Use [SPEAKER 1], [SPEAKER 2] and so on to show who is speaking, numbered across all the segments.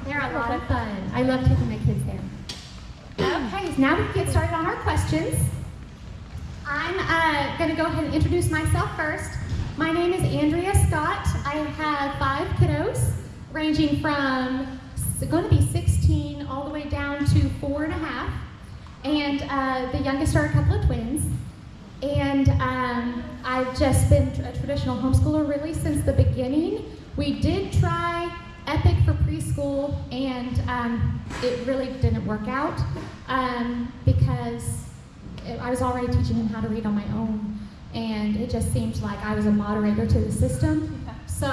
[SPEAKER 1] They're a lot of fun. I love taking my kids there. Okay, so now we can get started on our questions. I'm going to go ahead and introduce myself first. My name is Andrea Scott. I have 5 kiddos, ranging from going to be 16 all the way down to 4.5. And the youngest are a couple of twins. And I've just been a traditional homeschooler really since the beginning. We did try Epic for preschool, and it really didn't work out because I was already teaching him how to read on my own, and it just seemed like I was a moderator to the system. So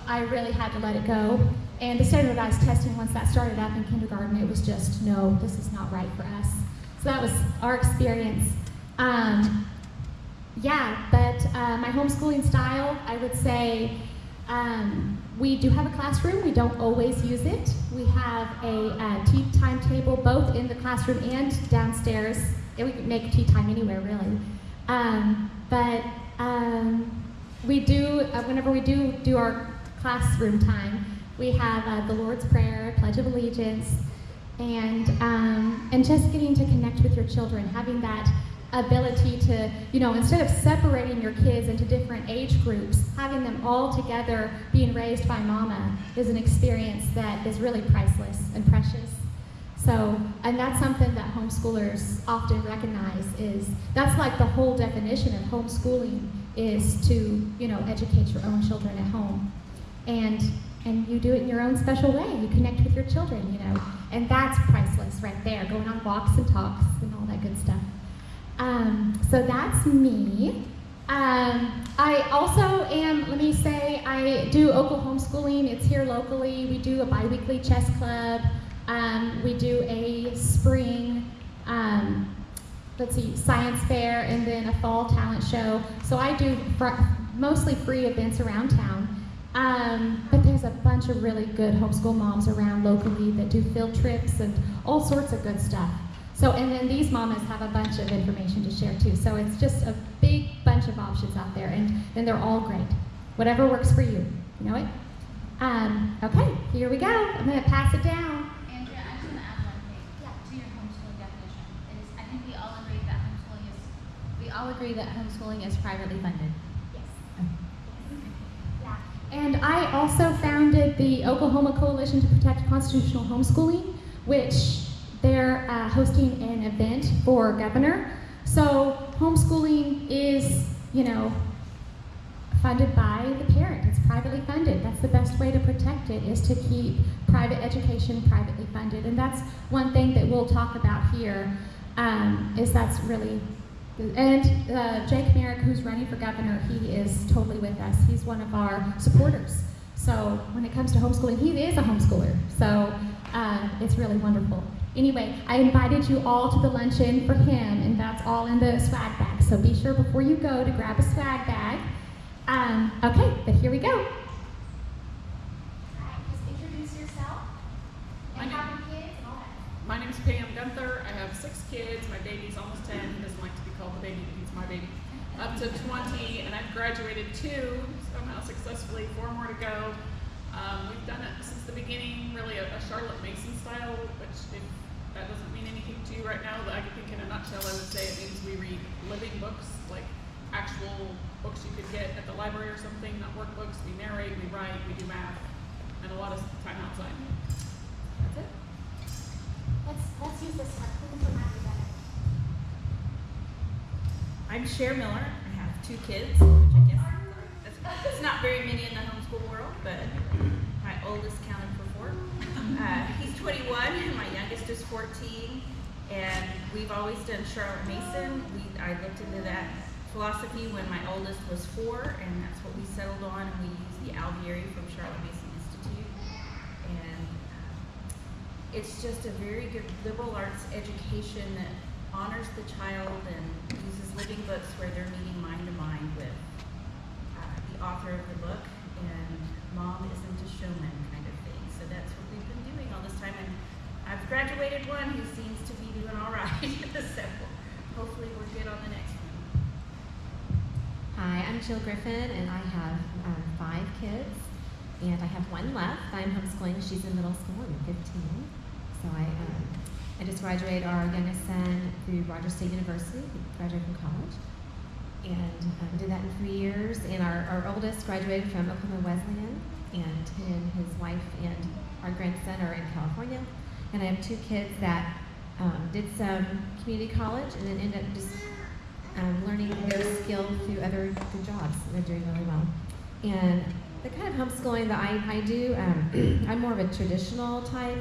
[SPEAKER 1] I really had to let it go. And the standardized testing, once that started up in kindergarten, it was just, no, this is not right for us. So that was our experience. My homeschooling style, I would say, we do have a classroom. We don't always use it. We have a tea time table both in the classroom and downstairs. Yeah, we can make tea time anywhere, really. We do, whenever we do our classroom time, we have the Lord's Prayer, Pledge of Allegiance, and just getting to connect with your children, having that ability to, instead of separating your kids into different age groups, having them all together being raised by mama is an experience that is really priceless and precious. So, and that's something that homeschoolers often recognize that's like the whole definition of homeschooling is to, educate your own children at home. And you do it in your own special way. You connect with your children, and that's priceless right there, going on walks and talks and all that good stuff. So that's me. I also am, I do Oklahomeschooling. It's here locally. We do a bi-weekly chess club. We do a spring, science fair, and then a fall talent show. So I do mostly free events around town. But there's a bunch of really good homeschool moms around locally that do field trips and all sorts of good stuff. So, and then these mamas have a bunch of information to share too. So it's just a big bunch of options out there, and they're all great. Whatever works for you, you know it? Okay, here we go. I'm gonna pass it down.
[SPEAKER 2] Andrea, I just want to add one thing to your homeschooling definition. I think we all agree that homeschooling is privately funded.
[SPEAKER 1] Yes. Yeah. And I also founded the Oklahoma Coalition to Protect Constitutional Homeschooling, which they're hosting an event for governor. So homeschooling is, funded by the parent. It's privately funded. That's the best way to protect it, is to keep private education privately funded. And that's one thing that we'll talk about here, is that's really, and Jake Merrick, who's running for governor, he is totally with us. He's one of our supporters. So when it comes to homeschooling, he is a homeschooler. So it's really wonderful. Anyway, I invited you all to the luncheon for him, and that's all in the swag bag. So be sure before you go to grab a swag bag. Okay, but here we go. All right, just introduce yourself and how many kids and all that.
[SPEAKER 3] My name is Pam Gunther. I have 6 kids. My baby's almost 10. He doesn't like to be called the baby, but he's my baby. Up to 20, and I've graduated 2 somehow successfully, 4 more to go. We've done it since the beginning, really a Charlotte Mason style, which if that doesn't mean anything to you right now, but I think in a nutshell I would say it means we read living books, like actual books you could get at the library or something, not workbooks. We narrate, we write, we do math, and a lot of time outside. That's it.
[SPEAKER 1] Let's use this one.
[SPEAKER 4] I'm Cher Miller. I have 2 kids, which I guess it's not very many in the homeschool world, but my oldest counted for 4. He's 21, and my youngest is 14, and we've always done Charlotte Mason. I looked into that philosophy when my oldest was 4, and that's what we settled on, and we used the alviary from Charlotte Mason Institute. And it's just a very good liberal arts education that honors the child and uses living books where they're meeting mind to mind with the author of the book, and mom isn't a showman kind of thing. So that's what we've been doing all this time, and I've graduated one who seems to be doing all right. So hopefully we're good on the next one.
[SPEAKER 5] Hi, I'm Jill Griffin, and I have 5 kids. and I have one left. I'm homeschooling. She's in middle school. I'm 15. So I just graduated our youngest son through Rogers State University. He graduated from college. And did that in 3 years. And our oldest graduated from Oklahoma Wesleyan, and him and his wife and our grandson are in California. And I have 2 kids that did some community college and then ended up just learning their skill through other jobs. They're doing really well. And the kind of homeschooling that I do, I'm more of a traditional type,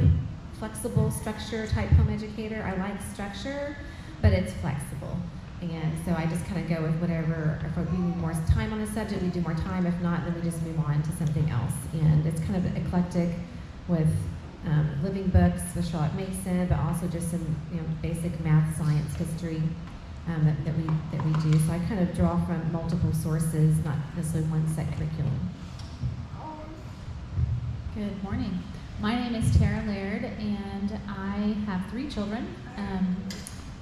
[SPEAKER 5] flexible structure type home educator. I like structure, but it's flexible. And so I just kind of go with whatever. If we need more time on a subject, we do more time. If not, then we just move on to something else. And it's kind of eclectic with living books with Charlotte Mason, but also just some basic math, science, history that we do. So I kind of draw from multiple sources, not necessarily one set curriculum.
[SPEAKER 2] Good morning. My name is Tara Laird, and I have 3 children.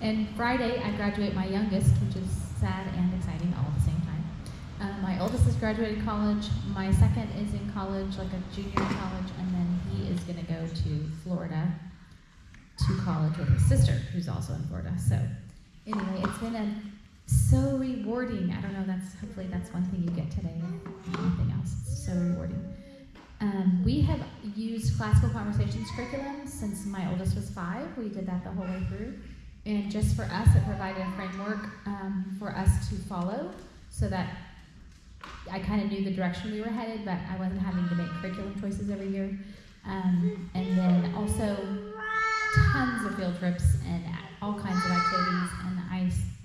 [SPEAKER 2] And Friday, I graduate my youngest, which is sad and exciting all at the same time. My oldest has graduated college. My second is in college, like a junior in college, and then he is going to go to Florida to college with his sister, who's also in Florida. So anyway, it's been so rewarding. I don't know, hopefully that's one thing you get today, if nothing else. It's so rewarding. We have used classical conversations curriculum since my oldest was 5. We did that the whole way through. And just for us, it provided a framework for us to follow so that I kind of knew the direction we were headed, but I wasn't having to make curriculum choices every year. And then also tons of field trips and all kinds of activities.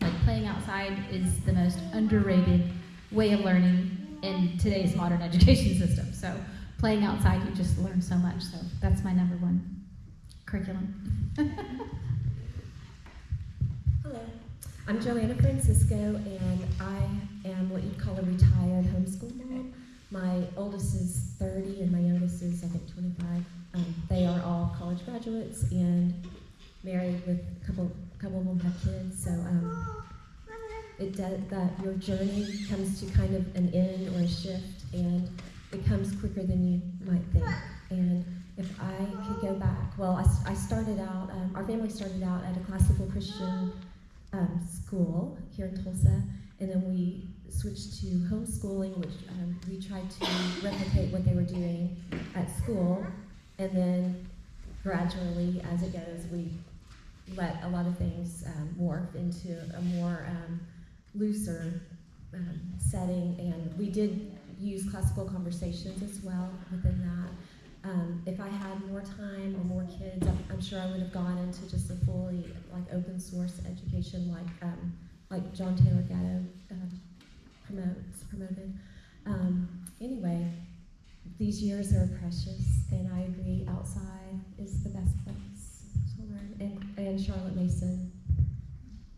[SPEAKER 2] And playing outside is the most underrated way of learning in today's modern education system. So playing outside, you just learn so much. So that's my number 1 curriculum.
[SPEAKER 6] Hello, I'm Joanna Francisco, and I am what you'd call a retired homeschool mom. My oldest is 30, and my youngest is, I think, 25. They are all college graduates and married with a couple of them have kids. So it does that. Your journey comes to kind of an end or a shift, and it comes quicker than you might think. And if I could go back, well, I started out. Our family started out at a classical Christian school here in Tulsa, and then we switched to homeschooling, which we tried to replicate what they were doing at school, and then gradually, as it goes, we let a lot of things morph into a more looser setting, and we did use classical conversations as well within that. If I had more time or more kids, I'm sure I would have gone into just a fully open source education like John Taylor Gatto promoted. Anyway, these years are precious, and I agree outside is the best place to learn. And Charlotte Mason,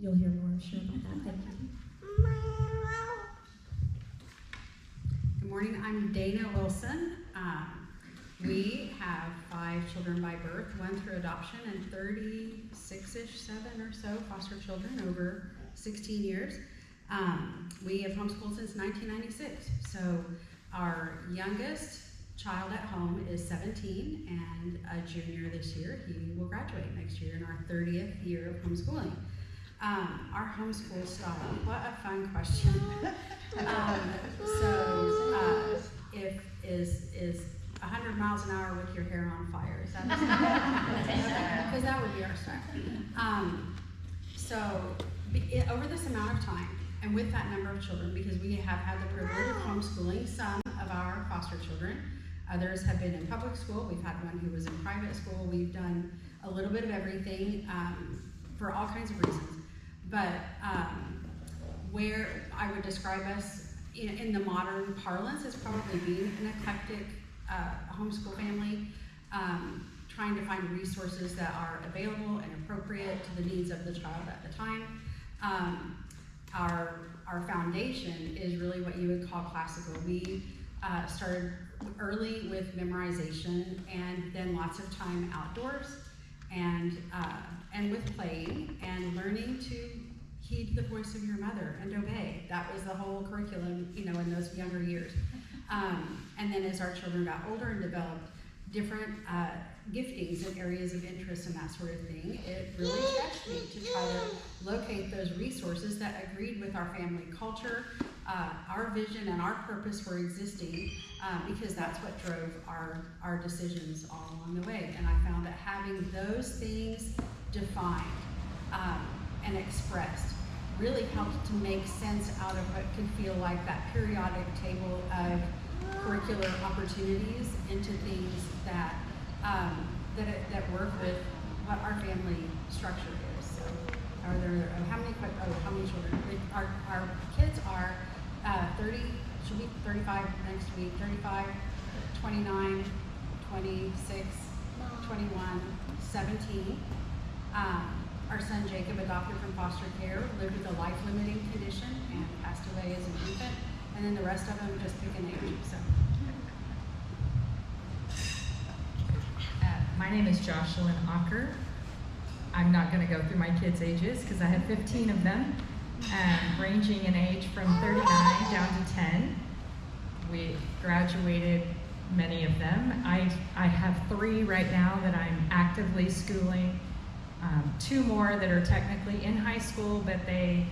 [SPEAKER 6] you'll hear more, I'm sure, about that. Thank you.
[SPEAKER 7] Good morning, I'm Dana Wilson. We have 5 children by birth, 1 through adoption, and 36-ish, 7 or so foster children over 16 years. We have homeschooled since 1996. So our youngest child at home is 17 and a junior this year. He will graduate next year in our 30th year of homeschooling. Our homeschool style, what a fun question. Is 100 miles an hour with your hair on fire? Is that because that would be our style. Over this amount of time, and with that number of children, because we have had the privilege of homeschooling some of our foster children, others have been in public school. We've had one who was in private school. We've done a little bit of everything for all kinds of reasons. But where I would describe us in the modern parlance is probably being an eclectic homeschool family, trying to find resources that are available and appropriate to the needs of the child at the time. Our foundation is really what you would call classical. We started early with memorization, and then lots of time outdoors, and with playing and learning to heed the voice of your mother and obey. That was the whole curriculum, in those younger years. And then as our children got older and developed different giftings and areas of interest and that sort of thing, it really stretched me to try to locate those resources that agreed with our family culture, our vision and our purpose for existing, because that's what drove our decisions all along the way. And I found that having those things defined and expressed really helped to make sense out of what could feel like that periodic table of curricular opportunities into things that that work with what our family structure is. So, are there how many children? Our kids are 30. Should be 35 next week. 35, 29, 26, 21, 17. Our son Jacob, adopted from foster care, lived with a life-limiting condition and passed away as an infant. And then the rest of them just pick an age. So.
[SPEAKER 8] My name is Jocelyn Ocker. I'm not going to go through my kids' ages because I have 15 of them, ranging in age from 39 down to 10. We graduated many of them. I have 3 right now that I'm actively schooling. 2 more that are technically in high school, but they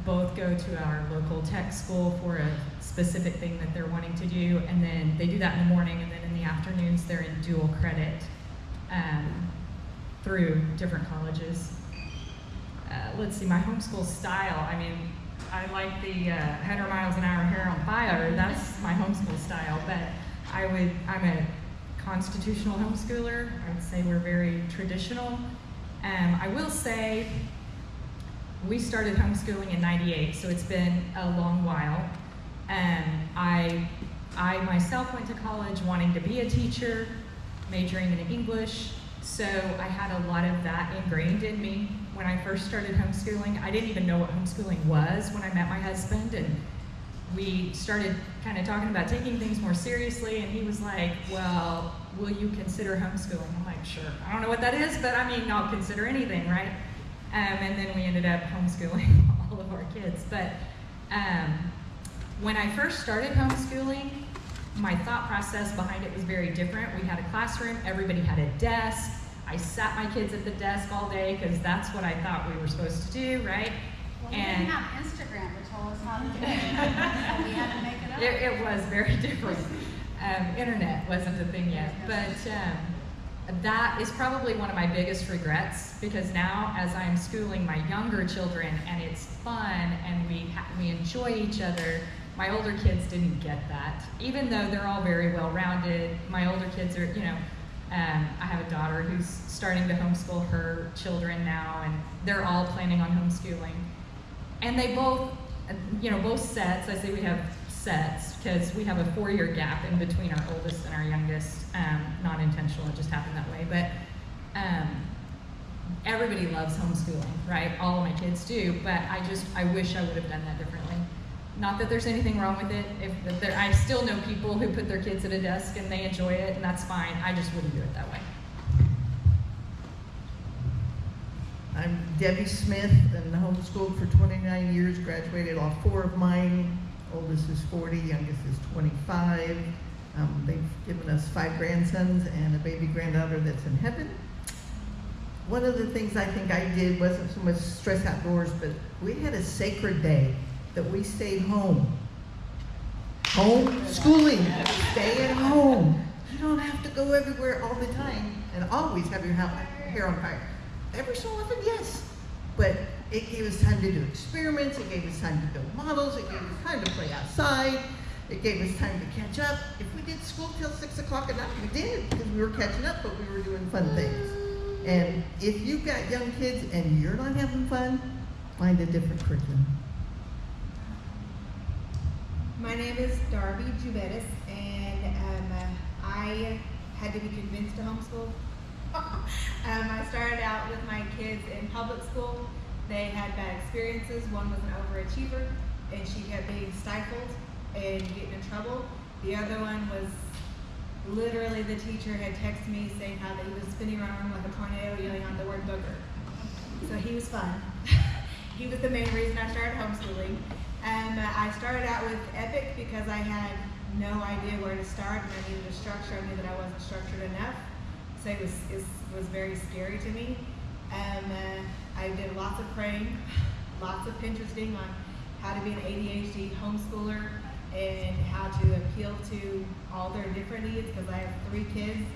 [SPEAKER 8] both go to our local tech school for a specific thing that they're wanting to do, and then they do that in the morning, and then in the afternoons they're in dual credit through different colleges. Let's see, my homeschool style, I mean, I like the 100 miles an hour hair on fire, that's my homeschool style, but I'm a constitutional homeschooler. I would say we're very traditional. I will say we started homeschooling in '98, so it's been a long while. I myself went to college wanting to be a teacher, majoring in English, so I had a lot of that ingrained in me when I first started homeschooling. I didn't even know what homeschooling was when I met my husband, and we started kind of talking about taking things more seriously, and he was like, well, will you consider homeschooling? I'm like, sure. I don't know what that is, but I mean, I'll consider anything, right? And then we ended up homeschooling all of our kids. But when I first started homeschooling, my thought process behind it was very different. We had a classroom, everybody had a desk. I sat my kids at the desk all day because that's what I thought we were supposed to do, right?
[SPEAKER 7] Well, we didn't have Instagram to tell us how to do it. So we had to make it up.
[SPEAKER 8] It was very different. Internet wasn't a thing yet. But that is probably one of my biggest regrets, because now as I'm schooling my younger children and it's fun and we enjoy each other, my older kids didn't get that. Even though they're all very well-rounded, my older kids are, I have a daughter who's starting to homeschool her children now, and they're all planning on homeschooling. And they both, both sets, I say we have sets, because we have a 4-year gap in between our oldest and our youngest. Not intentional, it just happened that way. But everybody loves homeschooling, right? All of my kids do, but I wish I would have done that differently. Not that there's anything wrong with it. I still know people who put their kids at a desk and they enjoy it, and that's fine. I just wouldn't do it that way.
[SPEAKER 9] I'm Debbie Smith, and homeschooled for 29 years, graduated all 4 of mine. Oldest is 40, youngest is 25. They've given us 5 grandsons and a baby granddaughter that's in heaven. One of the things I think I did wasn't so much stress outdoors, but we had a sacred day that we stayed home. Homeschooling, stay at home. You don't have to go everywhere all the time and always have your hair on fire. Every so often, yes, but it gave us time to do experiments, it gave us time to build models, it gave us time to play outside, it gave us time to catch up. If we did school till 6 o'clock at night, we did, because we were catching up, but we were doing fun things. And if you've got young kids and you're not having fun, find a different curriculum.
[SPEAKER 10] My name is Darby Jubetis, and I had to be convinced to homeschool. I started out with my kids in public school. They had bad experiences. One was an overachiever, and she kept being stifled and getting in trouble. The other one was literally, the teacher had texted me saying how he was spinning around like a tornado yelling out the word booger. So he was fun. He was the main reason I started homeschooling. I started out with Epic because I had no idea where to start, and I needed a structure. I knew that I wasn't structured enough, so it was very scary to me. I did lots of praying, lots of Pinteresting on how to be an ADHD homeschooler and how to appeal to all their different needs, because I have 3 kids.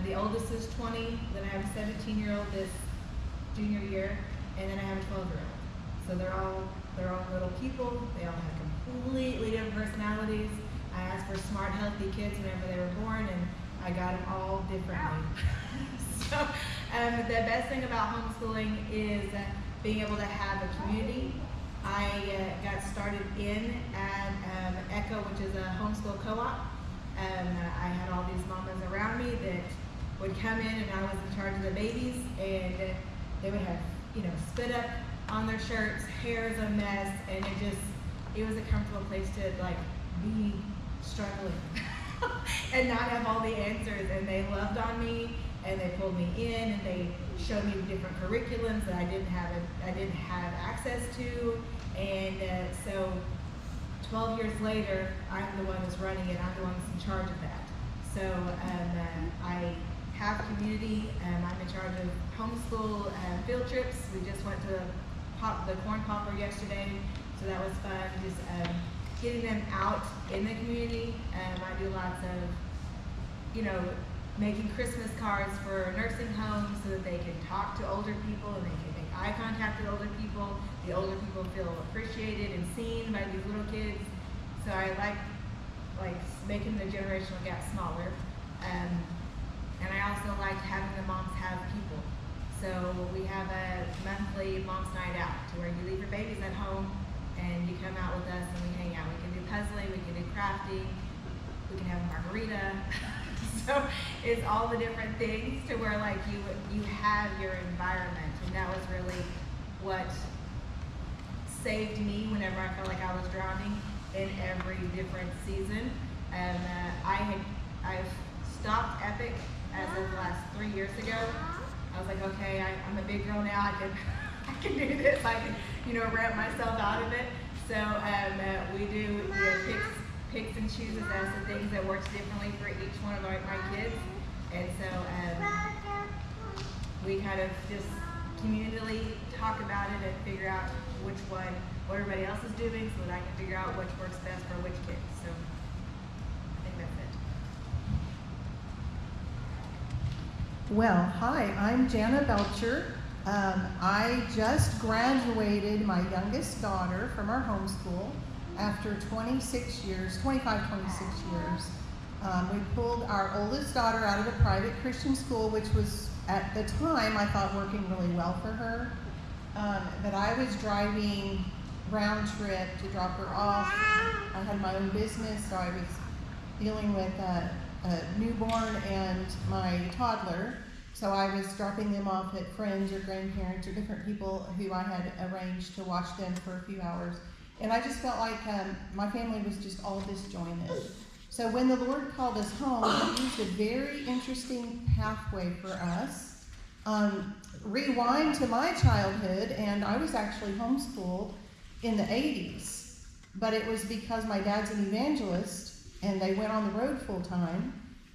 [SPEAKER 10] The oldest is 20, then I have a 17-year-old this junior year, and then I have a 12-year-old. So they're all little people. They all have completely different personalities. I asked for smart, healthy kids whenever they were born, and I got them all differently. So the best thing about homeschooling is being able to have a community. I got started in at ECHO, which is a homeschool co-op. I had all these mamas around me that would come in, and I was in charge of the babies, and they would have, spit up on their shirts, hair is a mess, and it was a comfortable place to be struggling and not have all the answers. And they loved on me, and they pulled me in, and they showed me different curriculums that I didn't have access to. And so 12 years later, I'm the one that's running it. I'm the one that's in charge of that. So I have community. I'm in charge of homeschool field trips. We just went to the corn popper yesterday, so that was fun. Just getting them out in the community. I do lots of, making Christmas cards for nursing homes so that they can talk to older people and they can make eye contact with older people. The older people feel appreciated and seen by these little kids. So I like making the generational gap smaller. And I also like having the moms have people. So we have a monthly mom's night out to where you leave your babies at home and you come out with us and we hang out. We can do puzzling, we can do crafting, we can have a margarita. So it's all the different things to where you have your environment, and that was really what saved me whenever I felt like I was drowning in every different season. And I've stopped Epic as of the last 3 years ago. I was like, okay, I'm a big girl now. I can do this. I can ramp myself out of it. So we do picks and chooses as the things that works differently for each one of my kids. And so we kind of just communally talk about it and figure out what everybody else is doing so that I can figure out which works best for which kids. So I think that's it.
[SPEAKER 11] Well, hi, I'm Jana Belcher. I just graduated my youngest daughter from our homeschool after 26 years. We pulled our oldest daughter out of a private Christian school, which was, at the time, I thought working really well for her. But I was driving round trip to drop her off. I had my own business, so I was dealing with a newborn and my toddler. So I was dropping them off at friends or grandparents or different people who I had arranged to watch them for a few hours. And I just felt like my family was just all disjointed. So when the Lord called us home, He used a very interesting pathway for us. Rewind to my childhood, and I was actually homeschooled in the 80s. But it was because my dad's an evangelist, and they went on the road full time.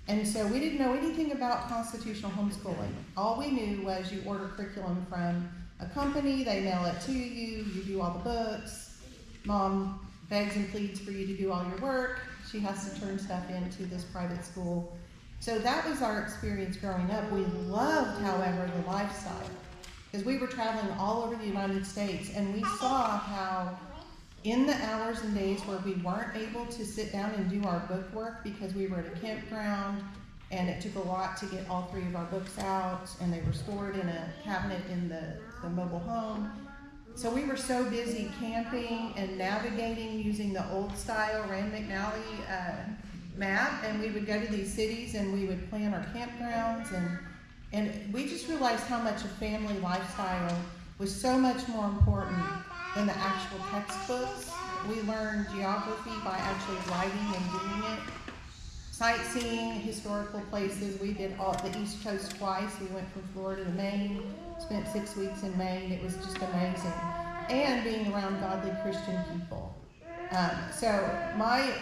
[SPEAKER 11] And so we didn't know anything about constitutional homeschooling. All we knew was you order curriculum from a company, they mail it to you, you do all the books. Mom begs and pleads for you to do all your work. She has to turn stuff into this private school. So that was our experience growing up. We loved, however, the lifestyle, because we were traveling all over the United States, and we saw how in the hours and days where we weren't able to sit down and do our book work because we were at a campground and it took a lot to get all 3 of our books out, and they were stored in a cabinet in the mobile home. So we were so busy camping and navigating using the old style Rand McNally map, and we would go to these cities and we would plan our campgrounds, and we just realized how much a family lifestyle was so much more important than the actual textbooks. We learned geography by actually writing and doing it. Sightseeing, historical places. We did all the East Coast twice. We went from Florida to Maine, spent 6 weeks in Maine. It was just amazing. And being around godly Christian people. So my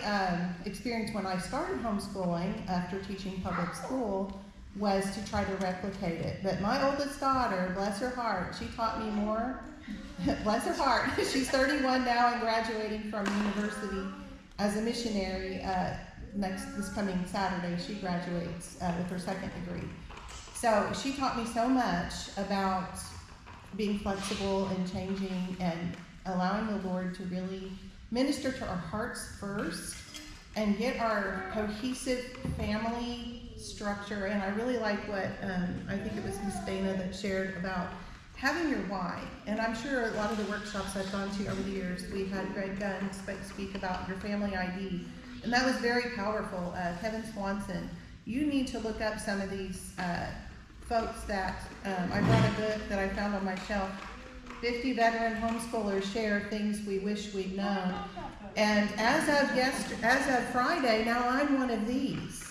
[SPEAKER 11] experience when I started homeschooling after teaching public school was to try to replicate it. But my oldest daughter, bless her heart, she taught me more. Bless her heart. She's 31 now and graduating from university as a missionary. This coming Saturday, she graduates with her second degree. So she taught me so much about being flexible and changing and allowing the Lord to really minister to our hearts first and get our cohesive family structure. And I really like what I think it was Miss Dana that shared about having your why. And I'm sure a lot of the workshops I've gone to over the years, we've had Greg Gunn speak about your family ID. And that was very powerful. Kevin Swanson, you need to look up some of these folks that, I brought a book that I found on my shelf, 50 veteran homeschoolers share things we wish we'd known. And as of Friday, now I'm one of these.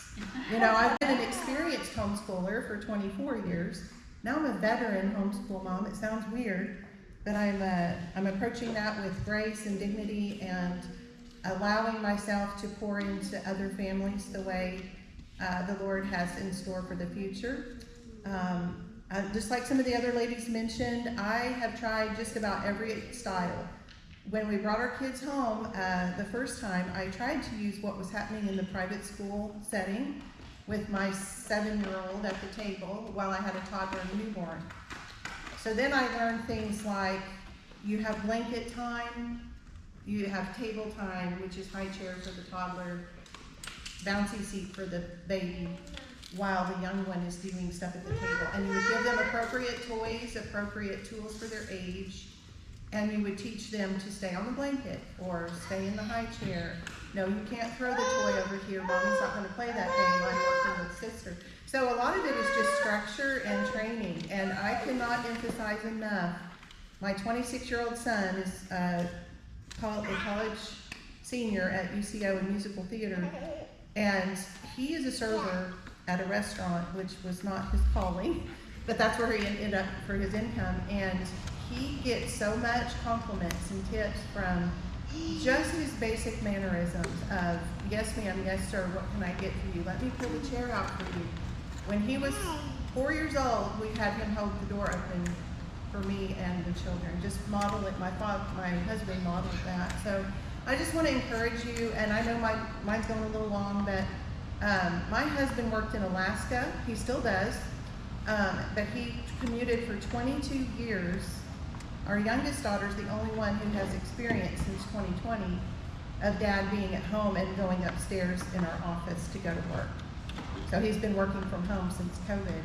[SPEAKER 11] You know, I've been an experienced homeschooler for 24 years. Now I'm a veteran homeschool mom. It sounds weird, but I'm approaching that with grace and dignity and allowing myself to pour into other families the way the Lord has in store for the future. Just like some of the other ladies mentioned, I have tried just about every style. When we brought our kids home the first time, I tried to use what was happening in the private school setting with my 7-year-old at the table while I had a toddler and newborn. So then I learned things like you have blanket time, you have table time, which is high chair for the toddler, bouncy seat for the baby, while the young one is doing stuff at the table. And you would give them appropriate toys, appropriate tools for their age, and you would teach them to stay on the blanket or stay in the high chair. No, you can't throw the toy over here. Mommy's not going to play that game. I'm working with sister. So a lot of it is just structure and training, and I cannot emphasize enough. My 26-year-old son is a college senior at UCO in musical theater, and he is a server at a restaurant, which was not his calling, but that's where he ended up for his income. And he gets so much compliments and tips from just his basic mannerisms of, yes ma'am, yes sir, what can I get for you? Let me pull the chair out for you. When he was 4 years old, we had him hold the door open for me and the children. Just model it. My husband modeled that. So I just want to encourage you, and I know mine's going a little long, but my husband worked in Alaska. He still does, but he commuted for 22 years. Our youngest daughter is the only one who has experience since 2020 of Dad being at home and going upstairs in our office to go to work. So he's been working from home since COVID.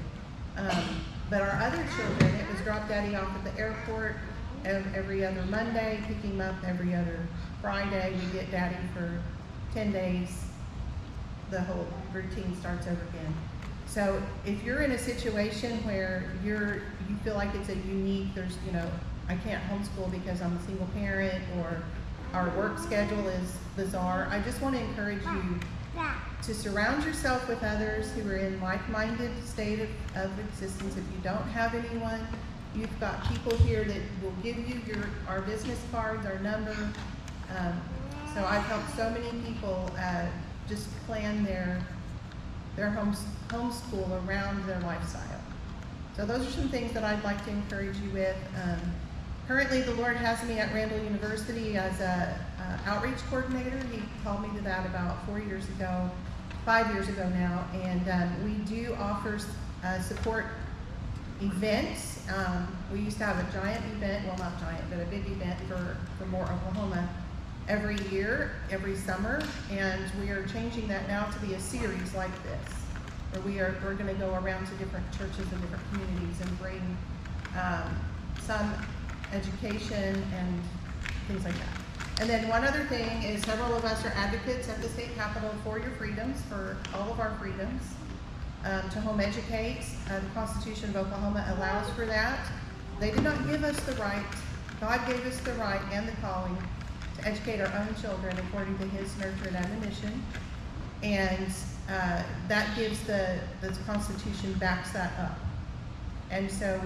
[SPEAKER 11] But our other children, it was drop Daddy off at the airport every other Monday, pick him up every other Friday. We get Daddy for 10 days. The whole routine starts over again. So if you're in a situation where you feel like it's a unique, I can't homeschool because I'm a single parent or our work schedule is bizarre, I just want to encourage you to surround yourself with others who are in like-minded state of existence. If you don't have anyone, you've got people here that will give you our business cards, our number. So I've helped so many people just plan their homeschool around their lifestyle. So those are some things that I'd like to encourage you with. Currently, the Lord has me at Randall University as an outreach coordinator. He called me to that about 5 years ago now, and we do offer support events. We used to have a giant event, well not giant, but a big event for More Oklahoma every year, every summer, and we are changing that now to be a series like this, where we're going to go around to different churches and different communities and bring some education and things like that. And then one other thing is several of us are advocates at the state capitol for your freedoms, for all of our freedoms, to home educate. The Constitution of Oklahoma allows for that. They did not give us the right. God gave us the right and the calling to educate our own children according to His nurture and admonition. And that gives the Constitution backs that up. And so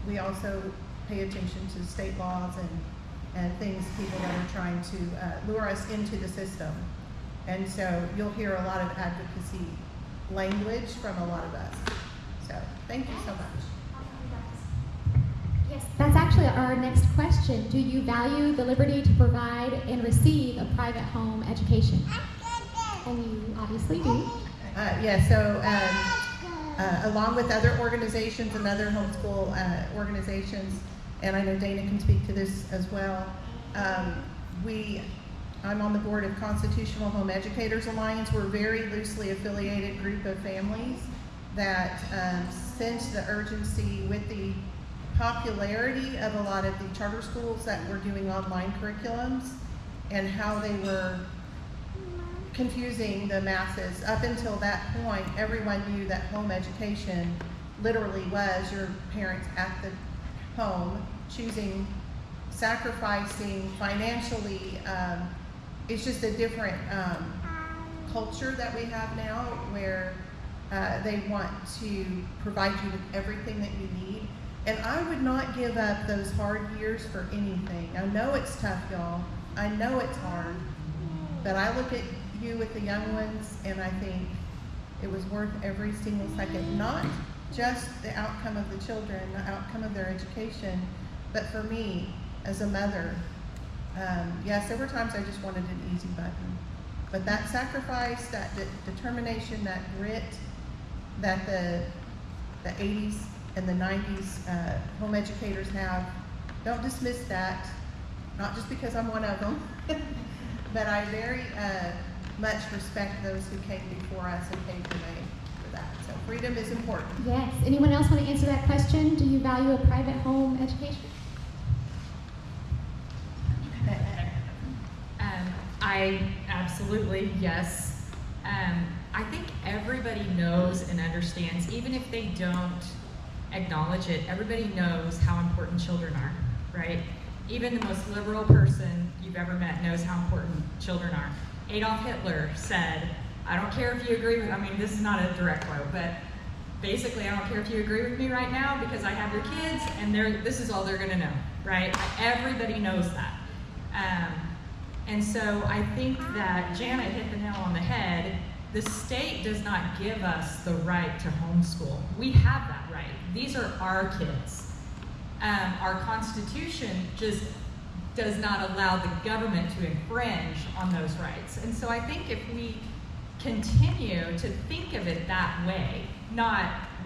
[SPEAKER 11] we also pay attention to state laws and things, people that are trying to lure us into the system. And so you'll hear a lot of advocacy language from a lot of us. So thank you so much.
[SPEAKER 1] Yes, that's actually our next question. Do you value the liberty to provide and receive a private home education? And you obviously do.
[SPEAKER 11] Along with other organizations and other homeschool organizations, and I know Dana can speak to this as well, I'm on the board of Constitutional Home Educators Alliance. We're a very loosely affiliated group of families that sense the urgency with the popularity of a lot of the charter schools that were doing online curriculums and how they were confusing the masses. Up until that point, everyone knew that home education literally was your parents at the home choosing, sacrificing financially. It's just a different culture that we have now where they want to provide you with everything that you need. And I would not give up those hard years for anything. I know it's tough, y'all. I know it's hard. But I look at you with the young ones and I think it was worth every single second. Not just the outcome of the children, the outcome of their education, but for me as a mother. Yes, there were times I just wanted an easy button. But that sacrifice, that determination, that grit that the 80s and the 90s home educators have, don't dismiss that, not just because I'm one of them, but I very much respect those who came before us and paved the way for that. So freedom is important.
[SPEAKER 1] Yes. Anyone else want to answer that question? Do you value a private home education?
[SPEAKER 8] I absolutely, yes. I think everybody knows and understands, even if they don't acknowledge it, everybody knows how important children are, right? Even the most liberal person you've ever met knows how important children are. Adolf Hitler said, I don't care if you agree with, I mean, this is not a direct quote, but basically, I don't care if you agree with me right now because I have your kids and this is all they're gonna know, right? Everybody knows that. And so I think that Janet hit the nail on the head. The state does not give us the right to homeschool. We have that right. These are our kids. Our Constitution just does not allow the government to infringe on those rights. And so I think if we continue to think of it that way,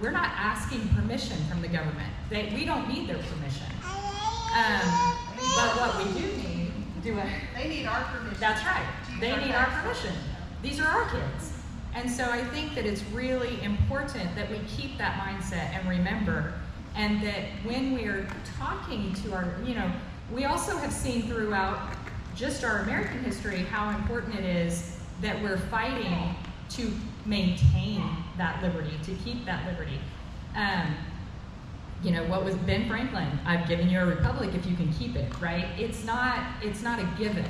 [SPEAKER 8] we're not asking permission from the government. We don't need their permission. But what we do need,
[SPEAKER 11] they need our permission.
[SPEAKER 8] That's right. They need our permission. These are our kids. And so I think that it's really important that we keep that mindset and remember, and that when we're talking to our, we also have seen throughout just our American history how important it is that we're fighting to maintain that liberty, to keep that liberty. What was Ben Franklin? I've given you a republic if you can keep it, right? It's not a given.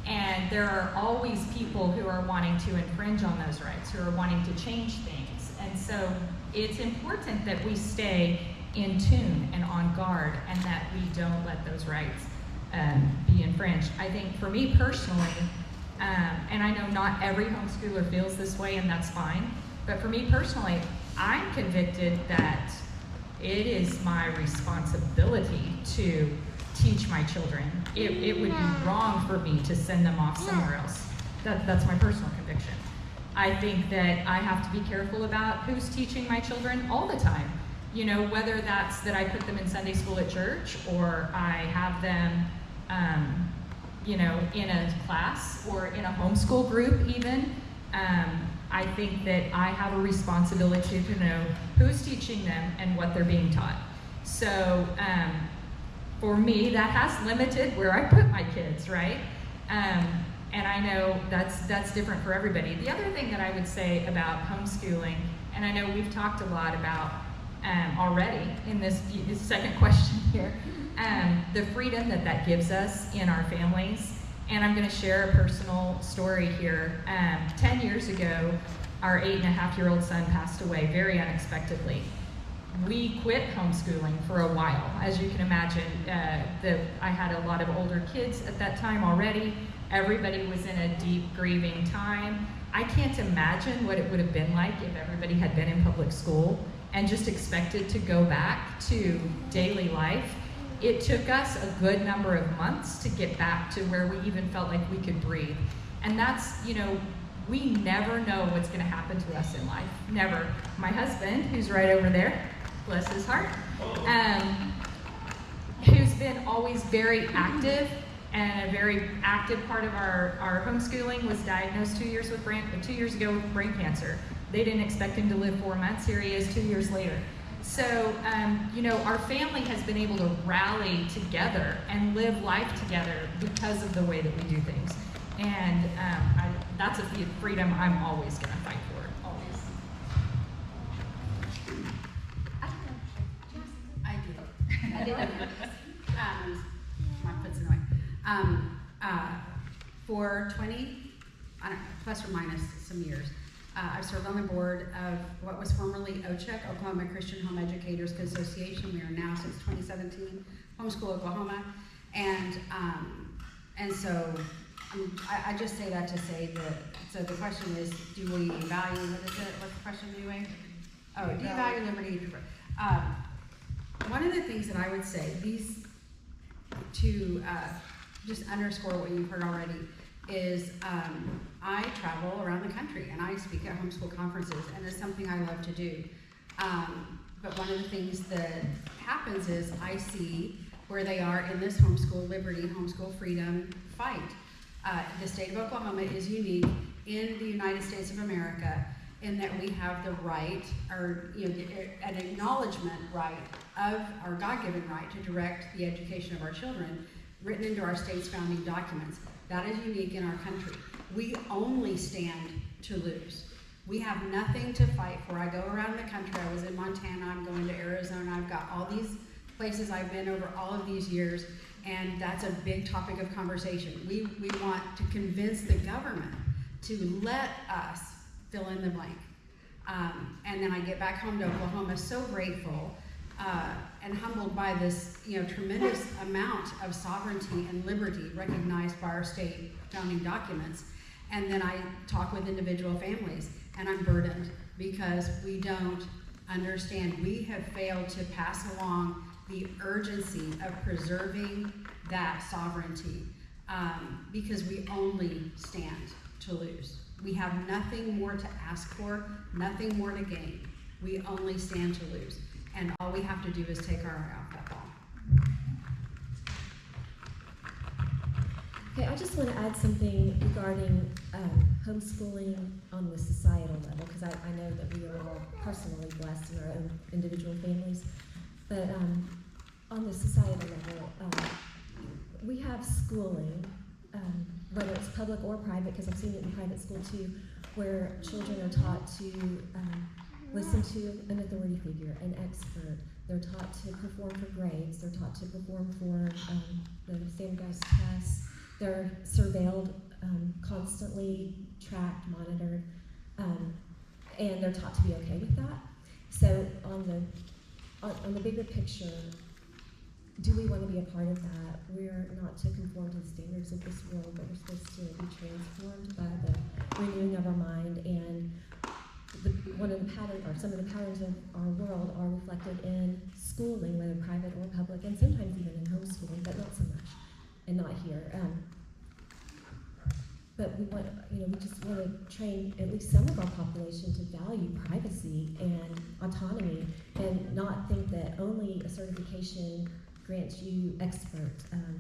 [SPEAKER 8] And there are always people who are wanting to infringe on those rights, who are wanting to change things. And so it's important that we stay in tune and on guard and that we don't let those rights be infringed. I think for me personally, and I know not every homeschooler feels this way and that's fine, but for me personally, I'm convicted that it is my responsibility to teach my children. It would be wrong for me to send them off somewhere else. That's my personal conviction. I think that I have to be careful about who's teaching my children all the time. Whether that's that I put them in Sunday school at church or I have them, in a class or in a homeschool group even. I think that I have a responsibility to know who's teaching them and what they're being taught. So for me, that has limited where I put my kids, right? And I know that's different for everybody. The other thing that I would say about homeschooling, and I know we've talked a lot about already in this second question here, the freedom that gives us in our families. And I'm going to share a personal story here. 10 years ago, our 8.5-year-old son passed away very unexpectedly. we quit homeschooling for a while. As you can imagine, I had a lot of older kids at that time already. Everybody was in a deep grieving time. I can't imagine what it would have been like if everybody had been in public school and just expected to go back to daily life. It took us a good number of months to get back to where we even felt like we could breathe. And that's, you know, we never know what's going to happen to us in life. Never. My husband, who's right over there, bless his heart, who's been always very active, and a very active part of our homeschooling, was diagnosed 2 years ago with brain cancer. They didn't expect him to live 4 months. Here he is 2 years later. So, you know, our family has been able to rally together and live life together because of the way that we do things. And that's a freedom I'm always going to fight for, always.
[SPEAKER 7] I do. My foot's annoying. For 20, I don't know, plus or minus some years, I've served on the board of what was formerly OCHEC, Oklahoma Christian Home Educators Association. We are now, since 2017, Homeschool Oklahoma. And so I just say that to say that, so the question is, do we value, what is it, what's the question anyway? Oh, do you value liberty? One of the things that I would say, to just underscore what you've heard already, is I travel around the country and I speak at homeschool conferences, and it's something I love to do. But one of the things that happens is I see where they are in this homeschool liberty, homeschool freedom fight. The state of Oklahoma is unique in the United States of America in that we have the right, or an acknowledgement right of our God-given right to direct the education of our children, written into our state's founding documents. That is unique in our country. We only stand to lose. We have nothing to fight for. I go around the country. I was in Montana. I'm going to Arizona. I've got all these places I've been over all of these years, and that's a big topic of conversation. We want to convince the government to let us fill in the blank. And then I get back home to Oklahoma so grateful and humbled by this tremendous amount of sovereignty and liberty recognized by our state founding documents. And then I talk with individual families, and I'm burdened because we don't understand. We have failed to pass along the urgency of preserving that sovereignty because we only stand to lose. We have nothing more to ask for, nothing more to gain. We only stand to lose. And all we have to do is take our eye off that ball.
[SPEAKER 6] Okay, I just want to add something regarding homeschooling on the societal level, because I know that we are all personally blessed in our own individual families. But on the societal level, we have schooling, whether it's public or private, because I've seen it in private school too, where children are taught to listen to an authority figure, an expert. They're taught to perform for grades. They're taught to perform for the standardized tests. They're surveilled, constantly tracked, monitored, and they're taught to be okay with that. So on the bigger picture, do we want to be a part of that? We're not to conform to the standards of this world, but we're supposed to be transformed by the renewing of our mind. And some of the patterns of our world are reflected in schooling, whether private or public, and sometimes even in homeschooling, but not so much, and not here. But we just want to train at least some of our population to value privacy and autonomy, and not think that only a certification grants you expert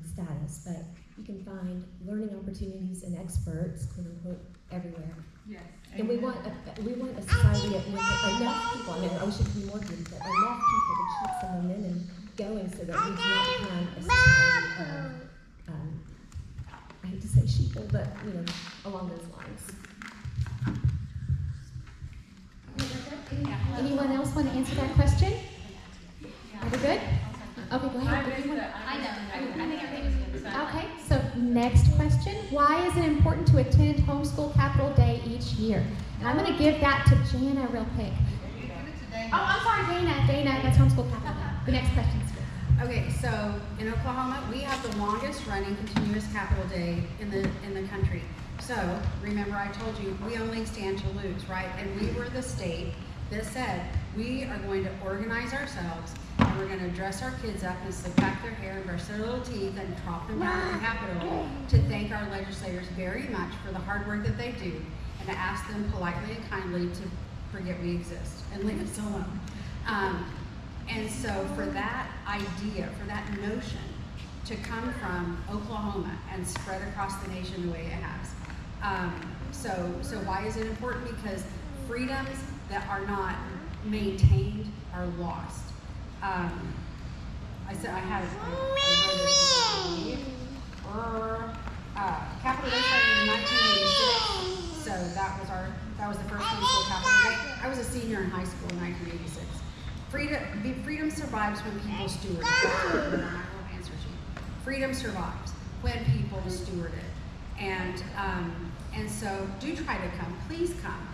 [SPEAKER 6] status, but you can find learning opportunities and experts, quote unquote, everywhere.
[SPEAKER 8] Yes.
[SPEAKER 6] And we want a society with enough people. I mean, I wish it could be more people, but enough people to keep some momentum going, so that we do not become a society of I hate to say sheeple, but along those lines.
[SPEAKER 1] Anyone else want to answer that question? Are we good? Okay, go ahead.
[SPEAKER 2] I think everything was good.
[SPEAKER 1] Okay, so next question. Why is it important to attend Homeschool Capitol Day each year? And I'm going to give that to Jana real quick.
[SPEAKER 11] You give it today,
[SPEAKER 1] Oh, I'm sorry, Dana. Dana, that's Homeschool Capitol. The next question is for you.
[SPEAKER 7] Okay, so in Oklahoma, we have the longest running continuous Capitol Day in the country. So remember I told you we only stand to lose, right? And we were the state that said we are going to organize ourselves and we're going to dress our kids up and slick back their hair and brush their little teeth and trot them down at the Capitol to thank our legislators very much for the hard work that they do and to ask them politely and kindly to forget we exist and leave us alone. And so for that idea, for that notion to come from Oklahoma and spread across the nation the way it has. So why is it important? Because freedoms that are not maintained are lost. I said I had Capitol Day started in 1986, so that was the first homeschool Capitol Day. I was a senior in high school in 1986. Freedom survives when people steward it. That's what I put on my little answer sheet. Freedom survives when people steward it. And so do try to come. Please come.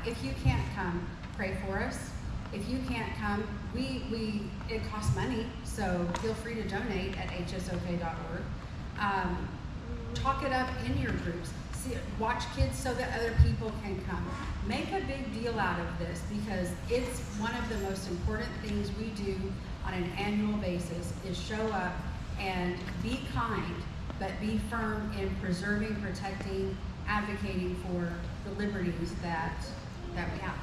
[SPEAKER 7] If you can't come, pray for us. If you can't come, it costs money, so feel free to donate at hsok.org. Talk it up in your groups. Watch kids so that other people can come. Make a big deal out of this because it's one of the most important things we do on an annual basis is show up and be kind, but be firm in preserving, protecting, advocating for the liberties that we have.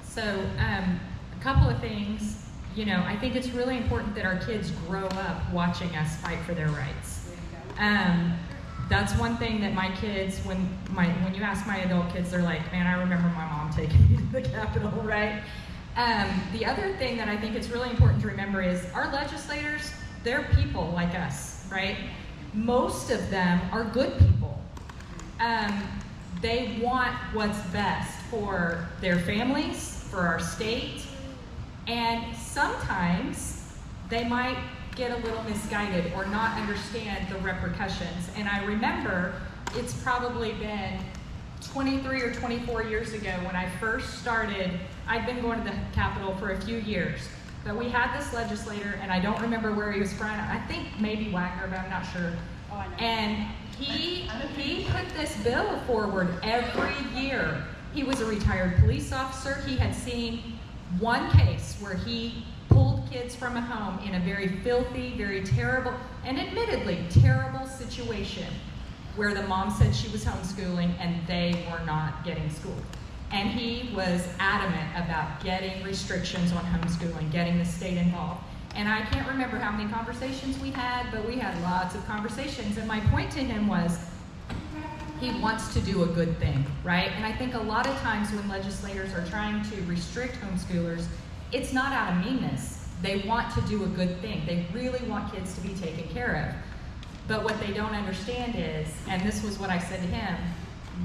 [SPEAKER 8] So a couple of things, I think it's really important that our kids grow up watching us fight for their rights. That's one thing that my kids, when you ask my adult kids, they're like, man, I remember my mom taking me to the Capitol, right? The other thing that I think it's really important to remember is our legislators, they're people like us, right? Most of them are good people. They want what's best for their families, for our state, and sometimes they might get a little misguided or not understand the repercussions. And I remember it's probably been 23 or 24 years ago when I first started. I'd been going to the Capitol for a few years, but we had this legislator, and I don't remember where he was from. I think maybe Wagner, but I'm not sure.
[SPEAKER 7] Oh, I know.
[SPEAKER 8] And he put this bill forward every year. He was a retired police officer. He had seen one case where he pulled kids from a home in a very filthy, very terrible, and admittedly terrible situation where the mom said she was homeschooling and they were not getting schooled. And he was adamant about getting restrictions on homeschooling, getting the state involved. And I can't remember how many conversations we had, but we had lots of conversations. And my point to him was, he wants to do a good thing, right? And I think a lot of times when legislators are trying to restrict homeschoolers, it's not out of meanness. They want to do a good thing. They really want kids to be taken care of. But what they don't understand is, and this was what I said to him,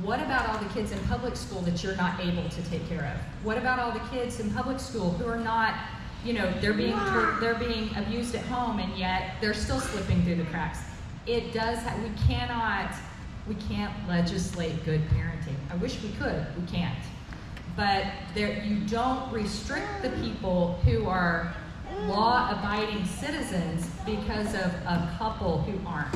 [SPEAKER 8] what about all the kids in public school that you're not able to take care of? What about all the kids in public school who are not, they're being abused at home and yet they're still slipping through the cracks? It does, we can't legislate good parenting. I wish we could, we can't. But you don't restrict the people who are law-abiding citizens because of a couple who aren't,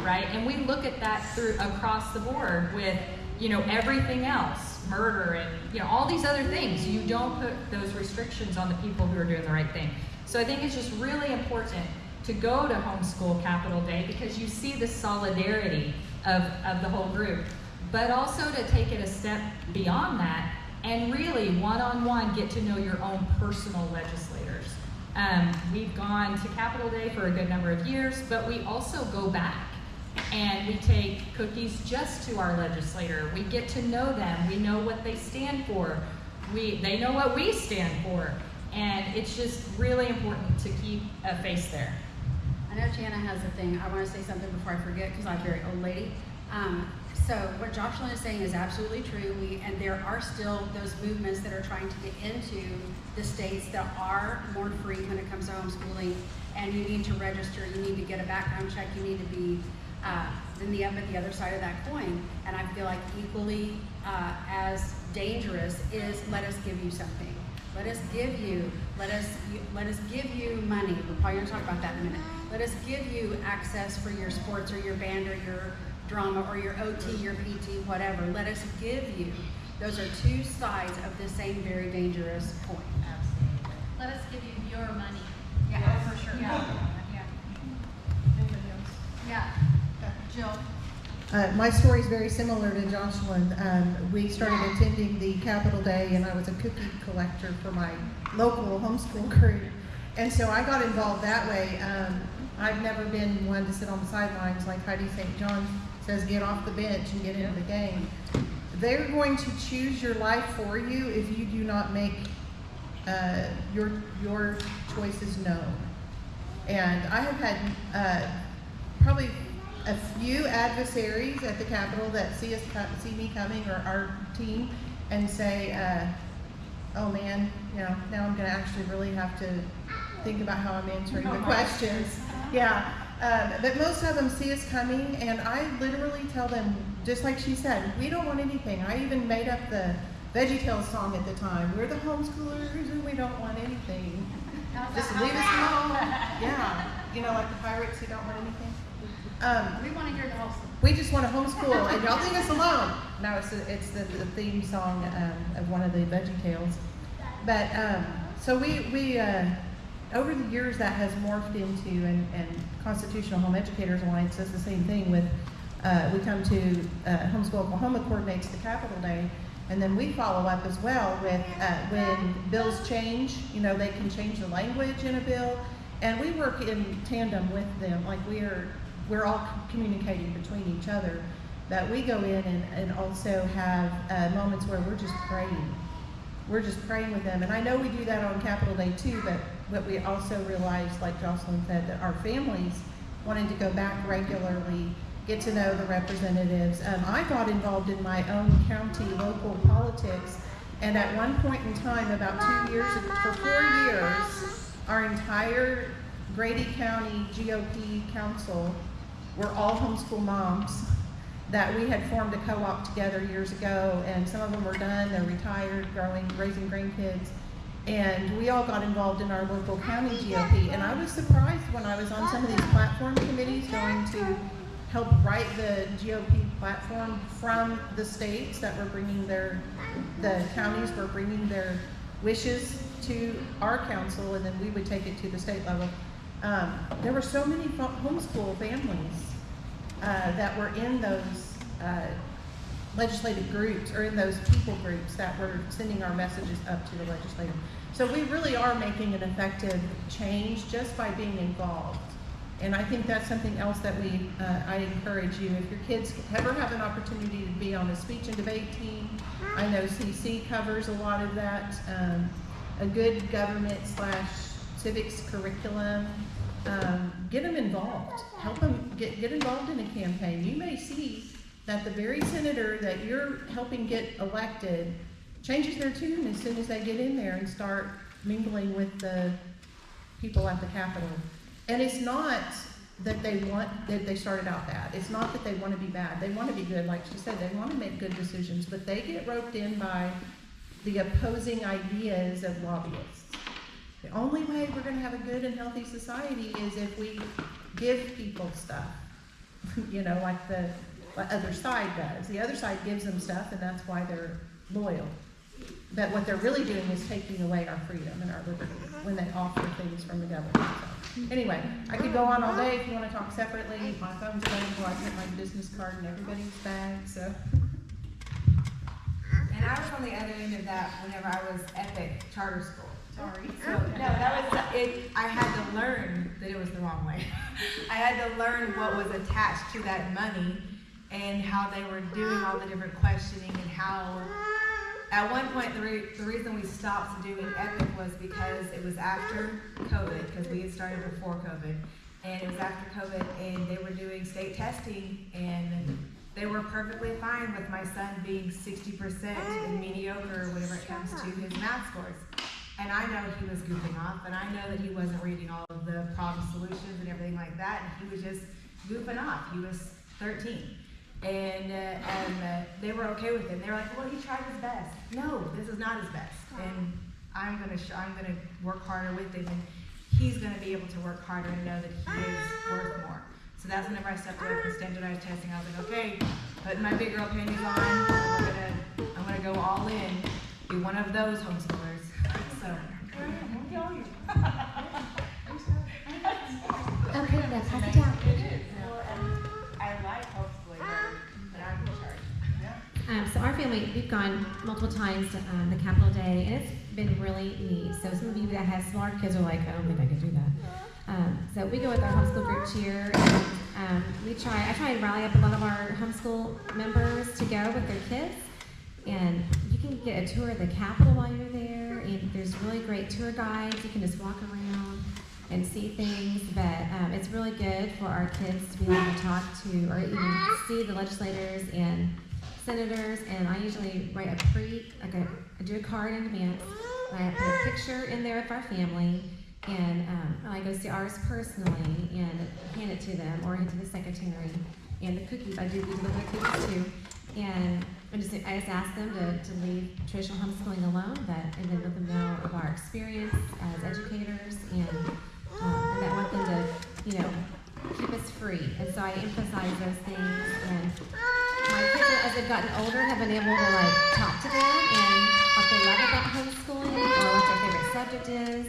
[SPEAKER 8] right? And we look at that across the board with, everything else, murder and, all these other things. You don't put those restrictions on the people who are doing the right thing. So I think it's just really important to go to Homeschool Capitol Day because you see the solidarity of the whole group, but also to take it a step beyond that and really one-on-one get to know your own personal legislators. We've gone to Capitol Day for a good number of years, but we also go back and we take cookies just to our legislator. We get to know them. We know what they stand for. They know what we stand for. And it's just really important to keep a face there.
[SPEAKER 7] I know Jana has a thing. I want to say something before I forget because I'm a very old lady. So what Jocelyn is saying is absolutely true. And there are still those movements that are trying to get into the states that are more free when it comes to homeschooling. And you need to register. You need to get a background check. You need to be than the up at the other side of that coin. And I feel like equally as dangerous is let us give you something. Let us give you money. We're probably going to talk about that in a minute. Let us give you access for your sports or your band or your drama or your OT, your PT, whatever. Let us give you. Those are two sides of the same very dangerous coin.
[SPEAKER 12] Absolutely. Let us give you your money.
[SPEAKER 7] Yeah,
[SPEAKER 12] Yes.
[SPEAKER 7] for sure.
[SPEAKER 12] Yeah. Yeah. Jill.
[SPEAKER 11] My story is very similar to Jocelyn. We started attending the Capitol Day, and I was a cookie collector for my local homeschool group. And so I got involved that way. I've never been one to sit on the sidelines like Heidi St. John says, get off the bench and get into the game. They're going to choose your life for you if you do not make your choices known. And I have had probably a few adversaries at the Capitol that see me coming, or our team, and say, oh man, now I'm going to actually really have to think about how I'm answering the questions. Yeah, but most of them see us coming, and I literally tell them, just like she said, we don't want anything. I even made up the VeggieTales song at the time. We're the homeschoolers, and we don't want anything. Just leave us alone. Yeah, like the pirates who don't want anything.
[SPEAKER 12] We want to hear the whole story.
[SPEAKER 11] We just want to homeschool, and y'all leave us alone. No, it's the theme song of one of the VeggieTales. But so we over the years that has morphed into, and Constitutional Home Educators Alliance does the same thing with. We come to Homeschool Oklahoma coordinates the Capitol Day, and then we follow up as well with when bills change. They can change the language in a bill, and we work in tandem with them. Like we're all communicating between each other, that we go in and also have moments where we're just praying. We're just praying with them. And I know we do that on Capitol Day too, but we also realize, like Jocelyn said, that our families wanting to go back regularly, get to know the representatives. I got involved in my own county local politics, and at one point in time, about 2 years, for 4 years, our entire Grady County GOP council were all homeschool moms that we had formed a co-op together years ago, and some of them were done, they're retired, raising grandkids, and we all got involved in our local county GOP. And I was surprised when I was on some of these platform committees going to help write the GOP platform from the states that were bringing the counties were bringing their wishes to our council, and then we would take it to the state level. There were so many homeschool families that were in those legislative groups, or in those people groups that were sending our messages up to the legislature. So we really are making an effective change just by being involved. And I think that's something else that I encourage you. If your kids ever have an opportunity to be on a speech and debate team, I know CC covers a lot of that. A good government / civics curriculum. Get them involved. Help them get involved in a campaign. You may see that the very senator that you're helping get elected changes their tune as soon as they get in there and start mingling with the people at the Capitol. And it's not that they started out bad. It's not that they want to be bad. They want to be good, like she said. They want to make good decisions, but they get roped in by the opposing ideas of lobbyists. The only way we're going to have a good and healthy society is if we give people stuff, like the other side does. The other side gives them stuff, and that's why they're loyal. But what they're really doing is taking away our freedom and our liberty when they offer things from the government. So, anyway, I could go on all day if you want to talk separately. My phone's available. I put my business card in everybody's bag. So.
[SPEAKER 10] And I was on the other end of that whenever I was Epic Charter School. Sorry. So, no, that was it. I had to learn that it was the wrong way. I had to learn what was attached to that money and how they were doing all the different questioning, and how at one point the reason we stopped doing Epic was because it was after COVID, because we had started before COVID, and it was after COVID, and they were doing state testing, and they were perfectly fine with my son being 60% and mediocre whenever it comes to his math scores. And I know he was goofing off, and I know that he wasn't reading all of the problem solutions and everything like that, and he was just
[SPEAKER 13] goofing off. He was 13. And they were okay with it. And they were like, well, he tried his best. No, this is not his best. And I'm gonna work harder with him, and he's gonna be able to work harder and know that he is worth more. So that's whenever I stepped away from standardized testing, I was like, okay, putting my big girl panties on, I'm gonna go all in, be one of those homeschoolers. So I'm gonna tell you.
[SPEAKER 1] Okay, let's pass it down.
[SPEAKER 14] I like homeschooling, but I'm in charge.
[SPEAKER 5] So our family, we've gone multiple times to the Capitol Day, and it's been really neat. So some of you that have smart kids are like, I don't think I can do that. So we go with our homeschool group cheer, and I try and rally up a lot of our homeschool members to go with their kids. And you can get a tour of the Capitol while you're there, and there's really great tour guides. You can just walk around and see things, but it's really good for our kids to be able to talk to or even see the legislators and senators. And I usually write I do a card in advance. I put a picture in there of our family, and I go see ours personally and hand it to them or hand it to the secretary. And the cookies, I do deliver cookies too. And I just ask them to leave traditional homeschooling alone, and then let them know of our experience as educators, and that I want them to, keep us free. And so I emphasize those things. And my kids, as they've gotten older, have been able to talk to them and what they love about homeschooling or what their favorite subject is.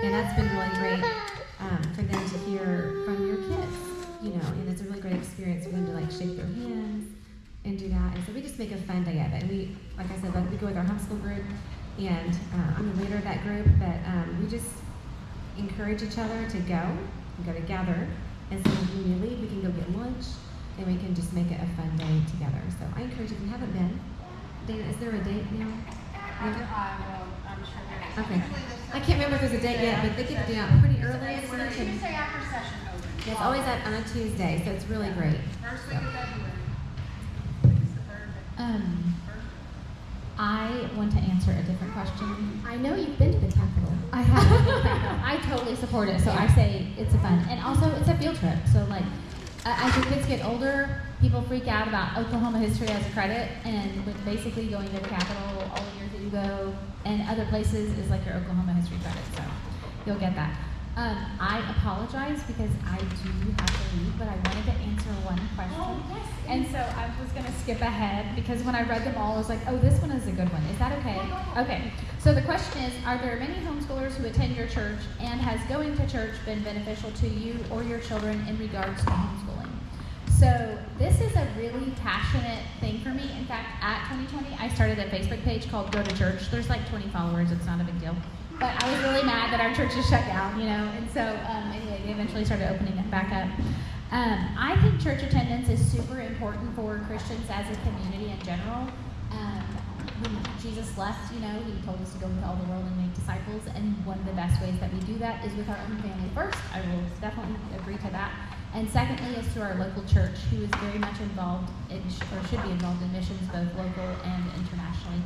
[SPEAKER 5] And that's been really great for them to hear from your kids, and it's a really great experience for them to shake their hands and do that. And so we just make a fun day of it. And we, like I said, we go with our homeschool group, and I'm the leader of that group, but we just encourage each other to go together. And so when you leave, we can go get lunch, and we can just make it a fun day together. So I encourage you, if you haven't been, Dana, is there a date now?
[SPEAKER 12] I'm sure there is.
[SPEAKER 5] Okay. I can't remember if there's a date yet, but they get to do out pretty early.
[SPEAKER 12] It's the Tuesday after session open.
[SPEAKER 5] Yeah, it's always on a Tuesday, so it's really great.
[SPEAKER 12] First week of February.
[SPEAKER 2] I want to answer a different question.
[SPEAKER 1] I know you've been to the Capitol.
[SPEAKER 2] I have. I totally support it, so I say it's a fun. And also, it's a field trip. So, as your kids get older, people freak out about Oklahoma history as a credit, and with basically going to the Capitol all the years that you go, and other places is like your Oklahoma history credit, so you'll get that. I apologize because I do have to leave, but I wanted to answer one question.
[SPEAKER 12] Oh, yes.
[SPEAKER 2] And so I was going to skip ahead because when I read them all, I was like, oh, this one is a good one. Is that okay? Okay. So the question is, are there many homeschoolers who attend your church, and has going to church been beneficial to you or your children in regards to homeschooling? So this is a really passionate thing for me. In fact, at 2020, I started a Facebook page called Go to Church. There's 20 followers. It's not a big deal. But I was really mad that our church is shut down, And so anyway, they eventually started opening it back up. I think church attendance is super important for Christians as a community in general. When Jesus left, he told us to go into all the world and make disciples. And one of the best ways that we do that is with our own family first. I will definitely agree to that. And secondly is through our local church, who is very much involved or should be involved in missions, both local and internationally.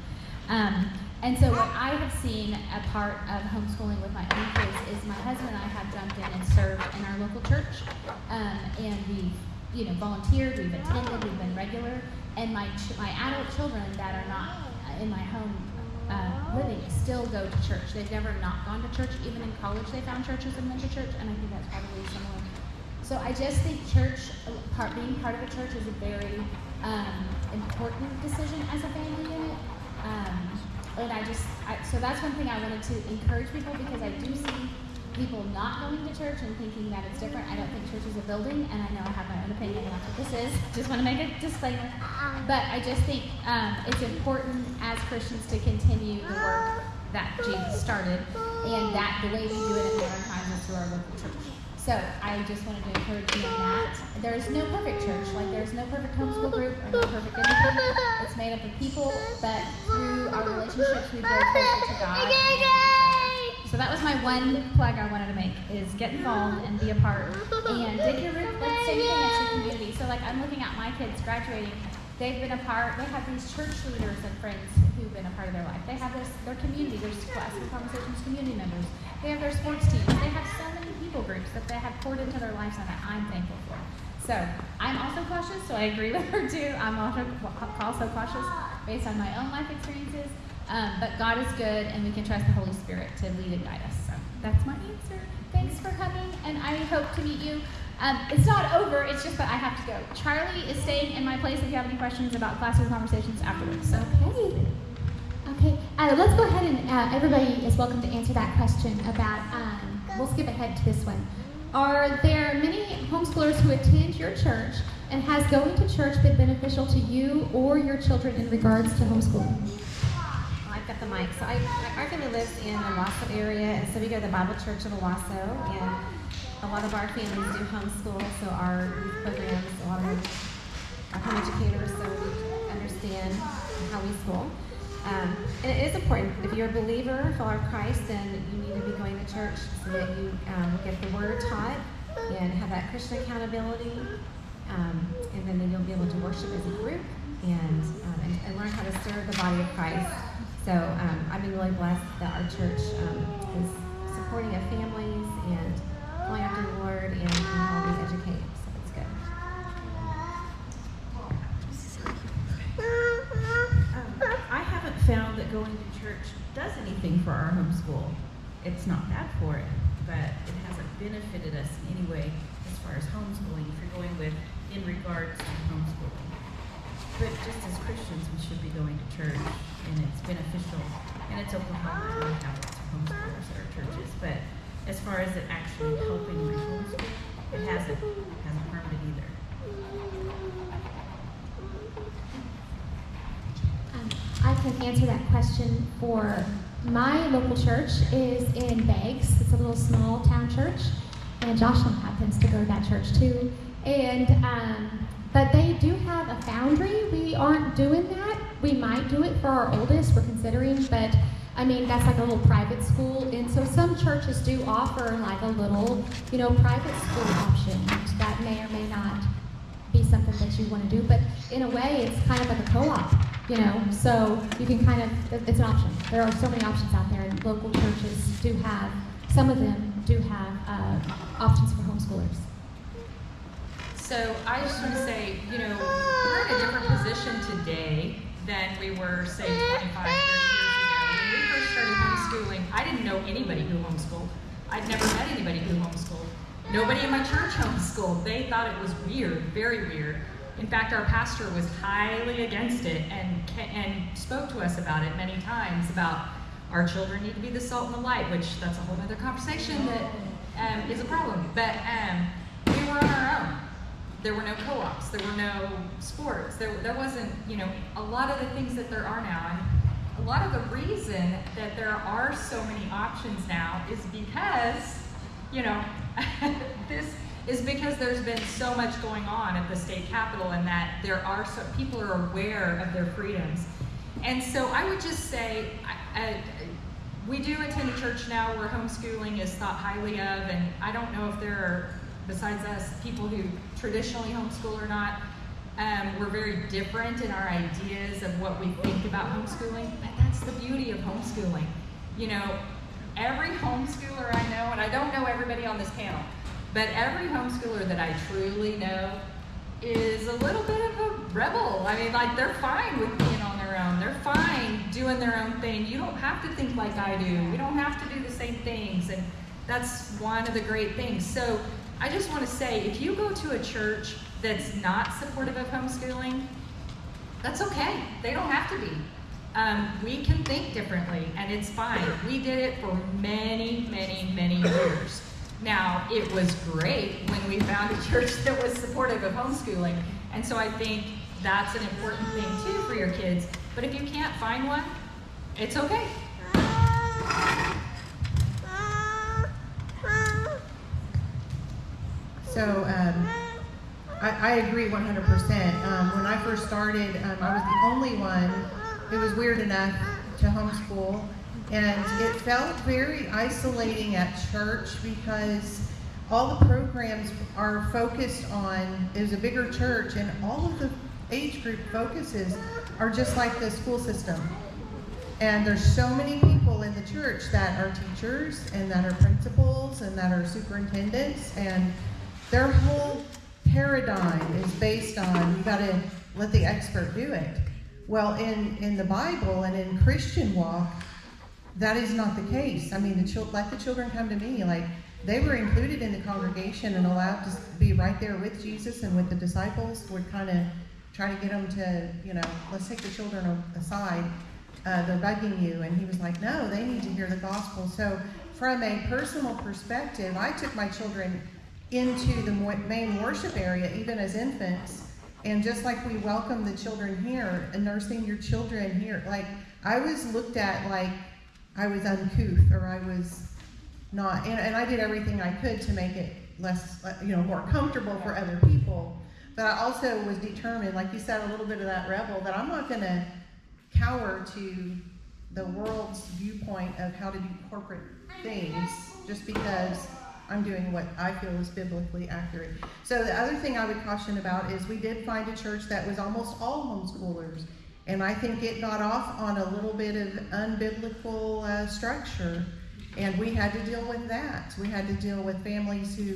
[SPEAKER 2] And so what I have seen a part of homeschooling with my own kids is my husband and I have jumped in and served in our local church, and we've volunteered, we've attended, we've been regular, and my adult children that are not in my home living still go to church. They've never not gone to church. Even in college they found churches and went to church, and I think that's probably similar. So I just think being part of a church is a very important decision as a family unit. So that's one thing I wanted to encourage people, because I do see people not going to church and thinking that it's different. I don't think church is a building, and I know I have my own opinion, and that's what this is. Just want to make a disclaimer. But I just think it's important as Christians to continue the work that Jesus started, and that the way we do it in modern times is through our local church. So I just wanted to encourage you on that. There's no perfect church, there's no perfect homeschool group or no perfect anything. It's made up of people, but through our relationships we grow closer to God. So that was my one plug I wanted to make, is get involved and be a part. And dig your root, same thing as your community. So I'm looking at my kids graduating. They've been a part, they have these church leaders and friends who've been a part of their life. They have their community, their Class and Conversations community members. They have their sports teams. They have so many people groups that they have poured into their lives and that I'm thankful for. So I'm also cautious, so I agree with her too. I'm also cautious based on my own life experiences. But God is good, and we can trust the Holy Spirit to lead and guide us. So that's my answer. Thanks for coming, and I hope to meet you. It's not over, it's just that I have to go. Charlie is staying in my place if you have any questions about classroom conversations afterwards. So.
[SPEAKER 1] Okay. Let's go ahead and everybody is welcome to answer that question about, we'll skip ahead to this one. Are there many homeschoolers who attend your church, and has going to church been beneficial to you or your children in regards to homeschooling?
[SPEAKER 5] I've got the mic. So our family lives in the Owasso area, and so we go to the Bible Church of Owasso, and a lot of our families do homeschool, so our youth programs, a lot of them are home educators, so we understand how we school. And it is important. If you're a believer, a follower of Christ, then you need to be going to church so that you get the Word taught and have that Christian accountability, and then you'll be able to worship as a group and learn how to serve the body of Christ. So I've been really blessed that our church is supporting our families and going after the Lord and how we educate. So it's good.
[SPEAKER 4] I haven't found that going to church does anything for our homeschool. It's not bad for it, but it hasn't benefited us in any way as far as homeschooling, if you're going with in regards to homeschooling. But just as Christians, we should be going to church, and it's beneficial. And it's Oklahoma, we have lots of homeschoolers at our churches, but as far as it actually helping my homeschool, it hasn't harmed it either.
[SPEAKER 1] I can answer that question for my local church is in Beggs. It's a little small town church, and Jocelyn happens to go to that church too. And but they do have a foundry. We aren't doing that. We might do it for our oldest. We're considering, but I mean that's like a little private school, and so some churches do offer like a little, private school option that may or may not be something that you want to do. But in a way, it's kind of like a co-op. So you can it's an option. There are so many options out there, and local churches do have, some of them do have options for homeschoolers.
[SPEAKER 8] So I just want to say, we're in a different position today than we were, say, 25, 30 years ago. When we first started homeschooling, I didn't know anybody who homeschooled. I'd never met anybody who homeschooled. Nobody in my church homeschooled. They thought it was weird, very weird. In fact, our pastor was highly against it and spoke to us about it many times about our children need to be the salt and the light, which that's a whole other conversation that is a problem. But we were on our own. There were no co-ops. There were no sports. There wasn't, a lot of the things that there are now. And a lot of the reason that there are so many options now is because, this is because there's been so much going on at the state capitol, and that people are aware of their freedoms. And so I would just say, we do attend a church now where homeschooling is thought highly of, and I don't know if there are, besides us, people who traditionally homeschool or not. We're very different in our ideas of what we think about homeschooling, but that's the beauty of homeschooling. Every homeschooler I know, and I don't know everybody on this panel, but every homeschooler that I truly know is a little bit of a rebel. I mean, they're fine with being on their own. They're fine doing their own thing. You don't have to think like I do. We don't have to do the same things, and that's one of the great things. So I just want to say, if you go to a church that's not supportive of homeschooling, that's okay. They don't have to be. We can think differently, and it's fine. We did it for many, many, many years. Now, it was great when we found a church that was supportive of homeschooling, and so I think that's an important thing too for your kids. But if you can't find one, it's okay.
[SPEAKER 11] So I agree 100%. When I first started, I was the only one who was weird enough to homeschool, and it felt very isolating at church because all the programs are focused on, it was a bigger church, and all of the age group focuses are just like the school system. And there's so many people in the church that are teachers and that are principals and that are superintendents, and their whole
[SPEAKER 9] paradigm is based on, you got to let the expert do it. Well, in the Bible and in Christian walk, that is not the case. I mean, let the children come to me. Like, they were included in the congregation and allowed to be right there with Jesus and with the disciples. Would kind of try to get them to, let's take the children aside. They're bugging you. And he was like, no, they need to hear the gospel. So from a personal perspective, I took my children into the main worship area, even as infants. And just like we welcome the children here and nursing your children here, like, I was looked at like I was uncouth or I was not, and I did everything I could to make it less, more comfortable for other people. But I also was determined, like you said, a little bit of that rebel, that I'm not going to cower to the world's viewpoint of how to do corporate things just because I'm doing what I feel is biblically accurate. So the other thing I would caution about is we did find a church that was almost all homeschoolers. And I think it got off on a little bit of unbiblical structure. And we had to deal with that. We had to deal with families who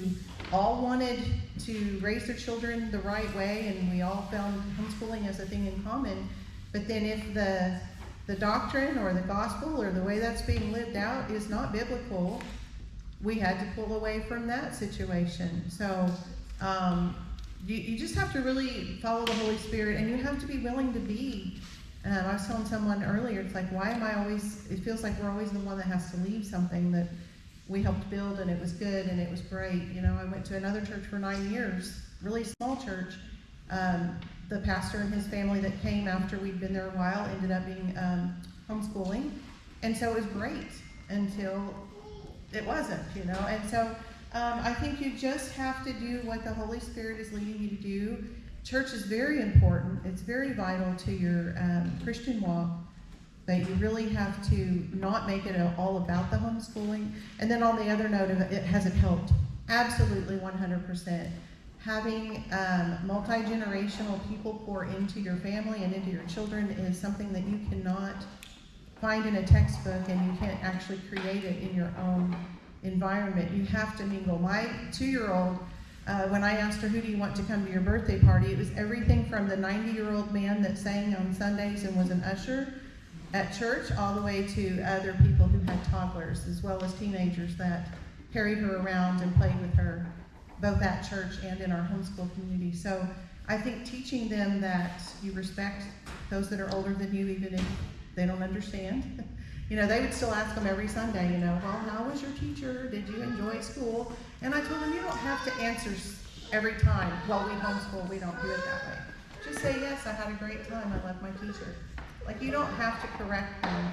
[SPEAKER 9] all wanted to raise their children the right way, and we all found homeschooling as a thing in common. But then if the doctrine or the gospel or the way that's being lived out is not biblical, we had to pull away from that situation. So you just have to really follow the Holy Spirit, and you have to be willing to be. I was telling someone earlier, it's like, why am I always, it feels like we're always the one that has to leave something that we helped build and it was good and it was great. I went to another church for 9 years, really small church. The pastor and his family that came after we'd been there a while ended up being homeschooling. And so it was great until it wasn't, And so I think you just have to do what the Holy Spirit is leading you to do. Church is very important. It's very vital to your Christian walk, but you really have to not make it all about the homeschooling. And then on the other note of it, has it helped? Absolutely, 100%. Having multi-generational people pour into your family and into your children is something that you cannot find in a textbook, and you can't actually create it in your own environment. You have to mingle. My 2-year-old, when I asked her, who do you want to come to your birthday party, it was everything from the 90-year-old man that sang on Sundays and was an usher at church, all the way to other people who had toddlers, as well as teenagers that carried her around and played with her, both at church and in our homeschool community. So I think teaching them that you respect those that are older than you, even if they don't understand. They would still ask them every Sunday, well, how was your teacher? Did you enjoy school? And I told them, you don't have to answer every time. Well, we homeschool, we don't do it that way. Just say, yes, I had a great time. I love my teacher. Like, you don't have to correct them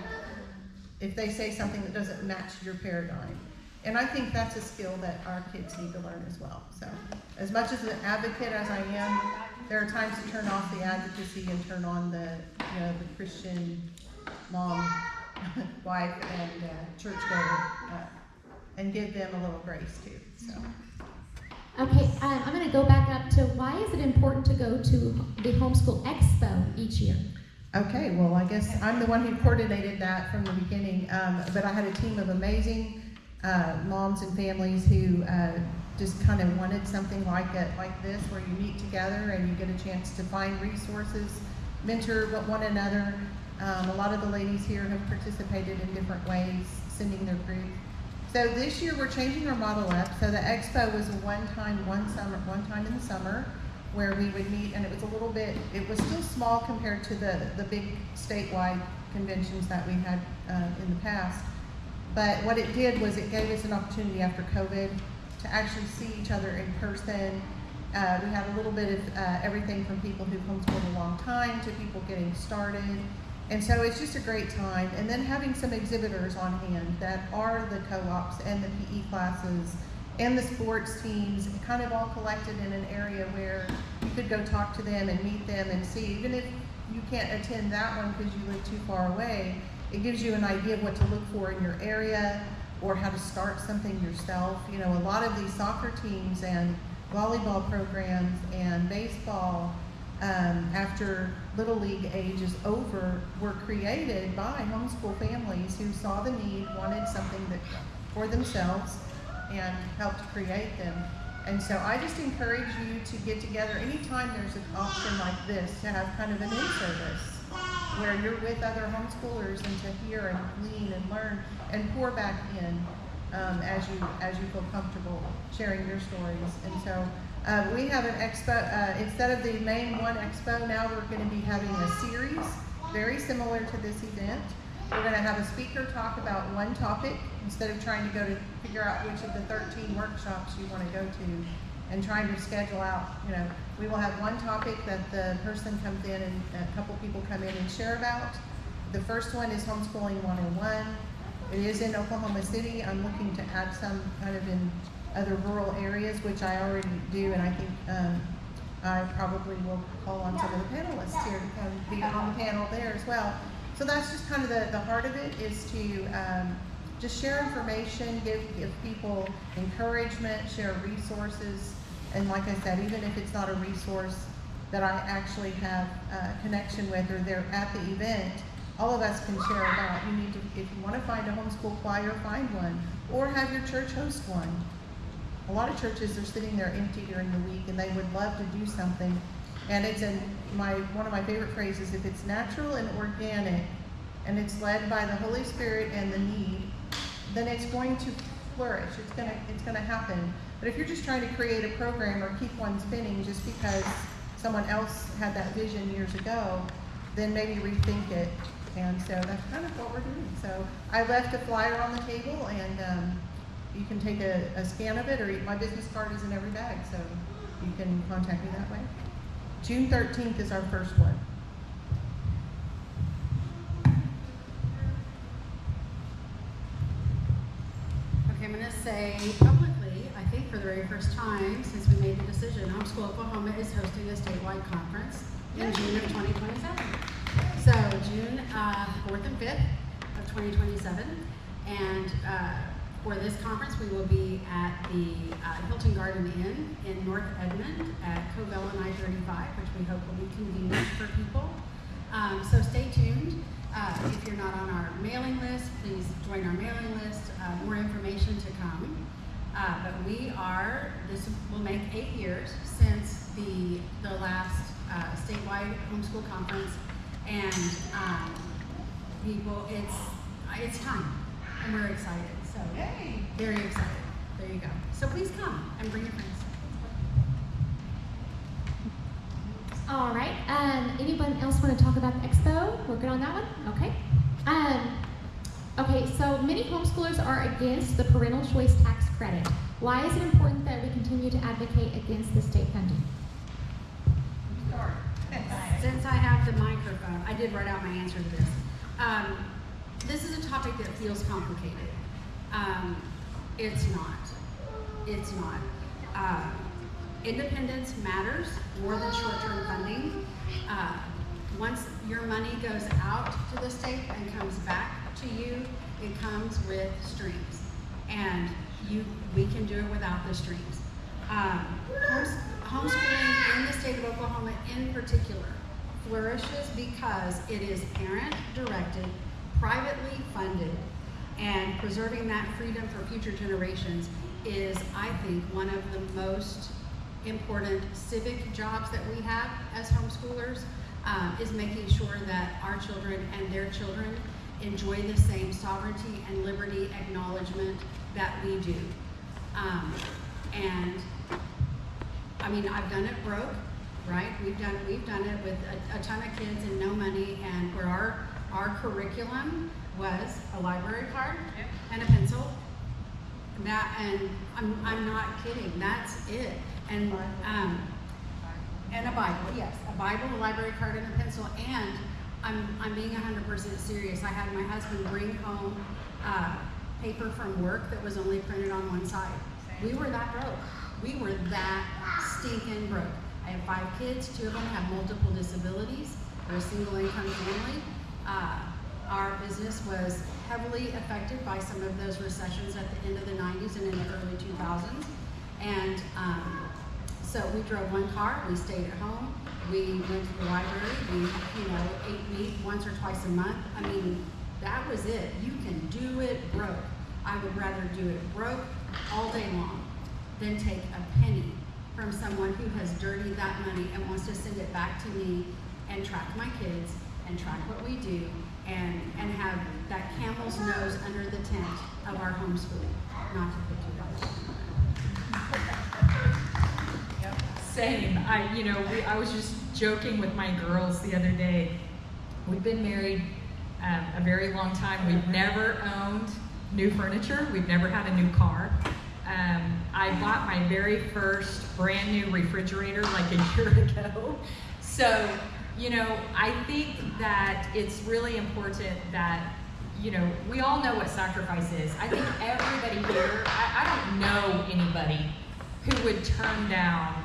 [SPEAKER 9] if they say something that doesn't match your paradigm. And I think that's a skill that our kids need to learn as well. So as much as an advocate as I am, there are times to turn off the advocacy and turn on the Christian mom, wife, and churchgoer, and give them a little grace too. So.
[SPEAKER 1] Okay, I'm going to go back up to why is it important to go to the Homeschool Expo each year?
[SPEAKER 9] Okay, well, I guess I'm the one who coordinated that from the beginning, but I had a team of amazing moms and families who just kind of wanted something like this, where you meet together and you get a chance to find resources, mentor one another. A lot of the ladies here have participated in different ways, sending their group. So this year we're changing our model up. So the expo was one time in the summer, where we would meet, and it was still small compared to the big statewide conventions that we had in the past. But what it did was it gave us an opportunity after COVID to actually see each other in person. We had a little bit of everything from people who've homeschooled a long time to people getting started. And so it's just a great time. And then having some exhibitors on hand that are the co-ops and the PE classes and the sports teams, kind of all collected in an area where you could go talk to them and meet them and see. Even if you can't attend that one because you live too far away, it gives you an idea of what to look for in your area or how to start something yourself. A lot of these soccer teams and volleyball programs and baseball, after Little League age is over, were created by homeschool families who saw the need, wanted something that for themselves, and helped create them.
[SPEAKER 11] And so I just encourage you to get together anytime there's an option like this, to have kind of an in-service where you're with other homeschoolers and to hear and glean and learn and pour back in as you feel comfortable sharing your stories. And so we have an expo, instead of the main one expo, now we're going to be having a series very similar to this event. We're going to have a speaker talk about one topic instead of trying to go to figure out which of the 13 workshops you want to go to and trying to schedule out, we will have one topic that the person comes in and a couple people come in and share about. The first one is Homeschooling 101. It is in Oklahoma City. I'm looking to add some kind of in other rural areas, which I already do, and I think I probably will call on some of the panelists here to come be on the panel there as well. So that's just kind of the heart of it, is to just share information, give people encouragement, share resources, and like I said, even if it's not a resource that I actually have a connection with or they're at the event, all of us can share about. You need to, if you want to find a homeschool choir, find one, or have your church host one. A lot of churches are sitting there empty during the week and they would love to do something. And it's one of my favorite phrases, if it's natural and organic and it's led by the Holy Spirit and the need, then it's going to flourish. It's gonna happen. But if you're just trying to create a program or keep one spinning just because someone else had that vision years ago, then maybe rethink it. And so that's kind of what we're doing. So I left a flyer on the table, and you can take a scan of it, or my business card is in every bag, so you can contact me that way. June 13th is our first one.
[SPEAKER 7] Okay, I'm going to say publicly, I think for the very first time since we made the decision, Homeschool Oklahoma is hosting a statewide conference in June of 2027. So June 4th and 5th of 2027. And for this conference, we will be at the Hilton Garden Inn in North Edmond at Covell and I-35, which we hope will be convenient for people. So stay tuned. If you're not on our mailing list, please join our mailing list. More information to come. But this will make 8 years since the last statewide homeschool conference. And it's time, and we're excited. So very excited. There you go. So please come and bring your friends.
[SPEAKER 1] All right. Anyone else want to talk about the expo? We're good on that one? Okay. Okay, so many homeschoolers are against the Parental Choice Tax Credit. Why is it important that we continue to advocate against the state funding?
[SPEAKER 7] Since I have the microphone, I did write out my answer to this. This is a topic that feels complicated. It's not. It's not. Independence matters more than short-term funding. Once your money goes out to the state and comes back to you, it comes with strings. And we can do it without the strings. Homeschooling in the state of Oklahoma in particular flourishes because it is parent-directed, privately funded, and preserving that freedom for future generations is, I think, one of the most important civic jobs that we have as homeschoolers, is making sure that our children and their children enjoy the same sovereignty and liberty acknowledgement that we do. And I mean, I've done it broke, right? We've done it with a ton of kids and no money, and where our curriculum was a library card and a pencil. And I'm not kidding. That's it. And a Bible, yes, a Bible, a library card, and a pencil. And I'm being 100% serious. I had my husband bring home paper from work that was only printed on one side. We were that broke. We were that stinking broke. I have 5 kids. 2 of them have multiple disabilities. We're a single income family. Our business was heavily affected by some of those recessions at the end of the 90s and in the early 2000s. And so we drove one car, we stayed at home, we went to the library, we ate meat once or twice a month. I mean, that was it. You can do it broke. I would rather do it broke all day long than take a penny from someone who has dirtied that money and wants to send it back to me and track my kids and track what we do and have that camel's nose under the tent of our homeschooling, not to put $2 on that.
[SPEAKER 8] Same. I was just joking with my girls the other day. We've been married a very long time. We've never owned new furniture. We've never had a new car. I bought my very first brand new refrigerator like a year ago. So, I think that it's really important that, we all know what sacrifice is. I think everybody here, I don't know anybody who would turn down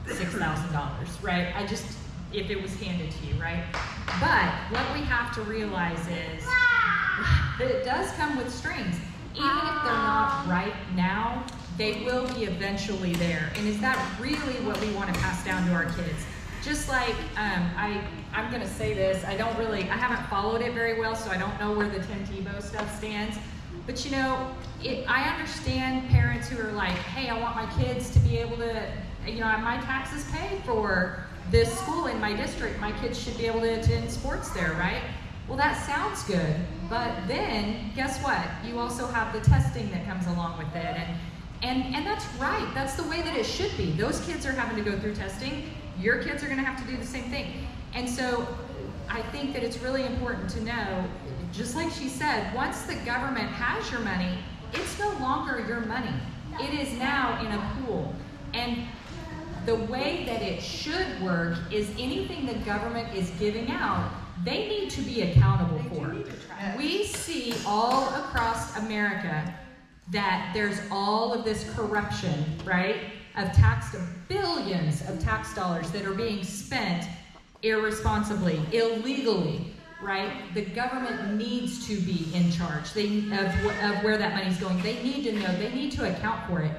[SPEAKER 8] $6,000, right? If it was handed to you, right? But what we have to realize is that it does come with strings. Even if they're not right now, they will be eventually there. And is that really what we want to pass down to our kids? Just like, I'm going to say this, I haven't followed it very well, so I don't know where the 10 Tebow stuff stands. But I understand parents who are like, hey, I want my kids to be able to, my taxes pay for this school in my district. My kids should be able to attend sports there, right? Well, that sounds good, but then guess what? You also have the testing that comes along with it, and that's right. That's the way that it should be. Those kids are having to go through testing. Your kids are going to have to do the same thing. And so I think that it's really important to know, just like she said, once the government has your money, it's no longer your money. It is now in a pool. And the way that it should work is anything the government is giving out, they need to be accountable for. We see all across America that there's all of this corruption, right, of billions of tax dollars that are being spent irresponsibly, illegally, right? The government needs to be in charge of where that money's going. They need to know, they need to account for it.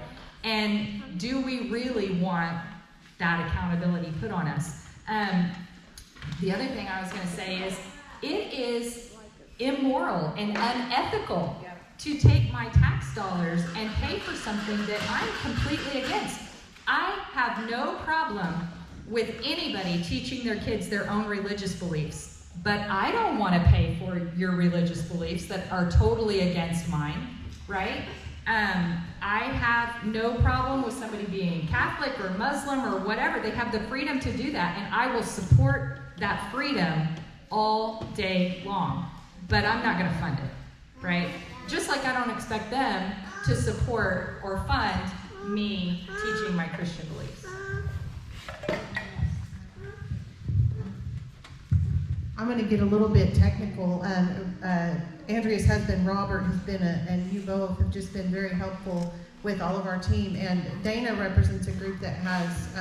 [SPEAKER 8] And do we really want that accountability put on us? The other thing I was going to say is, it is immoral and unethical to take my tax dollars and pay for something that I'm completely against. I have no problem with anybody teaching their kids their own religious beliefs, but I don't want to pay for your religious beliefs that are totally against mine, right? I have no problem with somebody being Catholic or Muslim or whatever. They have the freedom to do that, and I will support that freedom all day long. But I'm not going to fund it, right? Just like I don't expect them to support or fund me teaching my Christian beliefs.
[SPEAKER 9] I'm going to get a little bit technical. Andrea's husband, Robert, has been, and you both have just been very helpful with all of our team. And Dana represents a group that has,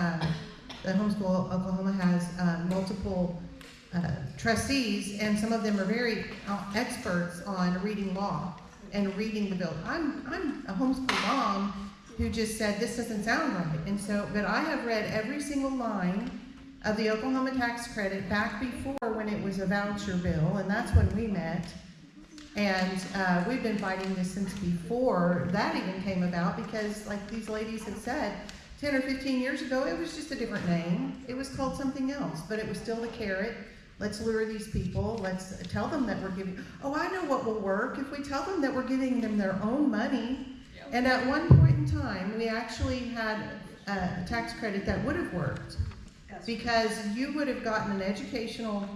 [SPEAKER 9] the Homeschool Oklahoma has multiple trustees, and some of them are very experts on reading law and reading the bill. I'm a homeschool mom who just said, this doesn't sound right. And so, but I have read every single line of the Oklahoma tax credit back before when it was a voucher bill, and that's when we met. And we've been fighting this since before that even came about, because like these ladies have said, 10 or 15 years ago, it was just a different name. It was called something else, but it was still the carrot. Let's lure these people. Let's tell them that we're giving. Oh, I know what will work. If we tell them that we're giving them their own money. And at one point in time, we actually had a tax credit that would have worked, because you would have gotten an educational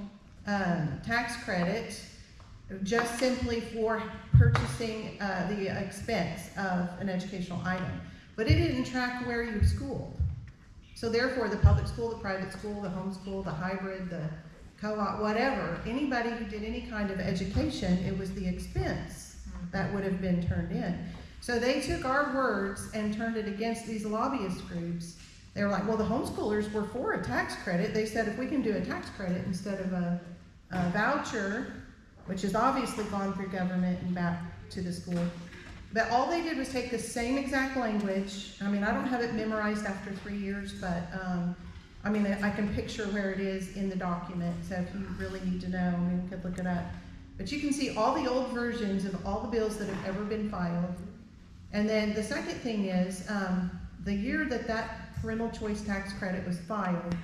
[SPEAKER 9] tax credit just simply for purchasing the expense of an educational item. But it didn't track where you schooled. So therefore, the public school, the private school, the homeschool, the hybrid, the co-op, whatever, anybody who did any kind of education, it was the expense that would have been turned in. So they took our words and turned it against these lobbyist groups. They were like, well, the homeschoolers were for a tax credit. They said, if we can do a tax credit instead of a voucher, which has obviously gone through government and back to the school. But all they did was take the same exact language. I mean, I don't have it memorized after 3 years, but I mean, I can picture where it is in the document. So if you really need to know, I mean, you could look it up. But you can see all the old versions of all the bills that have ever been filed. And then the second thing is,
[SPEAKER 11] the year that Parental Choice Tax Credit was filed,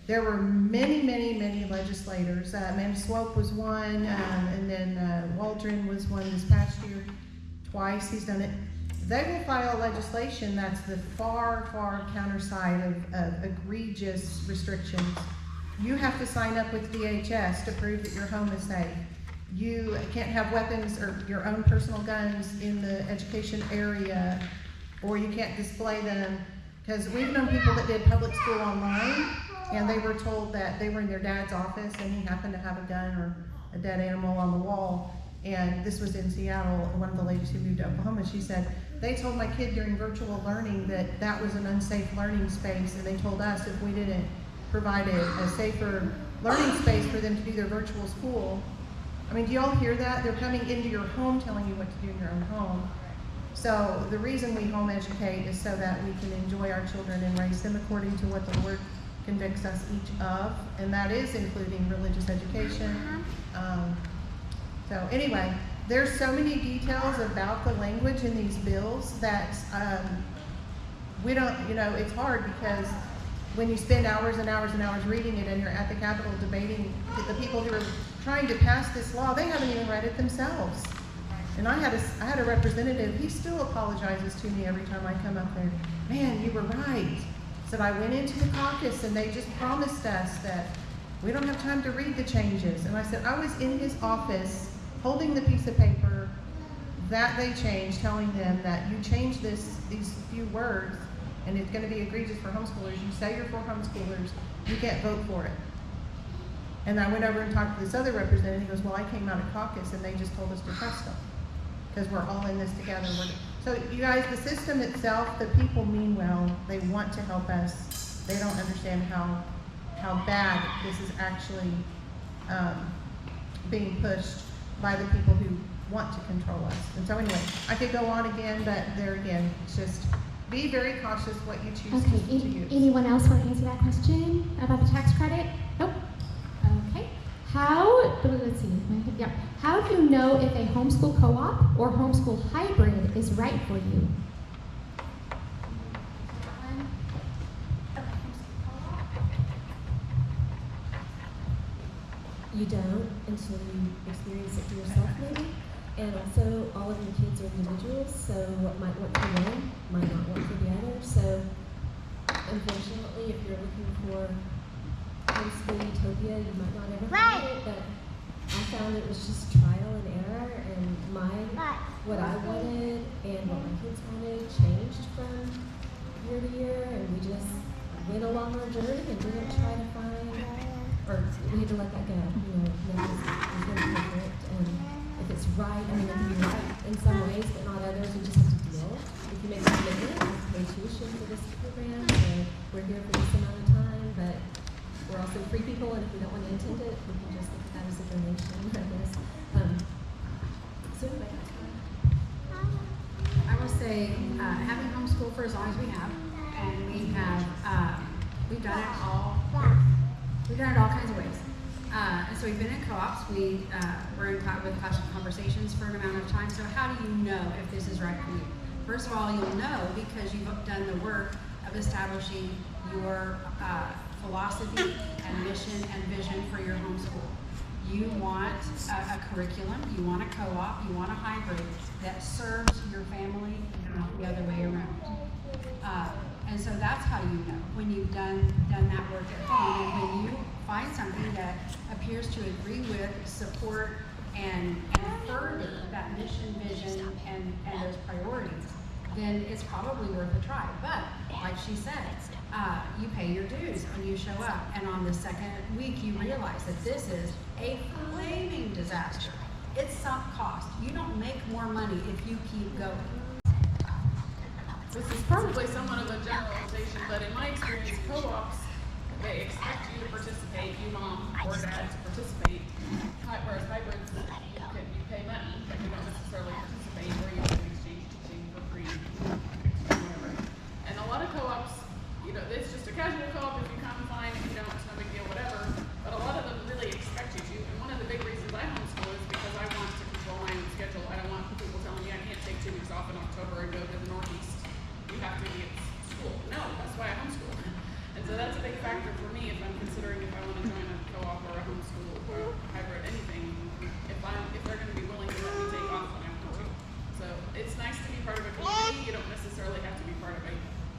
[SPEAKER 11] there were many, many, many legislators. Amanda Swope was one, and then Waldron was one this past year. Twice he's done it. They will file legislation that's the far, far counter side of egregious restrictions. You have to sign up with DHS to prove that your home is safe. You can't have weapons or your own personal guns in the education area, or you can't display them. Because we've known people that did public school online, and they were told that they were in their dad's office and he happened to have a gun or a dead animal on the wall. And this was in Seattle. One of the ladies who moved to Oklahoma, she said, they told my kid during virtual learning that that was an unsafe learning space, and they told us if we didn't provide a safer learning space for them to do their virtual school. I mean, do y'all hear that? They're coming into your home telling you what to do in your own home. So the reason we home educate is so that we can enjoy our children and raise them according to what the Lord convicts us each of, and that is including religious education. So anyway, there's so many details about the language in these bills that we don't, it's hard because when you spend hours and hours and hours reading it and you're at the Capitol debating the people who are trying to pass this law, they haven't even read it themselves. And I had a representative, he still apologizes to me every time I come up there. Man, you were right. Said I went into the caucus and they just promised us that we don't have time to read the changes. And I said, I was in his office holding the piece of paper that they changed, telling them that you change these few words and it's going to be egregious for homeschoolers. You say you're for homeschoolers, you can't vote for it. And I went over and talked to this other representative. He goes, well, I came out of caucus and they just told us to trust them because we're all in this together. So you guys, the system itself, the people mean well. They want to help us. They don't understand how bad this is actually being pushed by the people who want to control us. And so anyway, I could go on again, but there again, it's just be very cautious what you choose to use.
[SPEAKER 1] Anyone else want to answer that question about the tax credit? Nope. Okay. Let's see. Yep. How do you know if a homeschool co-op or homeschool hybrid is right for you?
[SPEAKER 6] You don't until you experience it for yourself, maybe. And also, all of your kids are individuals, so what might work for one might not work for the other. So, unfortunately, if you're looking for homeschool utopia, you might not ever find it. But I found it was just trial and error, and what I wanted and what my kids wanted changed from year to year, and we just went along our journey and didn't try to find. Or we had to let that go, nothing's perfect, and if it's right, it can be right in some ways, but not others, we just have to deal. If you make a commitment, you have to pay tuition for this program, so we're here for this amount of time, but we're also free people, and if we don't want to attend it, we can just look at that as a donation, I guess. So anyway, that's fine.
[SPEAKER 7] I will say, having homeschool for as long as we have, and we've done it all. We've done it all kinds of ways. And so we've been in co-ops. We were in with classroom conversations for an amount of time. So how do you know if this is right for you? First of all, you'll know because you've done the work of establishing your philosophy and mission and vision for your homeschool. You want a curriculum, you want a co-op, you want a hybrid that serves your family and not the other way around. And so that's how you know when you've done that work at home, and when you find something that appears to agree with, support, and further that mission, vision, and those priorities, then it's probably worth a try. But like she said, you pay your dues and you show up, and on the second week you realize that this is a flaming disaster. It's sunk cost. You don't make more money if you keep going.
[SPEAKER 3] This is probably somewhat of a generalization, but in my experience, co-ops, they expect you to participate, you mom or dad to participate, whereas hybrids, you pay money, but you don't necessarily participate, or you can exchange teaching for free, whatever. And a lot of co-ops, it's just a casual co-op. If you come, fine. If you don't, it's no big deal, whatever. But a lot of them really expect you to. And one of the big reasons I homeschool is because I want to control my own schedule. I don't want people telling me I can't take 2 weeks off in October and go to the Northeast. You have to be school. No, that's why I homeschool. And so that's a big factor for me if I'm considering if I want to join a co-op or a homeschool or hybrid, anything, if they're going to be willing to let me take off when I want to. So it's nice to be part of a community. You don't necessarily have to be part of a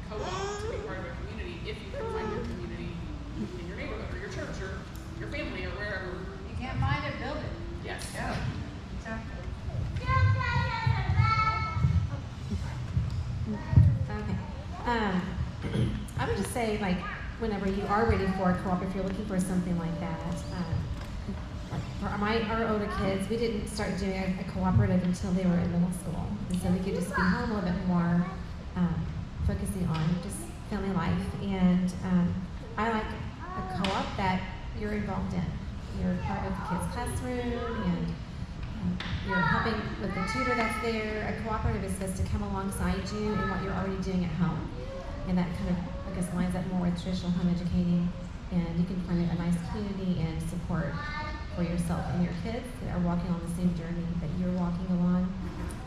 [SPEAKER 3] co-op to be part of a community if you can find your community in your neighborhood or your church or your family or wherever.
[SPEAKER 12] You can't find it, build it.
[SPEAKER 3] Yes.
[SPEAKER 12] Yeah, exactly.
[SPEAKER 5] Okay. I would just say, like, whenever you are ready for a co-op, if you're looking for something like that, like for our older kids, we didn't start doing a cooperative until they were in middle school, and so we could just be home a little bit more, focusing on just family life. And I like a co-op that you're involved in. You're part of the kids' classroom, and you're helping with the tutor that's there. A cooperative is supposed to come alongside you in what you're already doing at home. And that kind of, I guess, lines up more with traditional home educating. And you can find a nice community and support for yourself and your kids that are walking on the same journey that you're walking along.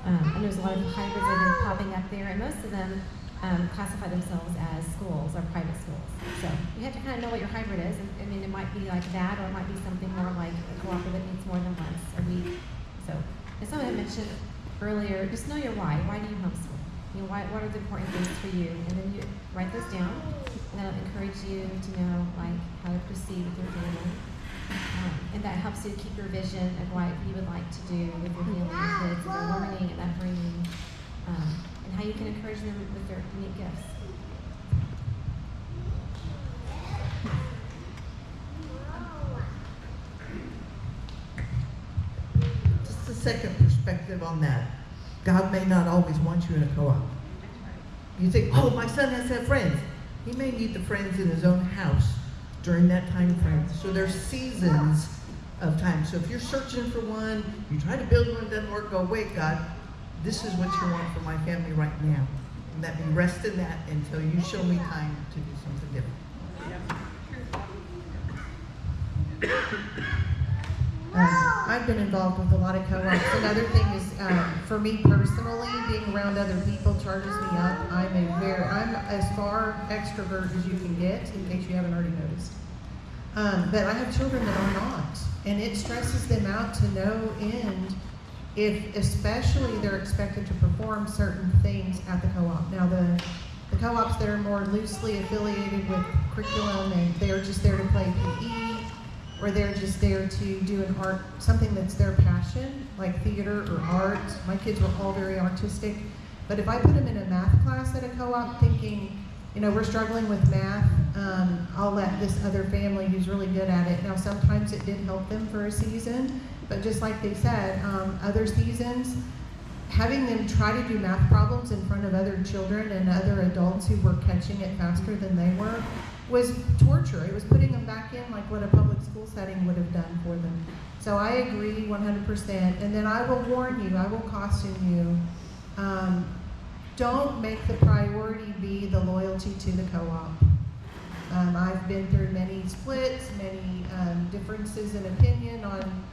[SPEAKER 5] And there's a lot of hybrids that have been popping up there, and most of them classify themselves as schools or private schools. So you have to kind of know what your hybrid is. I mean, it might be like that, or it might be something more like a cooperative that meets more than once a week. So, as someone had mentioned earlier, just know your why. Why do you homeschool? You know, what are the important things for you? And then you write those down, and that'll encourage you to know, like, how to proceed with your family. And that helps you keep your vision of what you would like to do with your family and kids, and their learning and upbringing, and how you can encourage them with their unique gifts.
[SPEAKER 9] Just a second perspective on that. God may not always want you in a co-op. You think, oh, my son has to have friends. He may need the friends in his own house during that time frame. So there's seasons of time. So if you're searching for one, you try to build one, it doesn't work, go, wait, God, this is what you want for my family right now. And let me rest in that until you show me time to do something different.
[SPEAKER 11] I've been involved with a lot of co-ops. Another thing is, for me personally, being around other people charges me up. I'm as far extrovert as you can get, in case you haven't already noticed. But I have children that are not, and it stresses them out to no end if especially they're expected to perform certain things at the co-op. Now the co-ops that are more loosely affiliated with curriculum and they're just there to play PE, or they're just there to do an art, something that's their passion, like theater or art. My kids were all very artistic, but if I put them in a math class at a co-op thinking, you know, we're struggling with math, I'll let this other family who's really good at it. Now sometimes it did help them for a season, but just like they said, other seasons, having them try to do math problems in front of other children and other adults who were catching it faster than they were was torture. It was putting them back in like what a public school setting would have done for them. So I agree 100%. And then I will warn you, I will caution you, don't make the priority be the loyalty to the co-op. I've been through many splits, many differences in opinion on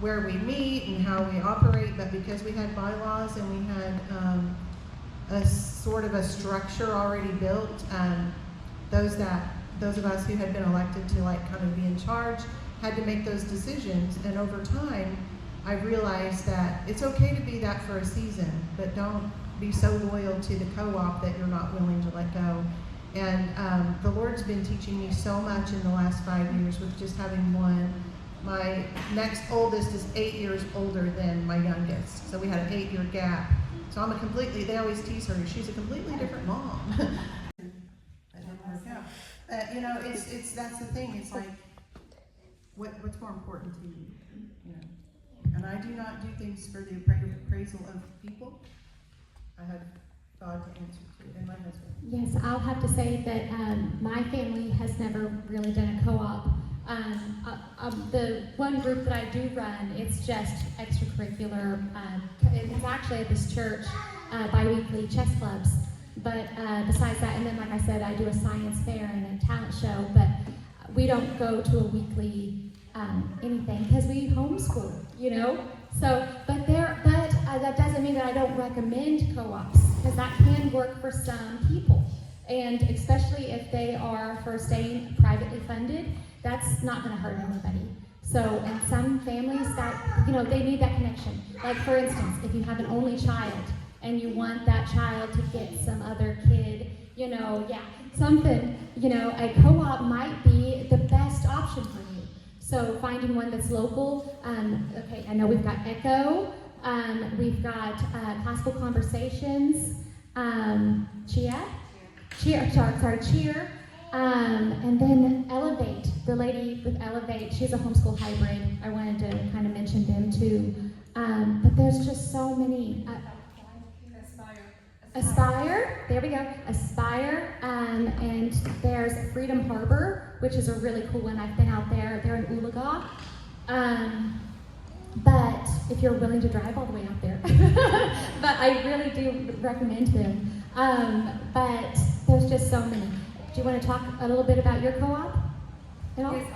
[SPEAKER 11] where we meet and how we operate, but because we had bylaws and we had a sort of a structure already built, those of us who had been elected to like kind of be in charge had to make those decisions. And over time, I realized that it's okay to be that for a season, but don't be so loyal to the co-op that you're not willing to let go. And the Lord's been teaching me so much in the last 5 years with just having one. My next oldest is 8 years older than my youngest, so we had an 8-year gap. So I'm they always tease her, she's a completely different mom. That didn't work out. You know, that's the thing, it's like, what's more important to you? You know? And I do not do things for the appraisal of people. I have God to answer to, and my husband.
[SPEAKER 1] Yes, I'll have to say that my family has never really done a co-op. The one group that I do run, it's just extracurricular. It's actually at this church, bi-weekly chess clubs. But besides that, and then like I said, I do a science fair and a talent show, but we don't go to a weekly anything because we homeschool, you know? So, but that doesn't mean that I don't recommend co-ops, because that can work for some people. And especially if they are for staying privately funded, that's not going to hurt anybody. So, and some families that, they need that connection. Like for instance, if you have an only child and you want that child to get some other kid, something, a co-op might be the best option for you. So finding one that's local, okay, I know we've got Echo, we've got Classical Conversations, Cheer, and then Elevate, the lady with Elevate, she's a homeschool hybrid. I wanted to kind of mention them too. But there's just so many. Aspire, there we go, Aspire, and there's Freedom Harbor, which is a really cool one. I've been out there, they're in Oologah. But if you're willing to drive all the way out there, but I really do recommend them. But there's just so many. Do you want to talk a little bit about your co-op at all?
[SPEAKER 10] Yes,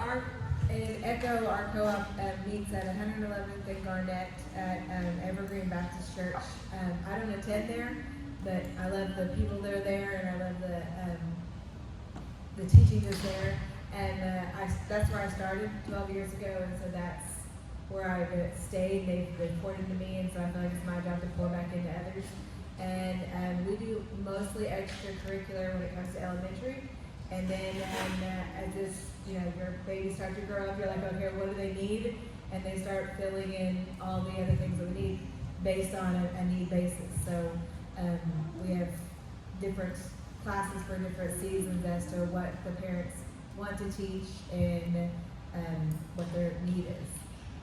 [SPEAKER 10] in Echo, our co-op meets at 111th and Garnett at Evergreen Baptist Church. I don't attend there, but I love the people that are there, and I love the teaching that's there. And that's where I started 12 years ago, and so that's where I stayed. They've poured into me, and so I feel like it's my job to pour back into others. And we do mostly extracurricular when it comes to elementary. And then as this, your babies start to grow up, you're like, okay, what do they need? And they start filling in all the other things that we need based on a need basis. So we have different classes for different seasons as to what the parents want to teach and what their need is.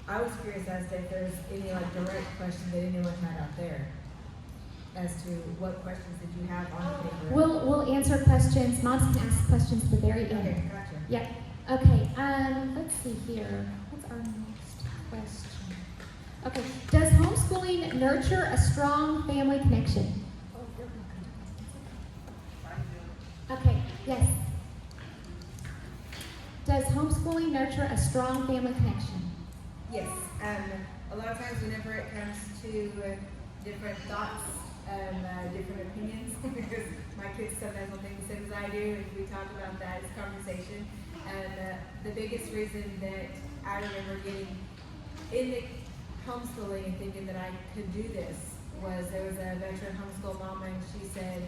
[SPEAKER 10] I was curious as to if there's any direct questions that anyone had out there as to what questions did you have on the paper.
[SPEAKER 1] We'll answer questions. Moms can ask questions at the very end.
[SPEAKER 10] Okay, gotcha.
[SPEAKER 1] Yeah. Okay. Let's see here. What's our next question? Okay. Does homeschooling nurture a strong family connection? Okay. Yes. Does homeschooling nurture a strong family connection?
[SPEAKER 10] Yes. A lot of times whenever it comes to different thoughts, different opinions, because my kids sometimes will think the same as I do, and we talk about that as conversation. And the biggest reason that I remember getting into homeschooling and thinking that I could do this was there was a veteran homeschool mom, and she said,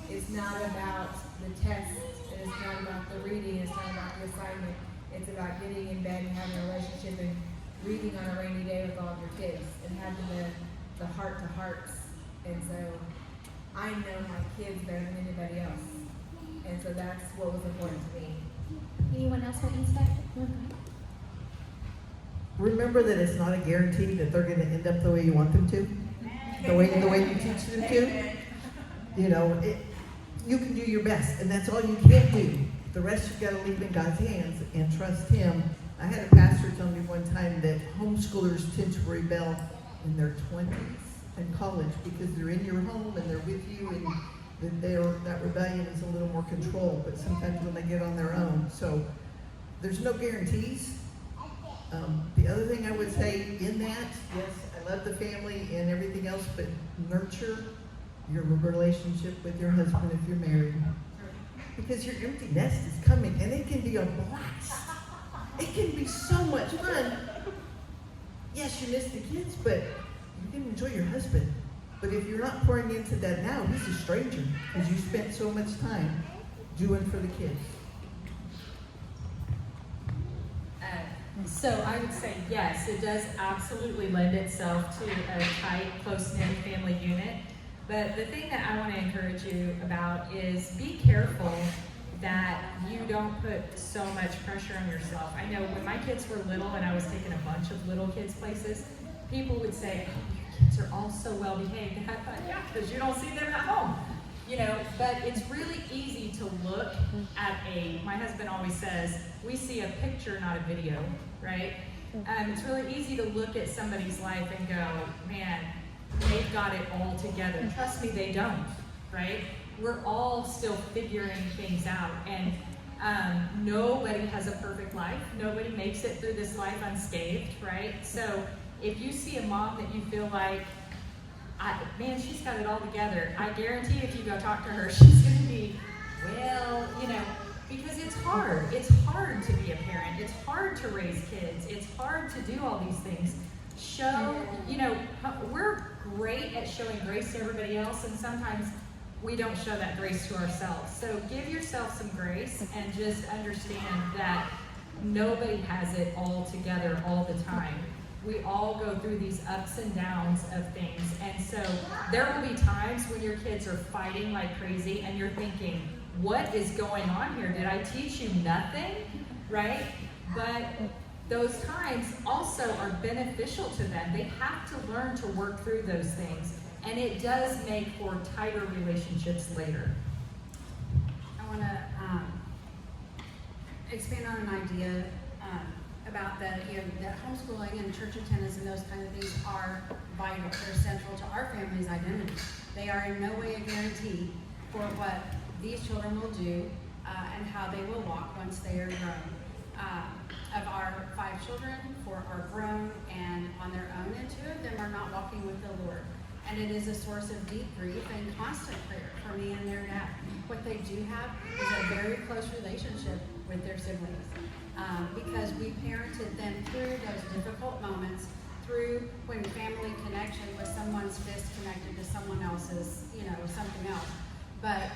[SPEAKER 10] it's not about the test, and it's not about the reading, it's not about the assignment, it's about getting in bed and having a relationship and reading on a rainy day with all of your kids and having the heart-to-hearts. And so I know my kids better than anybody else. And so that's what was important to me.
[SPEAKER 1] Anyone else want to answer that?
[SPEAKER 9] Remember that it's not a guarantee that they're going to end up the way you want them to, the way you teach them to. You can do your best, and that's all you can do. The rest you've got to leave in God's hands and trust Him. I had a pastor tell me one time that homeschoolers tend to rebel in their 20s and college because they're in your home and they're with you, and that rebellion is a little more controlled, but sometimes when they get on their own. So there's no guarantees. The other thing I would say in that, yes, I love the family and everything else, but nurture your relationship with your husband if you're married. Because your empty nest is coming, and it can be a blast. It can be so much fun. Yes, you miss the kids, but you can enjoy your husband. But if you're not pouring into that now, he's a stranger because you spent so much time doing for the kids.
[SPEAKER 8] So I would say yes, it does absolutely lend itself to a tight, close-knit family unit. But the thing that I want to encourage you about is be careful that you don't put so much pressure on yourself. I know when my kids were little and I was taking a bunch of little kids places, people would say, oh, your kids are all so well behaved. And I thought, yeah, because you don't see them at home. But it's really easy to look at my husband always says, we see a picture, not a video, right? It's really easy to look at somebody's life and go, man, they've got it all together. Trust me, they don't, right? We're all still figuring things out, and nobody has a perfect life. Nobody makes it through this life unscathed, right? So if you see a mom that you feel like, man, she's got it all together, I guarantee if you go talk to her, she's going to be well, because it's hard. It's hard to be a parent. It's hard to raise kids. It's hard to do all these things. We're great at showing grace to everybody else, and sometimes we don't show that grace to ourselves. So give yourself some grace and just understand that nobody has it all together all the time. We all go through these ups and downs of things, and so there will be times when your kids are fighting like crazy and you're thinking, what is going on here? Did I teach you nothing? Right? But those times also are beneficial to them. They have to learn to work through those things, and it does make for tighter relationships later.
[SPEAKER 7] I want to expand on an idea about that homeschooling and church attendance and those kind of things are vital. They're central to our family's identity. They are in no way a guarantee for what these children will do and how they will walk once they are grown. Of our 5 children, 4 are grown and on their own, and 2 of them are not walking with the Lord. And it is a source of deep grief and constant prayer for me and their dad. What they do have is a very close relationship with their siblings because we parented them through those difficult moments, through when family connection was someone's fist connected to someone else's, something else. But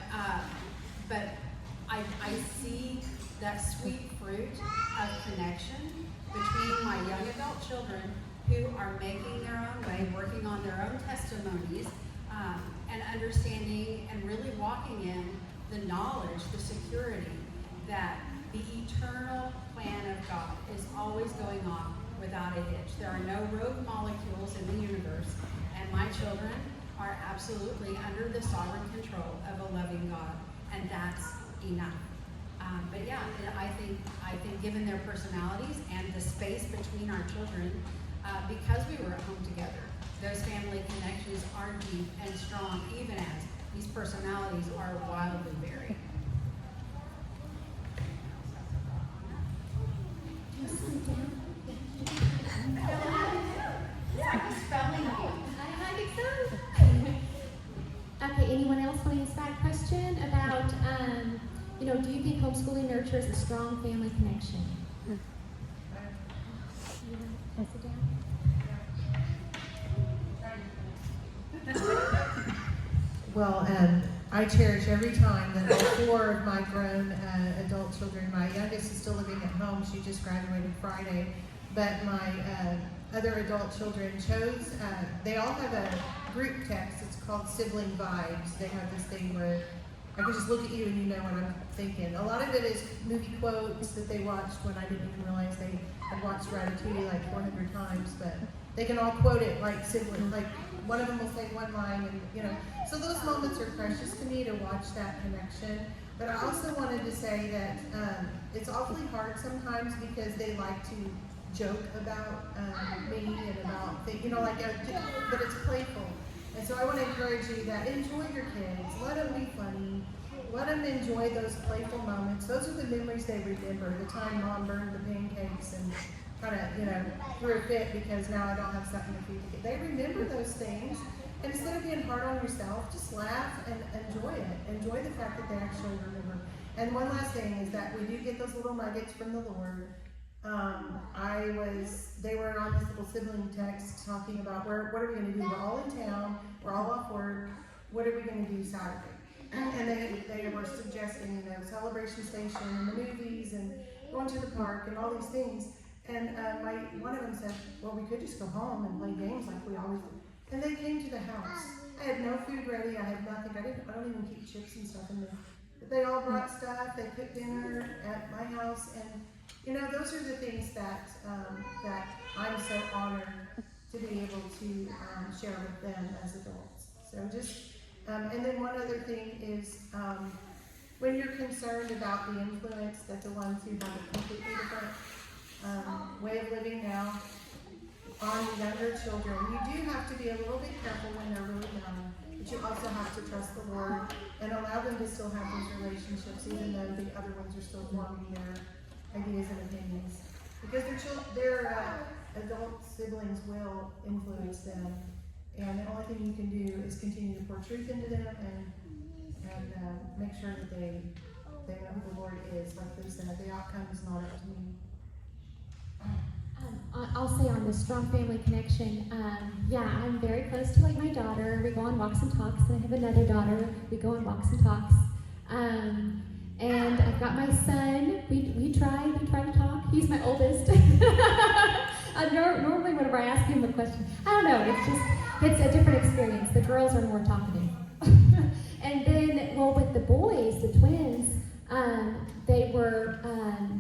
[SPEAKER 7] I see that sweet fruit of connection between my young adult children who are making their own way, working on their own testimonies, and understanding and really walking in the knowledge, the security that the eternal plan of God is always going on without a hitch. There are no rogue molecules in the universe, and my children are absolutely under the sovereign control of a loving God, and that's enough. But yeah, I think given their personalities and the space between our children, because we were at home together, those family connections are deep and strong, even as these personalities are wildly varied.
[SPEAKER 1] Okay, anyone else want to ask that question about, do you think homeschooling nurtures a strong family connection? You want to sit down?
[SPEAKER 15] Well, I cherish every time that all 4 of my grown adult children, my youngest is still living at home, she just graduated Friday, but my other adult children chose, they all have a group text, it's called Sibling Vibes. They have this thing where I can just look at you and you know what I'm thinking. A lot of it is movie quotes that they watched when I didn't even realize they had watched Ratatouille like 400 times, but they can all quote it like sibling, like one of them will say one line, and so those moments are precious to me to watch that connection. But I also wanted to say that it's awfully hard sometimes because they like to joke about me and about things, but it's playful. And so I want to encourage you that enjoy your kids, let them be funny, let them enjoy those playful moments. Those are the memories they remember, the time Mom burned the pancakes and kind of, threw a fit because now I don't have something to feed the kids. They remember those things, and instead of being hard on yourself, just laugh and enjoy it. Enjoy the fact that they actually remember. And one last thing is that we do get those little nuggets from the Lord. They were on this little sibling text talking about what are we going to do? We're all in town, we're all off work, what are we going to do Saturday? And they were suggesting, celebration station and the movies and going to the park and all these things. And one of them said, well, we could just go home and play games like we always do. And they came to the house. I had no food ready, I had nothing, I don't even keep chips and stuff in there. But they all brought stuff, they cooked dinner at my house, and those are the things that I'm so honored to be able to share with them as adults. So and then one other thing is when you're concerned about the influence that the ones who have a completely different way of living now on younger children, you do have to be a little bit careful when they're really young, but you also have to trust the Lord and allow them to still have those relationships even though the other ones are still forming their ideas and opinions, because their adult siblings will influence them, and the only thing you can do is continue to pour truth into them and make sure that they know who the Lord is. Like they said, the outcome is not up to me.
[SPEAKER 1] I'll say on the strong family connection, yeah, I'm very close to like my daughter. We go on walks and talks, and I have another daughter. We go on walks and talks. And I've got my son. We try to talk. He's my oldest. Normally whenever I ask him a question, I don't know, it's a different experience. The girls are more talkative. And then, well, with the boys, the twins, they were,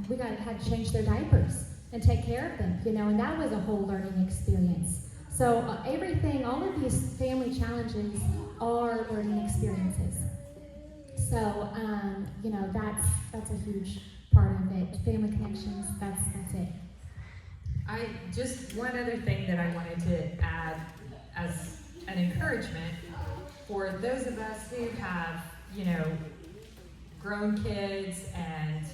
[SPEAKER 1] we had to change their diapers and take care of them, and that was a whole learning experience. So all of these family challenges are learning experiences. So, that's a huge part of it. Family connections, that's it.
[SPEAKER 8] Just one other thing that I wanted to add as an encouragement for those of us who have, grown kids and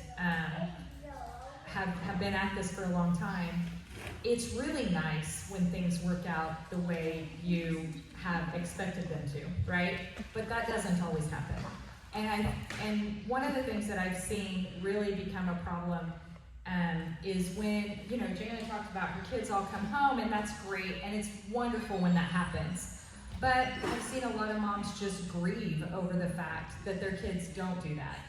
[SPEAKER 8] have been at this for a long time. It's really nice when things work out the way you have expected them to, right? But that doesn't always happen. And one of the things that I've seen really become a problem is when, Jana talked about her kids all come home, and that's great, and it's wonderful when that happens. But I've seen a lot of moms just grieve over the fact that their kids don't do that.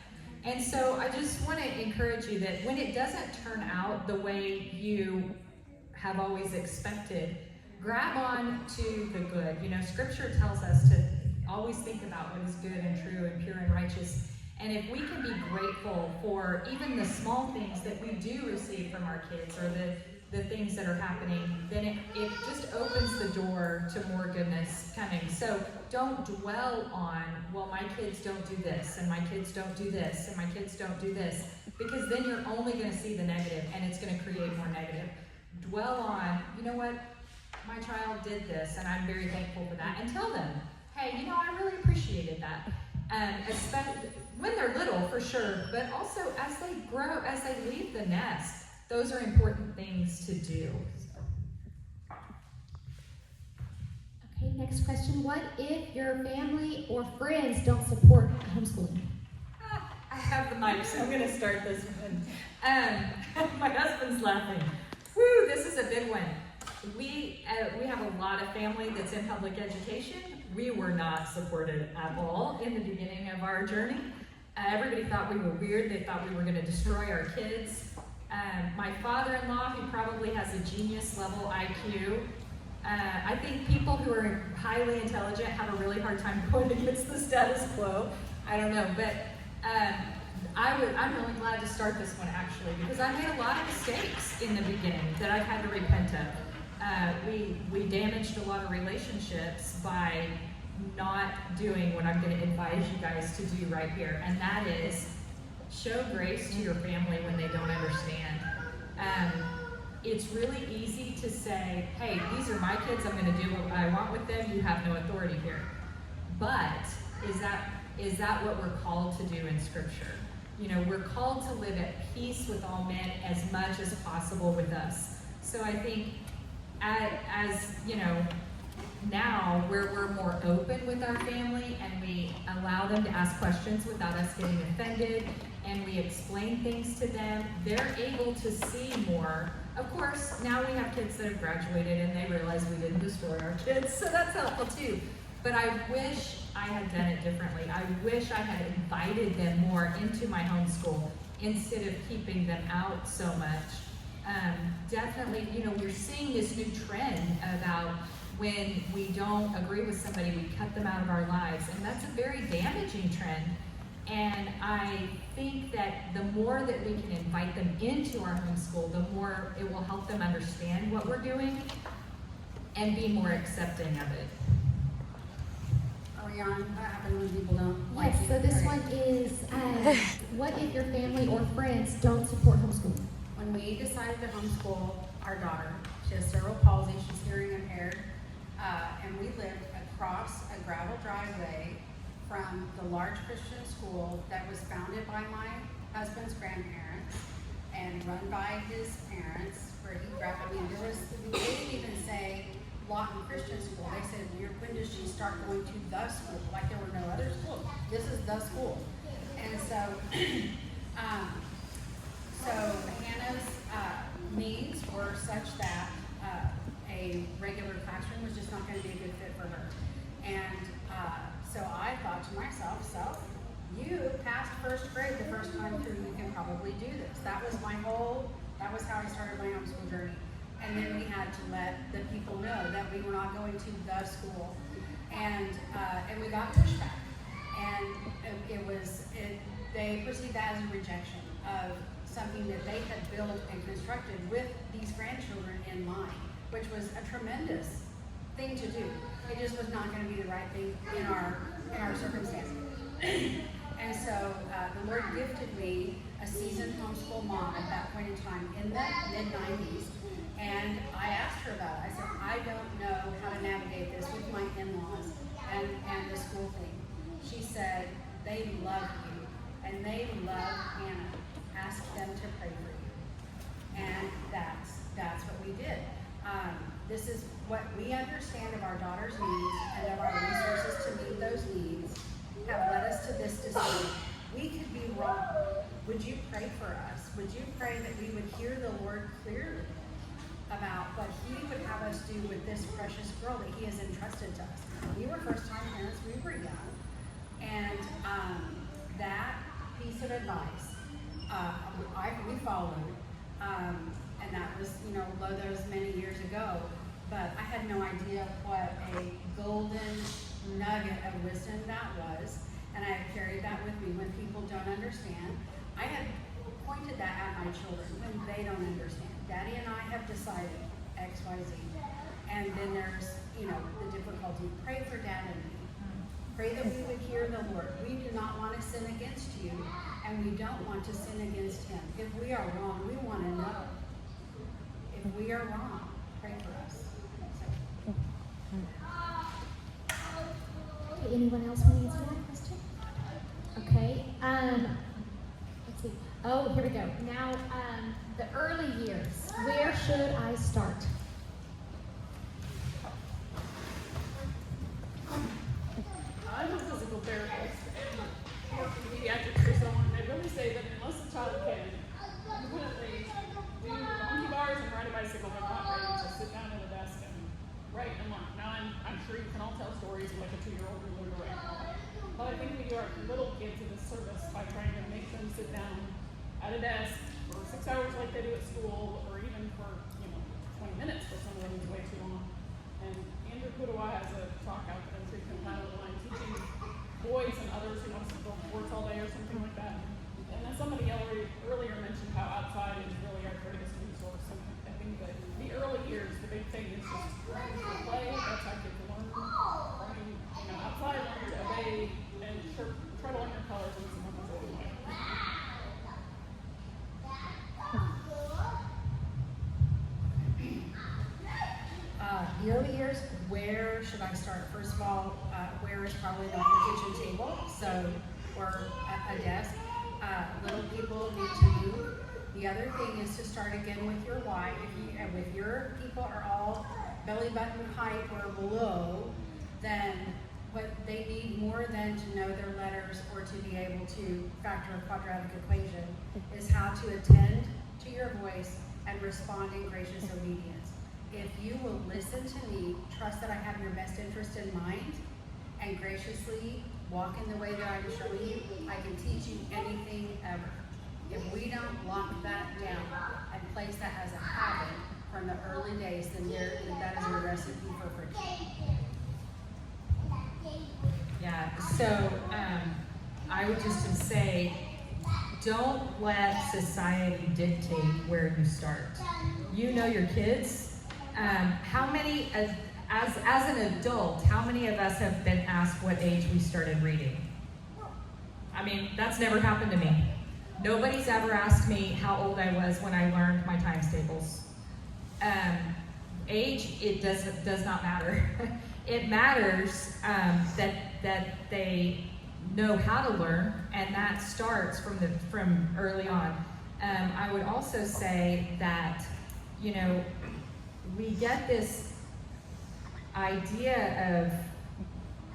[SPEAKER 8] And so I just want to encourage you that when it doesn't turn out the way you have always expected, grab on to the good. Scripture tells us to always think about what is good and true and pure and righteous. And if we can be grateful for even the small things that we do receive from our kids or the things that are happening, then it just opens the door to more goodness coming. So don't dwell on, well, my kids don't do this, and my kids don't do this, and my kids don't do this, because then you're only going to see the negative, and it's going to create more negative. Dwell on, you know what, my child did this, and I'm very thankful for that, and tell them, hey, I really appreciated that. Especially when they're little, for sure, but also as they grow, as they leave the nest, those are important things to do.
[SPEAKER 1] Okay, next question. What if your family or friends don't support homeschooling?
[SPEAKER 8] I have the mic, so I'm going to start this one. My husband's laughing. Woo, this is a big one. We have a lot of family that's in public education. We were not supported at all in the beginning of our journey. Everybody thought we were weird. They thought we were going to destroy our kids. My father-in-law, who probably has a genius level IQ, I think people who are highly intelligent have a really hard time going against the status quo. I don't know, but I'm really glad to start this one actually, because I made a lot of mistakes in the beginning that I've had to repent of. We damaged a lot of relationships by not doing what I'm going to advise you guys to do right here, and that is show grace to your family when they don't understand. It's really easy to say, hey, these are my kids, I'm going to do what I want with them, you have no authority here. But is that what we're called to do in Scripture? We're called to live at peace with all men as much as possible with us. So I think as now we're more open with our family, and we allow them to ask questions without us getting offended, and we explain things to them, they're able to see more. Of course, now we have kids that have graduated and they realize we didn't destroy our kids, so that's helpful too. But I wish I had done it differently. I wish I had invited them more into my homeschool instead of keeping them out so much. Definitely, we're seeing this new trend about when we don't agree with somebody, we cut them out of our lives, and that's a very damaging trend. And I think that the more that we can invite them into our homeschool, the more it will help them understand what we're doing and be more accepting of it.
[SPEAKER 12] Are we on? What happens when people don't like
[SPEAKER 1] Yes,
[SPEAKER 12] it?
[SPEAKER 1] so this one is, what if your family or friends don't support homeschooling?
[SPEAKER 12] When we decided to homeschool our daughter, she has cerebral palsy, she's hearing impaired, and we lived across a gravel driveway from the large Christian school that was founded by my husband's grandparents and run by his parents, where he grew up. I mean, we didn't even say, Lawton Christian School. They said, when does she start going to the school? Like there were no other schools. This is the school. And so, so Hannah's needs were such that a regular classroom was just not going to be a good fit for her. And so I thought to myself, so you passed first grade the first time through, you can probably do this. That was how I started my homeschool journey. And then we had to let the people know that we were not going to the school. And we got pushback. And they perceived that as a rejection of something that they had built and constructed with these grandchildren in mind, which was a tremendous thing to do. It just was not going to be the right thing in our circumstances. And so the Lord gifted me a seasoned homeschool mom at that point in time in the mid-90s. And I asked her about it. I said, I don't know how to navigate this with my in-laws and the school thing. She said, they love you and they love Hannah. Ask them to pray for you. And that's what we did. This is what we understand of our daughter's needs and of our resources to meet those needs have led us to this decision. We could be wrong. Would you pray for us? Would you pray that we would hear the Lord clearly about what He would have us do with this precious girl that He has entrusted to us? We were first-time parents. We were young. And that piece of advice, we followed. And that was, although that was many years ago, but I had no idea what a golden nugget of wisdom that was, and I have carried that with me when people don't understand. I had pointed that at my children when they don't understand. Daddy and I have decided X, Y, Z, and then there's, the difficulty. Pray for Dad and me. Pray that we would hear the Lord. We do not want to sin against you, and we don't want to sin against Him. If we are wrong, we want to know. If we are wrong, pray for us.
[SPEAKER 1] Okay, anyone else want to answer that question? Okay. Let's see. Oh, here we go. Now, the early years. Where should I start?
[SPEAKER 3] I'm a physical therapist and work in pediatrics for someone. They really say that unless a child can independently do monkey bars and ride a bicycle, they're not ready to sit down at a desk and write and learn. Now, I'm sure you can all tell stories of like a 2-year-old who learned to write and all that. But I think we do our little kids a disservice by trying to make them sit down at a desk for 6 hours like they do at school, or even for 20 minutes for some of them is way too long. And Andrew Kudawa has a talk out there in Treatment Panel Line teaching boys and others who want to go sports all day or something like that. And then somebody earlier mentioned how outside is really our greatest resource. And I think that the early years, the big thing is just learning to play. That's how kids learn. Learning, outside, learning to obey, and try to learn your colors and some of them.
[SPEAKER 12] The early years, where should I start? First of all, where is probably not the kitchen table, or a desk. Little people need to move. The other thing is to start again with your why. If your people are all belly button height or below, then what they need more than to know their letters or to be able to factor a quadratic equation is how to attend to your voice and respond in gracious obedience. If you will listen to me, trust that I have your best interest in mind, and graciously walk in the way that I'm showing you, I can teach you anything ever. If we don't lock that down and place that as a habit from the early days, then that is a recipe for friction.
[SPEAKER 8] Yeah, so I would just say, don't let society dictate where you start. You know your kids. How many, as an adult, how many of us have been asked what age we started reading? I mean, that's never happened to me. Nobody's ever asked me how old I was when I learned my times tables. Age, it does not matter. It matters that they know how to learn, and that starts from early on. I would also say that, we get this idea of,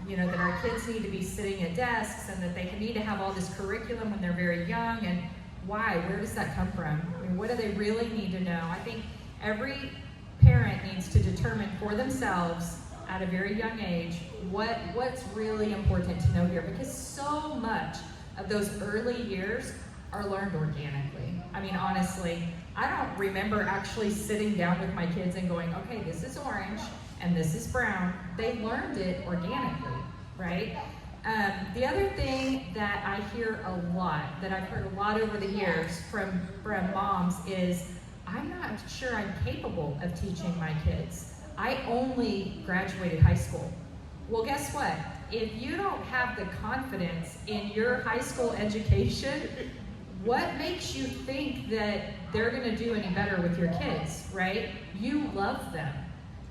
[SPEAKER 8] that our kids need to be sitting at desks and that they need to have all this curriculum when they're very young, and why? Where does that come from? I mean, what do they really need to know? I think every parent needs to determine for themselves at a very young age what's really important to know here, because so much of those early years are learned organically. I mean, honestly, I don't remember actually sitting down with my kids and going, okay, this is orange and this is brown. They learned it organically, right? The other thing that I hear a lot, that I've heard a lot over the years from moms is, I'm not sure I'm capable of teaching my kids. I only graduated high school. Well, guess what? If you don't have the confidence in your high school education, what makes you think that they're going to do any better with your kids, right? You love them.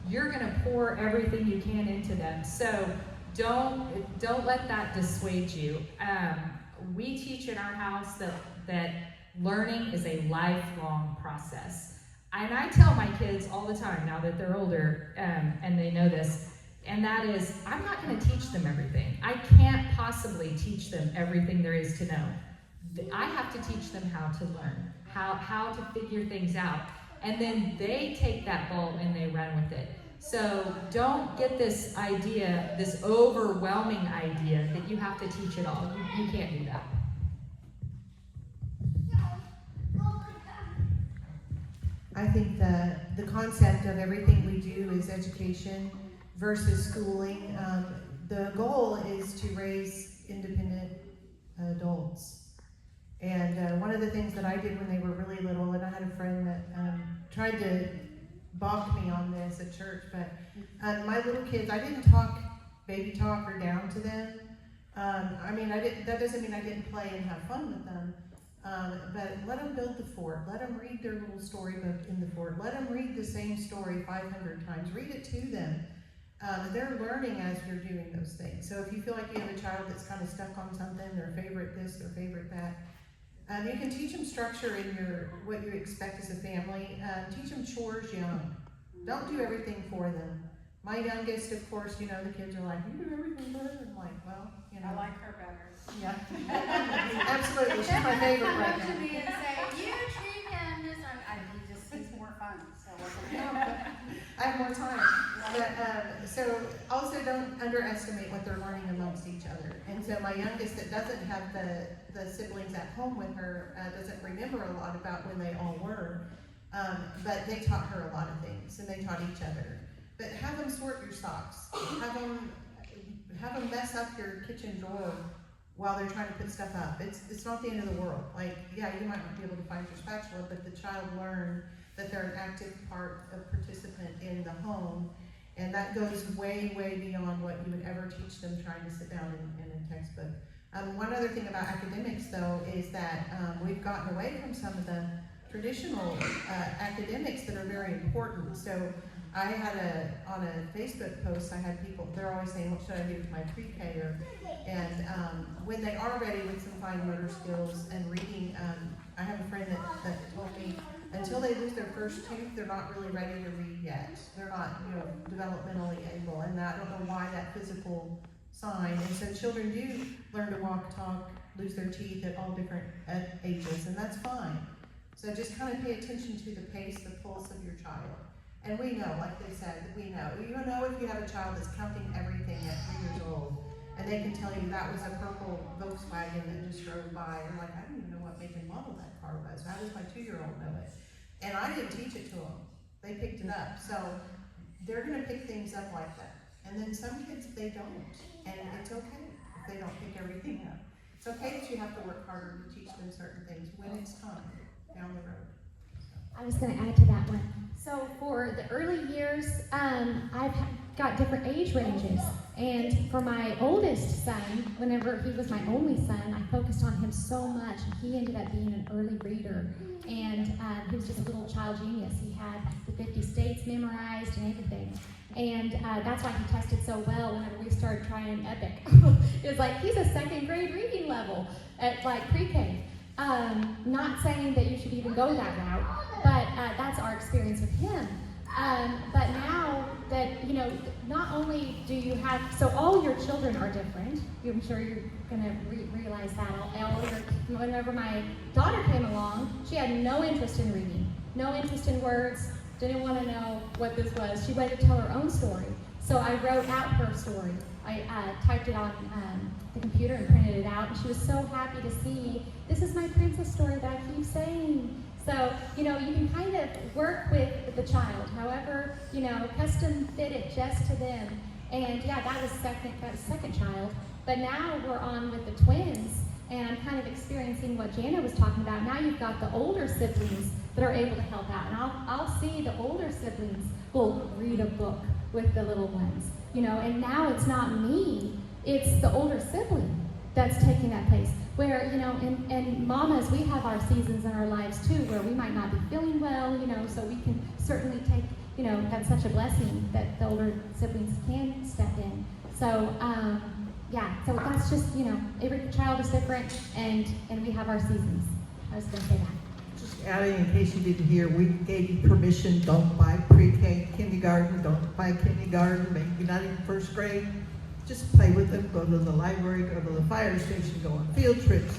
[SPEAKER 8] You're going to pour everything you can into them. So don't let that dissuade you. We teach in our house that learning is a lifelong process. And I tell my kids all the time, now that they're older, and they know this, and that is, I'm not going to teach them everything. I can't possibly teach them everything there is to know. I have to teach them how to learn, how to figure things out. And then they take that ball and they run with it. So don't get this idea, this overwhelming idea that you have to teach it all. You can't do that.
[SPEAKER 15] I think the concept of everything we do is education versus schooling. The goal is to raise independent adults. And one of the things that I did when they were really little, and I had a friend that tried to balk me on this at church, but my little kids, I didn't talk baby talk or down to them. That doesn't mean I didn't play and have fun with them. But let them build the fort. Let them read their little storybook in the fort. Let them read the same story 500 times. Read it to them. They're learning as you're doing those things. So if you feel like you have a child that's kind of stuck on something, their favorite this, their favorite that, you can teach them structure in what you expect as a family. Teach them chores young. Don't do everything for them. My youngest, of course, the kids are like, you do everything for her? I'm like, well,
[SPEAKER 12] I like her better.
[SPEAKER 15] Yeah. Absolutely. She's my favorite right now.
[SPEAKER 12] Come to me and say, you treat him this. He's more fun. So
[SPEAKER 15] I have more time. But, so also don't underestimate what they're learning amongst each other. And so my youngest that doesn't have the siblings at home with her doesn't remember a lot about when they all were. But they taught her a lot of things, and they taught each other. But have them sort your socks. Have them mess up your kitchen drawer while they're trying to put stuff up. It's not the end of the world. Like, yeah, you might not be able to find your spatula, but the child learned that they're an active participant in the home, and that goes way, way beyond what you would ever teach them trying to sit down in a textbook. One other thing about academics, though, is that we've gotten away from some of the traditional academics that are very important. So I had on a Facebook post, I had people, they're always saying, what should I do with my pre-K? And when they are ready with some fine motor skills and reading, I have a friend that told me, until they lose their first tooth, they're not really ready to read yet. They're not, developmentally able, and I don't know why that physical sign. And so children do learn to walk, talk, lose their teeth at all different ages, and that's fine. So just kind of pay attention to the pace, the pulse of your child. And we know, like they said, we know. You know if you have a child that's counting everything at 3 years old, and they can tell you that was a purple Volkswagen that just drove by. And like, I don't even know what make and model that car was. How does my 2-year-old know it? And I didn't teach it to them. They picked it up. So they're going to pick things up like that. And then some kids, they don't. And it's okay if they don't pick everything up. It's okay that you have to work harder to teach them certain things when it's time down the road.
[SPEAKER 1] I was going to add to that one. So for the early years, I've got different age ranges. And for my oldest son, whenever he was my only son, I focused on him so much. And he ended up being an early reader. And he was just a little child genius. He had the 50 states memorized and everything. And that's why he tested so well whenever we started trying EPIC. It was like, he's a 2nd grade reading level at like pre-K. Not saying that you should even go that route, but that's our experience with him. But now that, you know, not only do you have, so all your children are different. I'm sure you're going to realize that. Whenever my daughter came along, she had no interest in reading, no interest in words, didn't want to know what this was. She wanted to tell her own story. So I wrote out her story. I typed it on the computer and printed it out, and she was so happy to see, this is my princess story that I keep saying. So, you know, you can kind of work with the child, however, you know, custom fit it just to them. And yeah, that was second child. But now we're on with the twins, and I'm kind of experiencing what Jana was talking about. Now you've got the older siblings that are able to help out. And I'll see the older siblings will read a book with the little ones, you know, and now it's not me, it's the older sibling that's taking that place. Where, you know, and mamas, we have our seasons in our lives too, where we might not be feeling well, you know, so we can certainly take, you know, that's such a blessing that the older siblings can step in. So, yeah, so that's just, you know, every child is different, and we have our seasons. I was going to say that.
[SPEAKER 9] Just adding, in case you didn't hear, we gave you permission, don't buy pre-K, kindergarten, don't buy kindergarten, maybe not even first grade. Just play with them, go to the library, go to the fire station, go on field trips.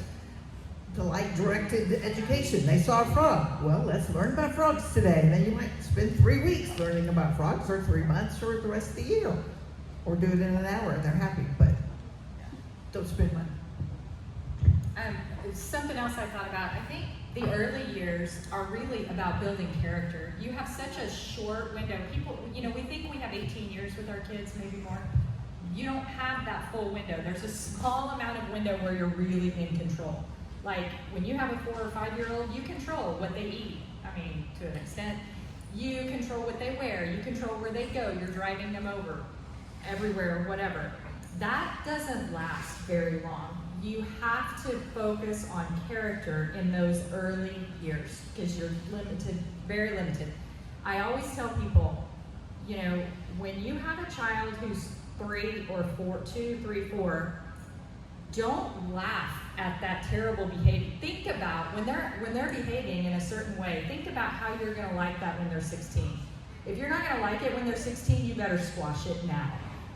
[SPEAKER 9] Delight-directed education. They saw a frog. Well, let's learn about frogs today. And then you might spend 3 weeks learning about frogs, or 3 months, or the rest of the year. Or do it in an hour, and they're happy, but don't spend money.
[SPEAKER 16] Something else I thought about, I think the early years are really about building character. You have such a short window. People, you know, we think we have 18 years with our kids, maybe more. You don't have that full window. There's a small amount of window where you're really in control. Like when you have a 4 or 5 year old, you control what they eat. I mean, to an extent. You control what they wear. You control where they go. You're driving them over everywhere or whatever. That doesn't last very long. You have to focus on character in those early years because you're limited, very limited. I always tell people, you know, when you have a child who's 3 or 4, 2, 3, 4, don't laugh at that terrible behavior. Think about when they're behaving in a certain way, think about how you're going to like that when they're 16. If you're not going to like it when they're 16, you better squash it now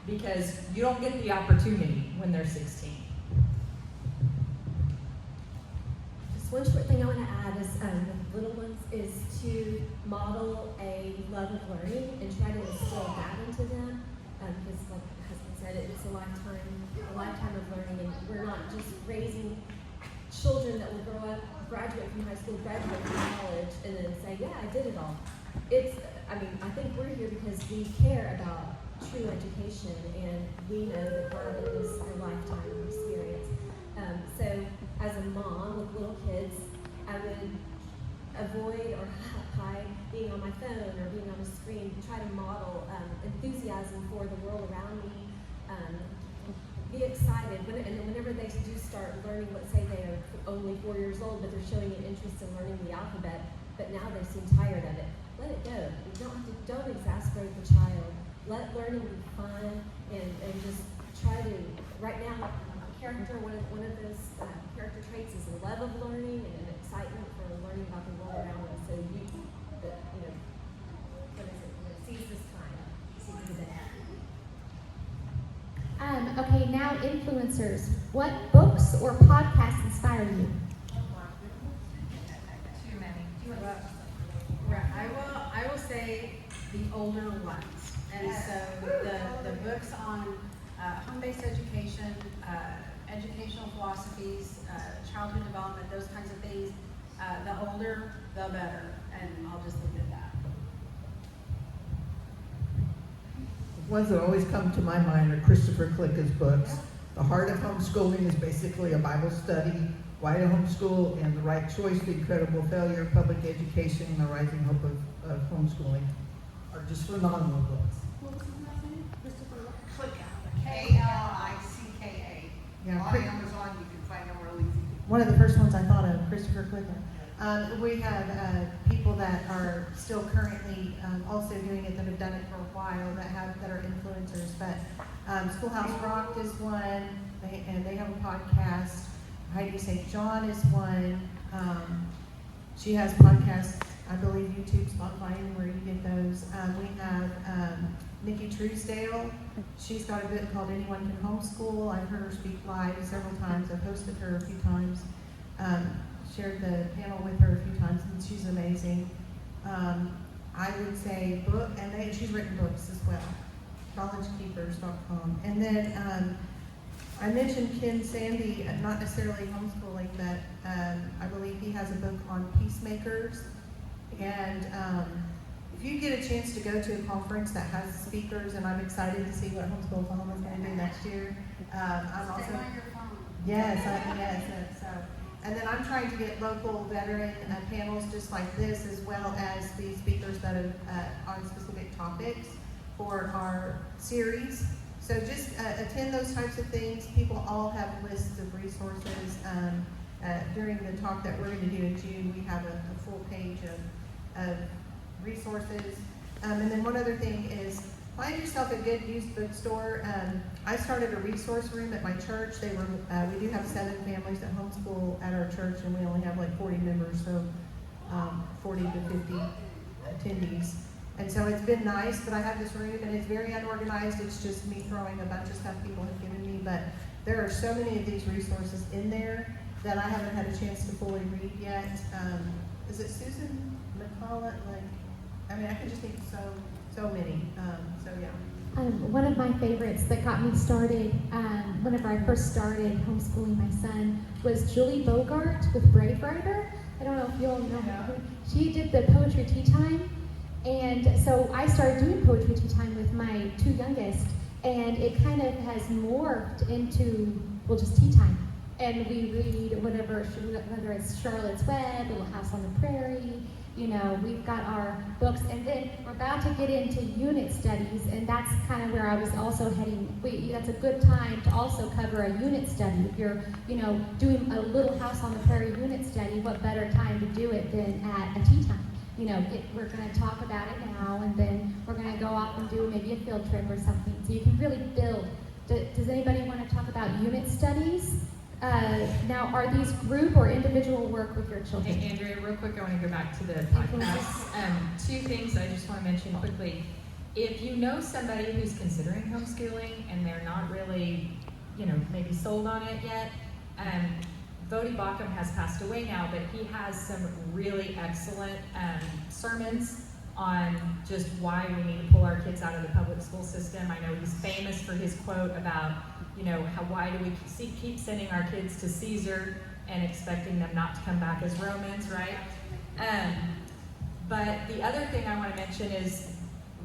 [SPEAKER 16] because you don't get the opportunity when they're 16.
[SPEAKER 6] Just one short thing I want to add is with little ones is to model a love of learning and try to instill that into them. Because like the husband said, it's a lifetime of learning, and we're not just raising children that will grow up, graduate from high school, graduate from college, and then say, yeah, I did it all. I think we're here because we care about true education, and we know that part of it is a lifetime experience. So as a mom with little kids, I would avoid or hide being on my phone or being on a screen, try to model enthusiasm for the world around me, be excited, and then whenever they do start learning, let's say they are only 4 years old, but they're showing an interest in learning the alphabet, but now they seem tired of it, let it go. You don't exasperate the child. Let learning be fun, and just try to, right now, character, one of those character traits is a love of learning and an excitement for learning about the world around them. So seize this time, seize the day.
[SPEAKER 1] Okay, now influencers. What books or podcasts inspire you?
[SPEAKER 12] Too many. I will say the older ones. And so the books on home-based education, educational philosophies, childhood development, those kinds of things, the older, the better. And I'll just leave it at that.
[SPEAKER 9] Ones that always come to my mind are Christopher Klicka's books. The Heart of Homeschooling is basically a Bible study. Why to Homeschool and The Right Choice, The Incredible Failure of Public Education, and The Rising Hope of Homeschooling are just phenomenal books.
[SPEAKER 1] What was his last name? Christopher
[SPEAKER 7] Klicka. K-L-I-C-K-A.
[SPEAKER 9] Yeah,
[SPEAKER 7] On Amazon, you can find them real easy.
[SPEAKER 15] One of the first ones I thought of, Christopher Klicka. We have people that are still currently also doing it that have done it for a while that are influencers. But Schoolhouse Rocked is one, and they have a podcast. Heidi St. John is one. She has podcasts. I believe YouTube's online where you get those. We have Nikki Truesdale. She's got a book called Anyone Can Homeschool. I've heard her speak live several times. I've hosted her a few times. Shared the panel with her a few times, and she's amazing. I would say book, and she's written books as well. collegekeepers.com. And then I mentioned Ken Sandy, not necessarily homeschooling, but I believe he has a book on peacemakers. And if you get a chance to go to a conference that has speakers, and I'm excited to see what Homeschool Oklahoma is going to do next year. I'm also so. And then I'm trying to get local veteran panels just like this, as well as the speakers that are on specific topics for our series. So just attend those types of things. People all have lists of resources. During the talk that we're going to do in June, we have a full page of resources. And then one other thing is, find yourself a good used bookstore. I started a resource room at my church. We do have 7 families that homeschool at our church, and we only have like 40 members, so 40 to 50 attendees. And so it's been nice, but I have this room, and it's very unorganized. It's just me throwing a bunch of stuff people have given me, but there are so many of these resources in there that I haven't had a chance to fully read yet. Is it Susan McCullough? I can just think so many.
[SPEAKER 1] One of my favorites that got me started whenever I first started homeschooling my son was Julie Bogart with Brave Writer. I don't know if you all know her. She did the poetry tea time, and so I started doing poetry tea time with my 2 youngest, and it kind of has morphed into, just tea time. And we read whether it's Charlotte's Web, Little House on the Prairie. We've got our books, and then we're about to get into unit studies, and that's kind of where I was also heading. That's a good time to also cover a unit study. If you're, doing a Little House on the Prairie unit study, what better time to do it than at a tea time? We're going to talk about it now, and then we're going to go off and do maybe a field trip or something. So you can really build. Does anybody want to talk about unit studies? Now, are these group or individual work with your children?
[SPEAKER 2] Hey, Andrea, real quick, I want to go back to the podcast. 2 things I just want to mention quickly. If you know somebody who's considering homeschooling and they're not really, maybe sold on it yet, Bodie Bauckham has passed away now, but he has some really excellent sermons on just why we need to pull our kids out of the public school system. I know he's famous for his quote about, why do we keep sending our kids to Caesar and expecting them not to come back as Romans, right? But the other thing I want to mention is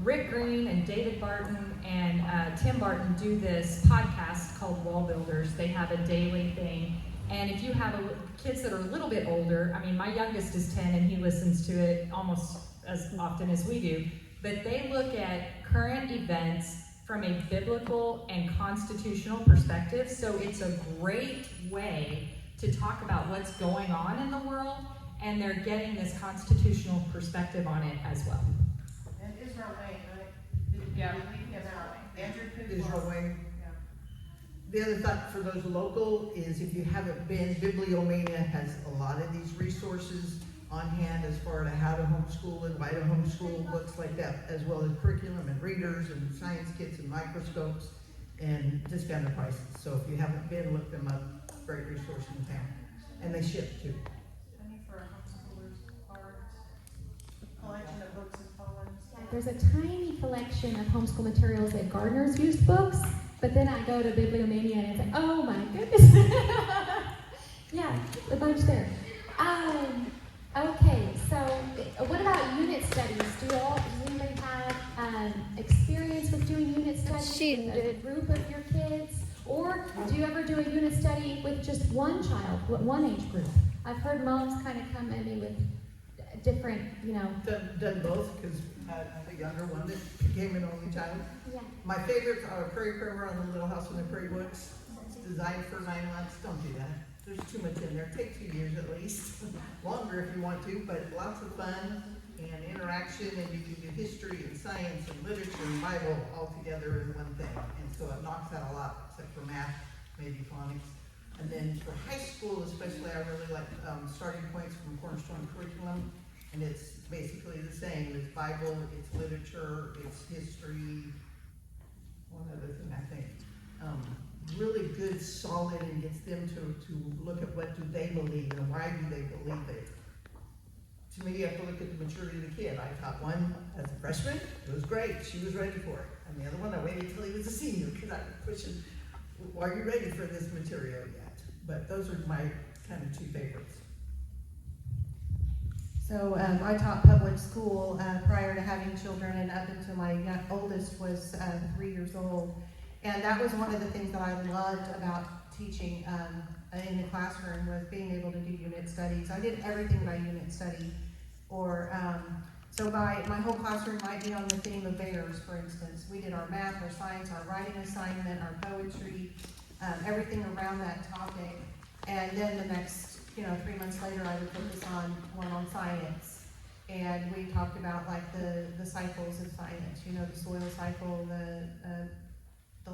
[SPEAKER 2] Rick Green and David Barton and Tim Barton do this podcast called Wall Builders. They have a daily thing. And if you have kids that are a little bit older, my youngest is 10 and he listens to it almost as often as we do, but they look at current events from a biblical and constitutional perspective. So it's a great way to talk about what's going on in the world, and they're getting this constitutional perspective on it as well.
[SPEAKER 15] And Israel Wayne, right?
[SPEAKER 9] Israel Wayne. The other thought for those local is, if you haven't been, Bibliomania has a lot of these resources on hand as far as how to homeschool and why to homeschool, books like that, as well as curriculum and readers and science kits and microscopes and discounted prices. So if you haven't been, look them up. Great resource in town. And they ship too.
[SPEAKER 15] Any for homeschoolers, cards, collection of books and poems.
[SPEAKER 1] There's a tiny collection of homeschool materials at Gardner's Used Books, but then I go to Bibliomania and it's like, oh my goodness. Yeah, a bunch there. Okay, so what about unit studies? Does anybody have experience with doing unit studies with a group of your kids? Or do you ever do a unit study with just one child, one age group? I've heard moms kind of come at me with different,
[SPEAKER 9] Done both, because I have a younger one that became an only child.
[SPEAKER 1] Yeah.
[SPEAKER 9] My favorites are Prairie Primer on the Little House on the Prairie books. It's designed for 9 months. Don't do that. There's too much in there. Take 2 years at least. Longer if you want to, but lots of fun and interaction, and you can do history and science and literature and Bible all together in one thing. And so it knocks out a lot, except for math, maybe phonics. And then for high school especially, I really like starting points from Cornerstone Curriculum. And it's basically the same. It's Bible, it's literature, it's history. One other thing I think. Really good, solid, and gets them to look at what do they believe and why do they believe it. To me, you have to look at the maturity of the kid. I taught one as a freshman. It was great. She was ready for it. And the other one, I waited until he was a senior because I was pushing, are you ready for this material yet? But those are my kind of two favorites.
[SPEAKER 15] So I taught public school prior to having children, and up until my oldest was 3 years old. And that was one of the things that I loved about teaching in the classroom, was being able to do unit studies. I did everything by unit study. Or so my whole classroom might be on the theme of bears, for instance. We did our math, our science, our writing assignment, our poetry, everything around that topic. And then the next, 3 months later, I would focus on one on science. And we talked about like the cycles of science, the soil cycle, the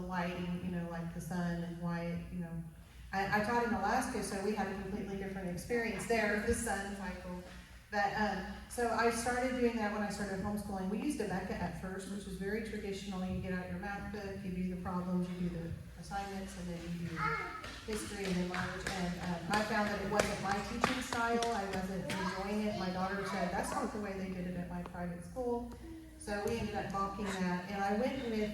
[SPEAKER 15] lighting, like the sun and why, I taught in Alaska, so we had a completely different experience there, the sun cycle. But, so I started doing that when I started homeschooling. We used Abeka at first, which is very traditional. You get out your math book, you do the problems, you do the assignments, and then you do history and then language. And I found that it wasn't my teaching style. I wasn't enjoying it. My daughter said, that's not the way they did it at my private school. So we ended up balking that. And I went with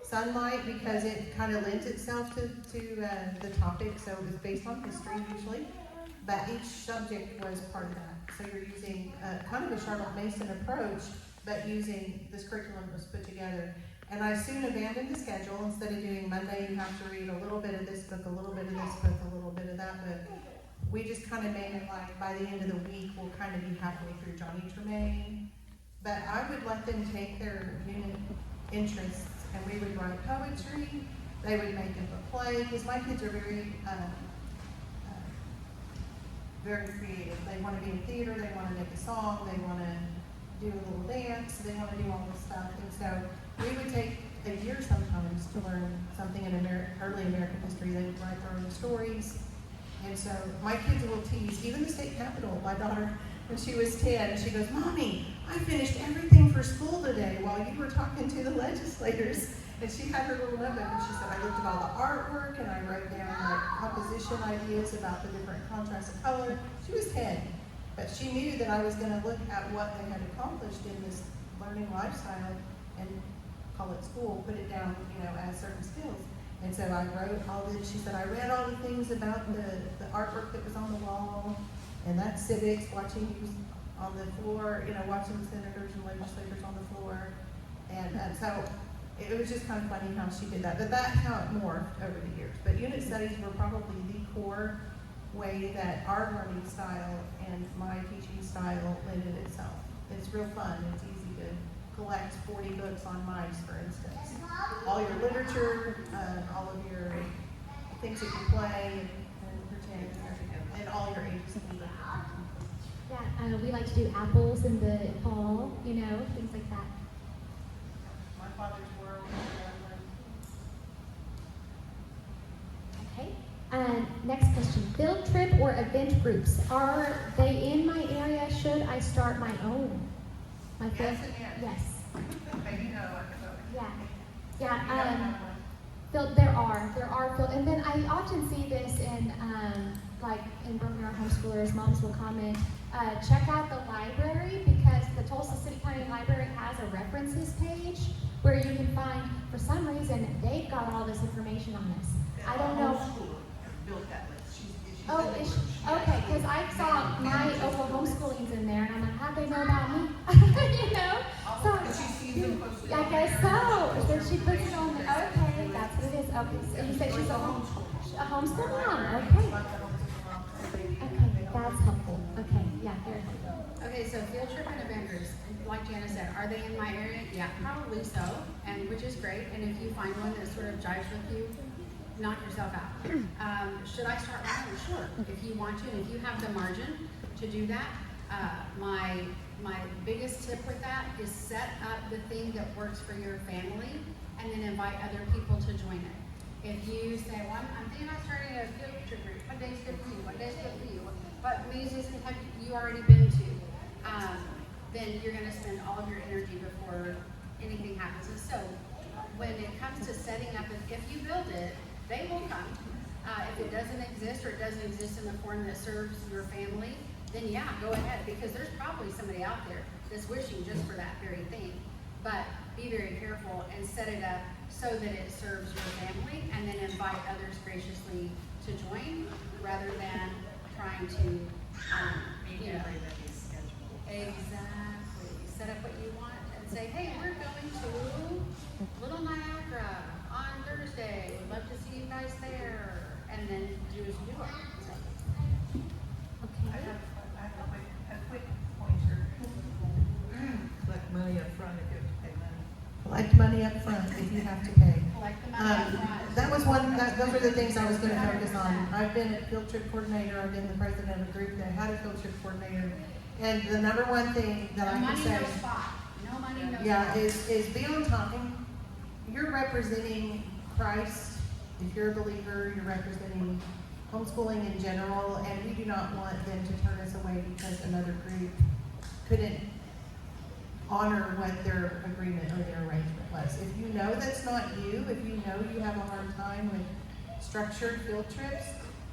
[SPEAKER 15] sunlight because it kind of lent itself to the topic. So it was based on history usually. But each subject was part of that. So you're using kind of a Charlotte Mason approach, but using this curriculum was put together. And I soon abandoned the schedule. Instead of doing Monday, you have to read a little bit of this book, a little bit of this book, a little bit of that book. We just kind of made it like by the end of the week, we'll kind of be halfway through Johnny Tremaine. But I would let them take their unit interests, and we would write poetry. They would make up a play, because my kids are very creative. They want to be in theater, they want to make a song, they want to do a little dance, they want to do all this stuff. And so we would take a year sometimes to learn something in early American history. They would write their own stories. And so my kids will tease, even the state capitol. My daughter, when she was 10, she goes, Mommy, I finished everything for school today while you were talking to the legislators. And she had her little notebook, and she said, I looked at all the artwork, and I wrote down like composition ideas about the different contrasts of color. She was 10, but she knew that I was going to look at what they had accomplished in this learning lifestyle and call it school, put it down, as certain skills. And so I wrote all this. She said, I read all the things about the artwork that was on the wall, and that's civics, watching you on the floor, watching senators and legislators on the floor. And so it was just kind of funny how she did that. But that's how it morphed over the years. But unit studies were probably the core way that our learning style and my teaching style lended itself. It's real fun. It's easy to collect 40 books on mice, for instance. All your literature, all of your things that you play and pretend, and all your ages.
[SPEAKER 1] Yeah, we like to do apples in the fall, things like that.
[SPEAKER 9] My father's world.
[SPEAKER 1] Okay. Next question. Field trip or event groups, are they in my area? Should I start my own? My field?
[SPEAKER 9] Yes and yes.
[SPEAKER 1] Yes.
[SPEAKER 9] Yeah.
[SPEAKER 1] Yeah. There are field, and then I often see this in like in Birmingham homeschoolers, moms will comment, check out the library, because the Tulsa City County Library has a references page where you can find, for some reason, they've got all this information on this. I don't know.
[SPEAKER 9] Built that list. She's
[SPEAKER 1] Okay, because I saw my Oklahomeschooling in there, and I'm like, how'd they know about me? So, I guess so. Then she puts it on. Okay, that's what it is. Okay, so you said she's a homeschool mom. Okay. Okay, that's helpful. Okay, yeah, very helpful.
[SPEAKER 12] Okay, so field trip and event groups, like Jana said, are they in my area? Yeah, probably so, and which is great. And if you find one that sort of jives with you, knock yourself out. Should I start my own? Sure, if you want to, and if you have the margin to do that. My biggest tip with that is set up the thing that works for your family, and then invite other people to join it. If you say, well, I'm thinking about starting a field trip group, what day's good for you? What day's good for you? What museums have you already been to? then you're going to spend all of your energy before anything happens. And so when it comes to setting up, if you build it, they will come. If it doesn't exist or it doesn't exist in the form that serves your family, then yeah, go ahead, because there's probably somebody out there that's wishing just for that very thing. But be very careful and set it up so that it serves your family, and then invite others graciously to join, rather than trying to, exactly, set up what you want and say, hey, we're going to Little Niagara on Thursday. We'd love to see you guys there. And then do as you do it.
[SPEAKER 9] I have a quick pointer.
[SPEAKER 17] Collect money up front if you have to pay money.
[SPEAKER 15] Collect money up front if you have to pay.
[SPEAKER 12] Collect the money up front.
[SPEAKER 15] That was those are the things I was going to focus on. I've been a field trip coordinator. I've been the president of a group that had a field trip coordinator. And the number one thing that I can say,
[SPEAKER 12] no spot. No money, no
[SPEAKER 15] yeah,
[SPEAKER 12] spot.
[SPEAKER 15] is be on time. You're representing Christ. If you're a believer, you're representing homeschooling in general, and we do not want them to turn us away because another group couldn't honor what their agreement or their arrangement was. If you know that's not you, if you know you have a hard time with structured field trips,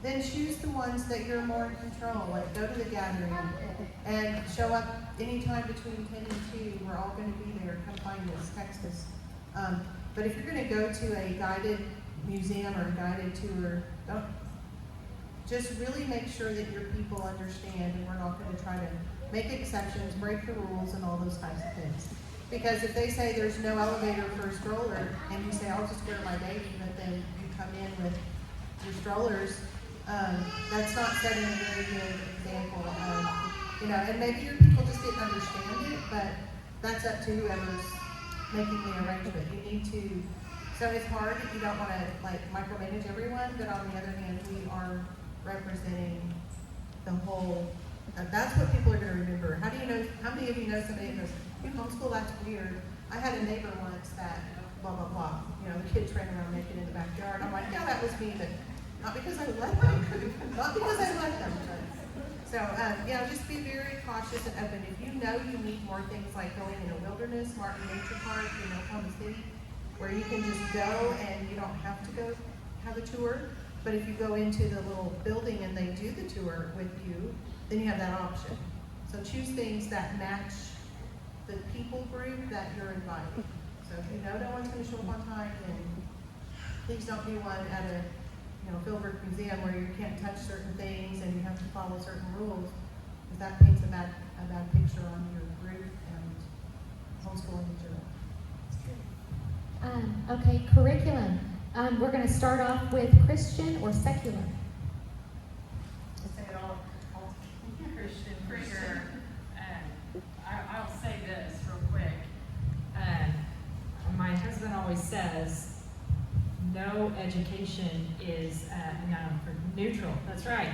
[SPEAKER 15] then choose the ones that you're more in control. Like go to the gathering and show up anytime between 10 and 2. We're all going to be there. Come find us, text us. But if you're going to go to a guided museum or a guided tour, just really make sure that your people understand, and we're not going to try to make exceptions, break the rules, and all those types of things. Because if they say there's no elevator for a stroller, and you say, I'll just go to my baby, but then you come in with your strollers, that's not setting a very good example. And maybe your people just didn't understand it, but that's up to whoever's making the arrangement. You need to. So it's hard if you don't want to micromanage everyone, but on the other hand, we are representing the whole. That's what people are going to remember. How do you know? How many of you know somebody that goes, "You homeschool? That's weird." I had a neighbor once that blah blah blah. The kids ran around naked in the backyard. I'm like, yeah, that was me, but not because I let them. Not because I let them. So just be very cautious and open. If you know you need more things like going in a wilderness, Martin Nature Park, Oklahoma City, where you can just go and you don't have to go have a tour. But if you go into the little building and they do the tour with you, then you have that option. So choose things that match the people group that you're inviting. So if you know no one's going to show up on time, then please don't do one at a Filbert Museum where you can't touch certain things and you have to follow certain rules, because that paints a bad picture on your group and homeschooling in general.
[SPEAKER 1] Okay, curriculum. We're going to start off with Christian or secular.
[SPEAKER 8] Say it all Christian for sure. I'll say this real quick. My husband always says, no education is neutral. That's right.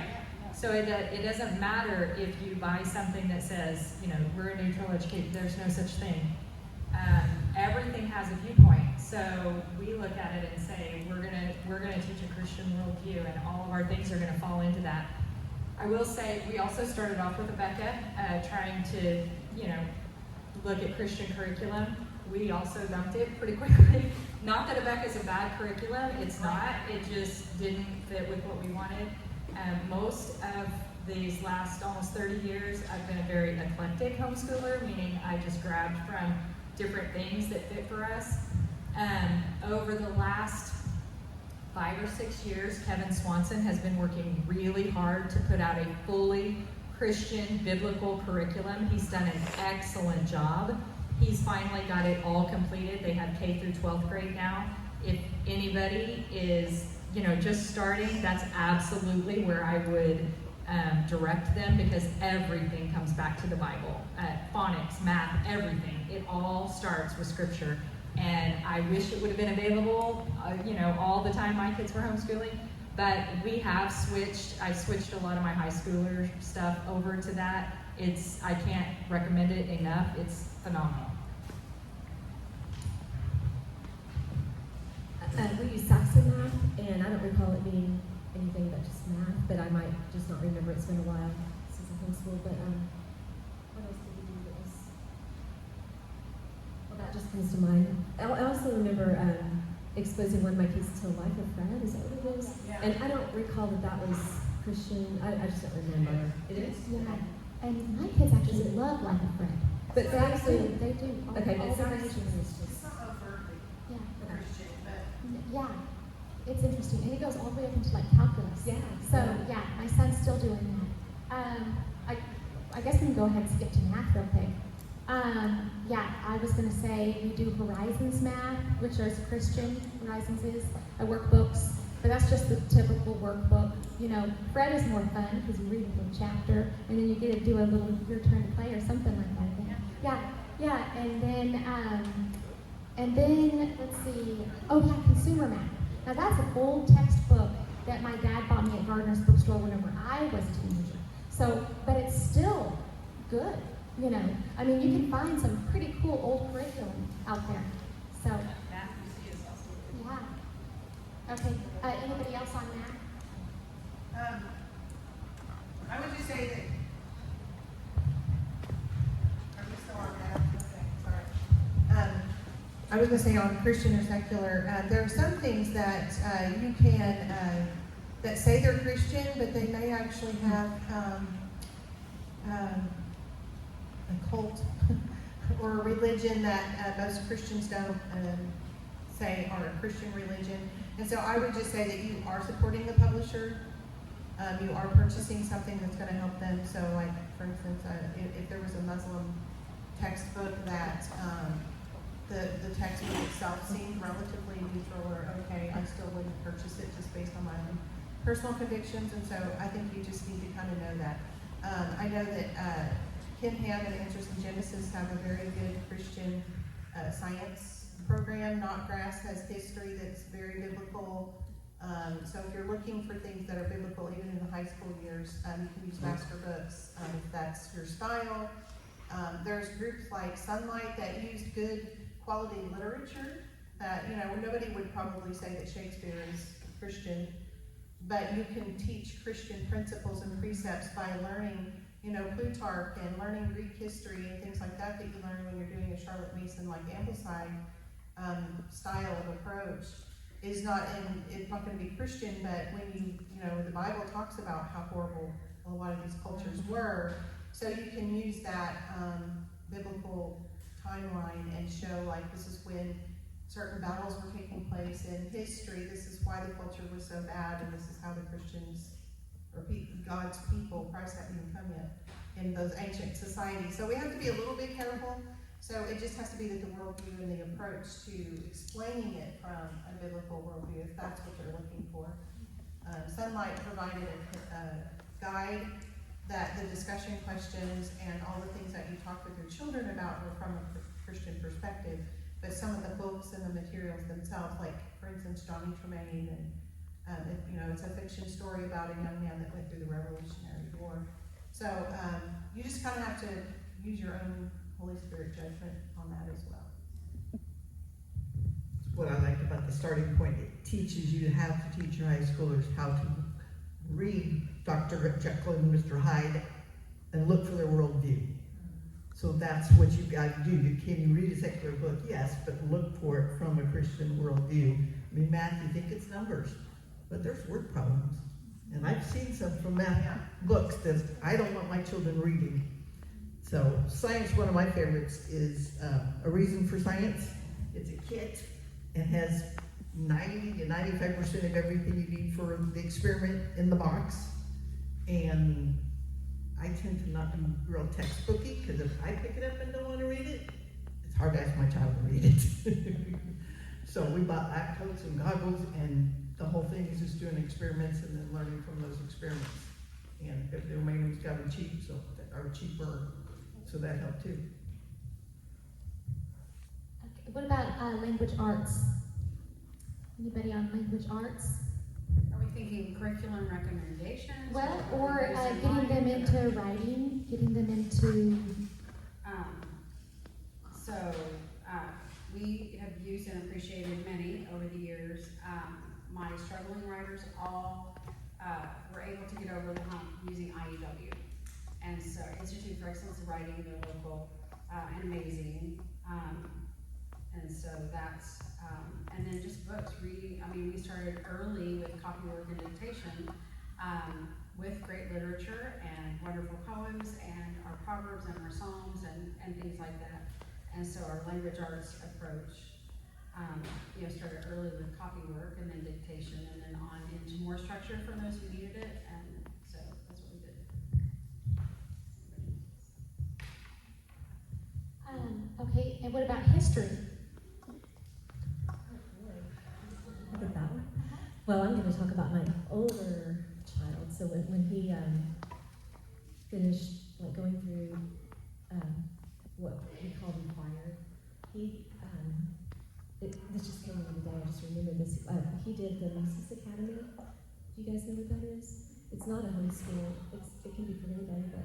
[SPEAKER 8] So it doesn't matter if you buy something that says, we're a neutral education. There's no such thing. Everything has a viewpoint. So we look at it and say, we're gonna teach a Christian worldview, and all of our things are gonna fall into that. I will say we also started off with Rebecca, trying to, look at Christian curriculum. We also dumped it pretty quickly. Not that Rebecca's a bad curriculum, it's not. It just didn't fit with what we wanted. Most of these last almost 30 years, I've been a very eclectic homeschooler, meaning I just grabbed from different things that fit for us. Over the last 5 or 6 years, Kevin Swanson has been working really hard to put out a fully Christian biblical curriculum. He's done an excellent job. He's finally got it all completed. They have K through 12th grade now. If anybody is, just starting, that's absolutely where I would direct them, because everything comes back to the Bible. Phonics, math, everything. It all starts with Scripture. And I wish it would have been available, all the time my kids were homeschooling. But we have switched. I've switched a lot of my high schooler stuff over to that. I can't recommend it enough. It's phenomenal.
[SPEAKER 6] We use Saxon math, and I don't recall it being anything but just math, but I might just not remember. It's been a while since I homeschooled, but What else did we do that was? Well, that just comes to mind. I also remember exposing one of my kids to Life of Fred. Is that what it was?
[SPEAKER 3] Yeah.
[SPEAKER 6] And I don't recall that was Christian. I just don't remember. It is?
[SPEAKER 1] Yeah. And my kids actually love Life of Fred.
[SPEAKER 6] But
[SPEAKER 1] they
[SPEAKER 6] actually,
[SPEAKER 1] they do.
[SPEAKER 6] Okay, but
[SPEAKER 1] All the
[SPEAKER 6] it's
[SPEAKER 1] religions.
[SPEAKER 6] not overtly Christian, but
[SPEAKER 1] Yeah, it's interesting, and it goes all the way up into like calculus.
[SPEAKER 6] Yeah.
[SPEAKER 1] So yeah, my son's still doing that. I guess we can go ahead and skip to math real quick. Yeah, I was going to say we do Horizons math, which is Christian. Horizons is workbooks, but that's just the typical workbook. You know, Fred is more fun because you read a little chapter, and then you get to do a little your turn to play or something like that. Yeah, and then let's see. Oh yeah, consumer math. Now that's an old textbook that my dad bought me at Gardner's bookstore whenever I was a teenager. So, but it's still good. You know, I mean, you can find some pretty cool old curriculum out there. So, yeah. Okay. Anybody else on math?
[SPEAKER 15] I would just say that. Are we still on math? Okay, sorry. I was going to say on Christian or secular, there are some things that you can that say they're Christian, but they may actually have a cult or a religion that most Christians don't say are a Christian religion. And so I would just say that you are supporting the publisher. You are purchasing something that's going to help them. So like, for instance, if there was a Muslim textbook that the textbook itself seemed relatively neutral or okay, I still wouldn't purchase it just based on my own personal convictions. And so I think you just need to kind of know that. I know that Kim Ham and Interest in Genesis have a very good Christian science program. Knotgrass has history that's very biblical. So if you're looking for things that are biblical, even in the high school years, you can use master books if that's your style. There's groups like Sunlight that use good quality literature that, you know, nobody would probably say that Shakespeare is Christian, but you can teach Christian principles and precepts by learning, you know, Plutarch and learning Greek history and things like that that you learn when you're doing a Charlotte Mason like Ambleside style of approach. Is not it's not going to be Christian, but when you know, the Bible talks about how horrible a lot of these cultures were, so you can use that biblical timeline and show like this is when certain battles were taking place in history, this is why the culture was so bad, and this is how the Christians, or God's people, Christ hadn't even come yet, in those ancient societies. So we have to be a little bit careful. So it just has to be that the worldview and the approach to explaining it from a biblical worldview, if that's what they're looking for. Sunlight provided a guide that the discussion questions and all the things that you talk with your children about were from a Christian perspective, but some of the books and the materials themselves, like for instance Johnny Tremaine, and you know, it's a fiction story about a young man that went through the Revolutionary War. So you just kind of have to use your own Holy Spirit judgment on that as well.
[SPEAKER 9] What I liked about the starting point, it teaches you how to teach your high schoolers how to read Dr. Jekyll and Mr. Hyde and look for their worldview. So that's what you've got to do. Can you read a secular book? Yes, but look for it from a Christian worldview. I mean, math, you think it's numbers, but there's word problems. And I've seen some from math books that I don't want my children reading. So science, one of my favorites is A Reason for Science. It's a kit and has 90 to 95% of everything you need for the experiment in the box. And I tend to not be real textbooky, because if I pick it up and don't want to read it, it's hard to ask my child to read it. So we bought lab coats and goggles, and the whole thing is just doing experiments and then learning from those experiments. And the domains got them cheap, so or cheaper. So that helped too.
[SPEAKER 1] Okay. What about language arts? Anybody on language arts?
[SPEAKER 12] Are we thinking curriculum recommendations?
[SPEAKER 1] Well, or getting them into writing, getting them into...
[SPEAKER 12] We have used and appreciated many over the years. My struggling writers all were able to get over the hump using IEW.
[SPEAKER 7] And so Institute for Excellence in Writing, they're local and amazing. And so that's, and then just books, reading. I mean, we started early with copywork and dictation with great literature and wonderful poems and our proverbs and our psalms and things like that. And so our language arts approach, started early with copywork and then dictation and then on into more structure for those who needed it. And so that's what we did.
[SPEAKER 1] Okay, and what about history?
[SPEAKER 6] I think that one. Well, I'm going to talk about my older child. So when he finished going through what we call required, this just came in today. I just remember this. He did the Mises Academy. Do you guys know what that is? It's not a homeschool. It can be for anybody, but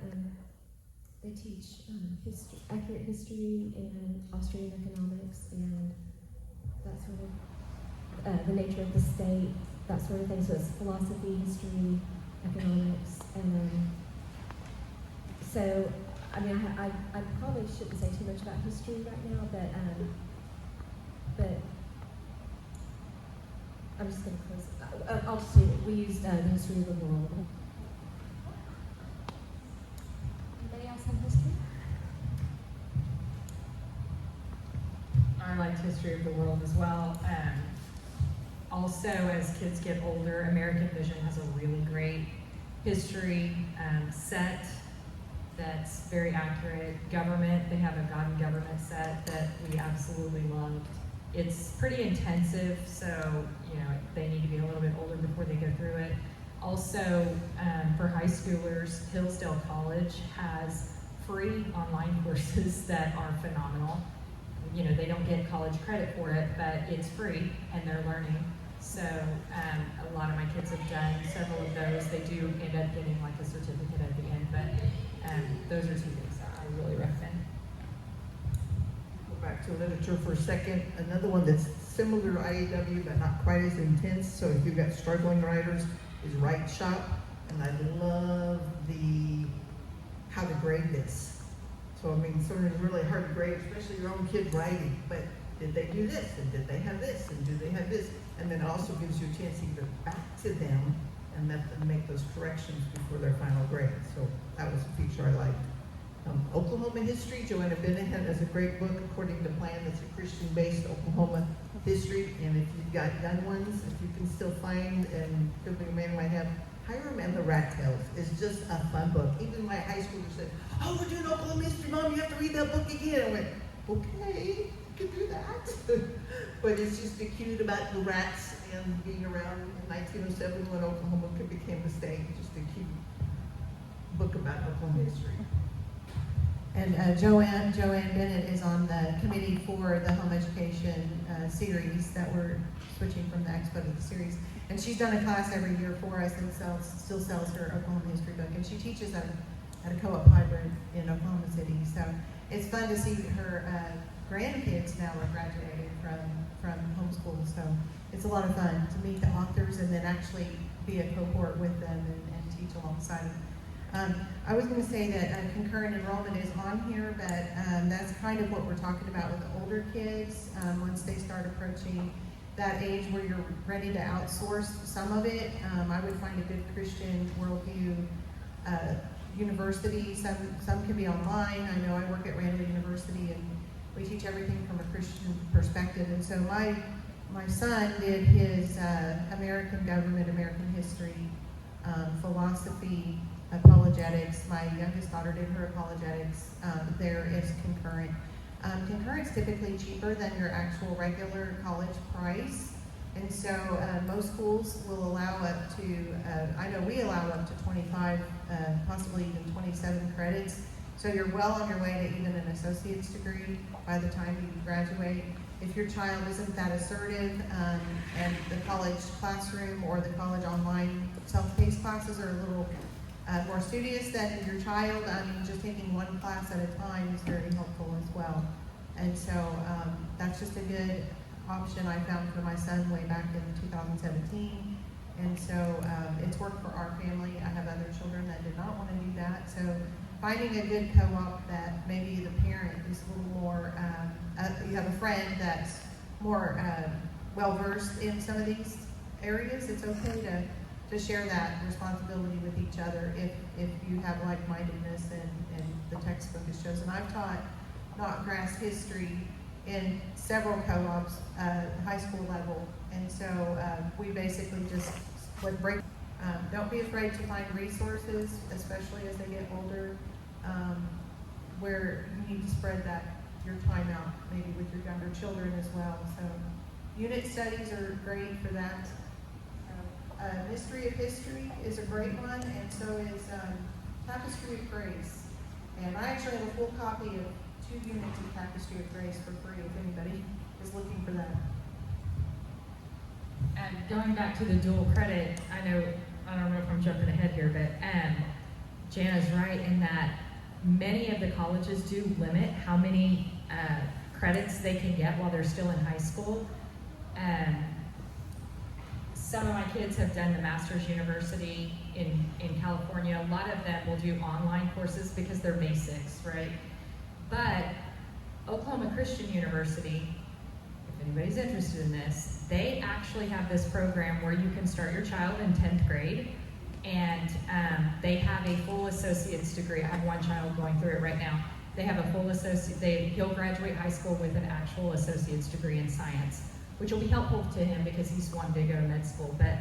[SPEAKER 6] they teach history, accurate history and Austrian economics and that sort of the nature of the state, that sort of thing. So it's philosophy, history, economics, and so I mean I probably shouldn't say too much about history right now, but I'm just going to close. I'll just say we used the history of the world.
[SPEAKER 1] Anybody else on history?
[SPEAKER 8] I liked history of the world as well. Also, as kids get older, American Vision has a really great history set that's very accurate. Government, they have a God and Government set that we absolutely loved. It's pretty intensive, so they need to be a little bit older before they go through it. Also, for high schoolers, Hillsdale College has free online courses that are phenomenal. They don't get college credit for it, but it's free and they're learning. So a lot of my kids have done several of those. They do end up getting like a certificate at the end, but those are two things that I really recommend.
[SPEAKER 9] Go back to literature for a second. Another one that's similar to IAW but not quite as intense. So if you've got struggling writers, is Write Shop, and I love how to grade this. So I mean, something really hard to grade, especially your own kid writing. But did they do this? And did they have this? And do they have this? And then it also gives you a chance to give it back to them and let them make those corrections before their final grade. So that was a feature I liked. Oklahoma history, Joanna Bennett has a great book, According to Plan, that's a Christian-based Oklahoma history. And if you've got young ones, if you can still find, and could be a man might have, Hiram and the Rat Tails is just a fun book. Even my high schooler said, "Oh, we're doing Oklahoma history, Mom, you have to read that book again." I went, "Okay, you can do that." But it's just cute about the rats and being around in 1907 when Oklahoma became a state. Just a cute book about Oklahoma history.
[SPEAKER 15] And Joanne Bennett is on the committee for the home education series that we're switching from the Expo to the series. And she's done a class every year for us and still sells her Oklahoma history book. And she teaches at a co-op hybrid in Oklahoma City. So it's fun to see her grandkids now are graduating from homeschool. So it's a lot of fun to meet the authors and then actually be a cohort with them and teach alongside them. I was going to say that concurrent enrollment is on here, but that's kind of what we're talking about with the older kids. Once they start approaching that age where you're ready to outsource some of it, I would find a good Christian worldview university. Some can be online. I know I work at Randall University and we teach everything from a Christian perspective. And so my son did his American government, American history, philosophy, apologetics. My youngest daughter did her apologetics. There is concurrent. Concurrent's typically cheaper than your actual regular college price. And so most schools will allow up to, I know we allow up to 25, possibly even 27 credits. So you're well on your way to even an associate's degree by the time you graduate. If your child isn't that assertive and the college classroom or the college online self-paced classes are a little more studious than your child, I mean, just taking one class at a time is very helpful as well. And so that's just a good option I found for my son way back in 2017. And so it's worked for our family. I have other children that did not want to do that. So finding a good co-op that maybe the parent is a little more, you have a friend that's more well-versed in some of these areas. It's okay to share that responsibility with each other if you have like-mindedness and the textbook is chosen. I've taught Knotgrass history in several co-ops, high school level, and so we basically just would break. Don't be afraid to find resources, especially as they get older, where you need to spread your time out, maybe with your younger children as well. So unit studies are great for that. Mystery of History is a great one, and so is Tapestry of Grace. And I actually have a full copy of 2 units of Tapestry of Grace for free if anybody is looking for that.
[SPEAKER 8] And going back to the dual credit, I don't know if I'm jumping ahead here, but Jana's right in that many of the colleges do limit how many credits they can get while they're still in high school. Some of my kids have done the Master's University in California. A lot of them will do online courses because they're basics, right? But Oklahoma Christian University, if anybody's interested in this, they actually have this program where you can start your child in 10th grade, and they have a full associate's degree. I have one child going through it right now. They have a full he'll graduate high school with an actual associate's degree in science, which will be helpful to him because he's wanting to go to med school. But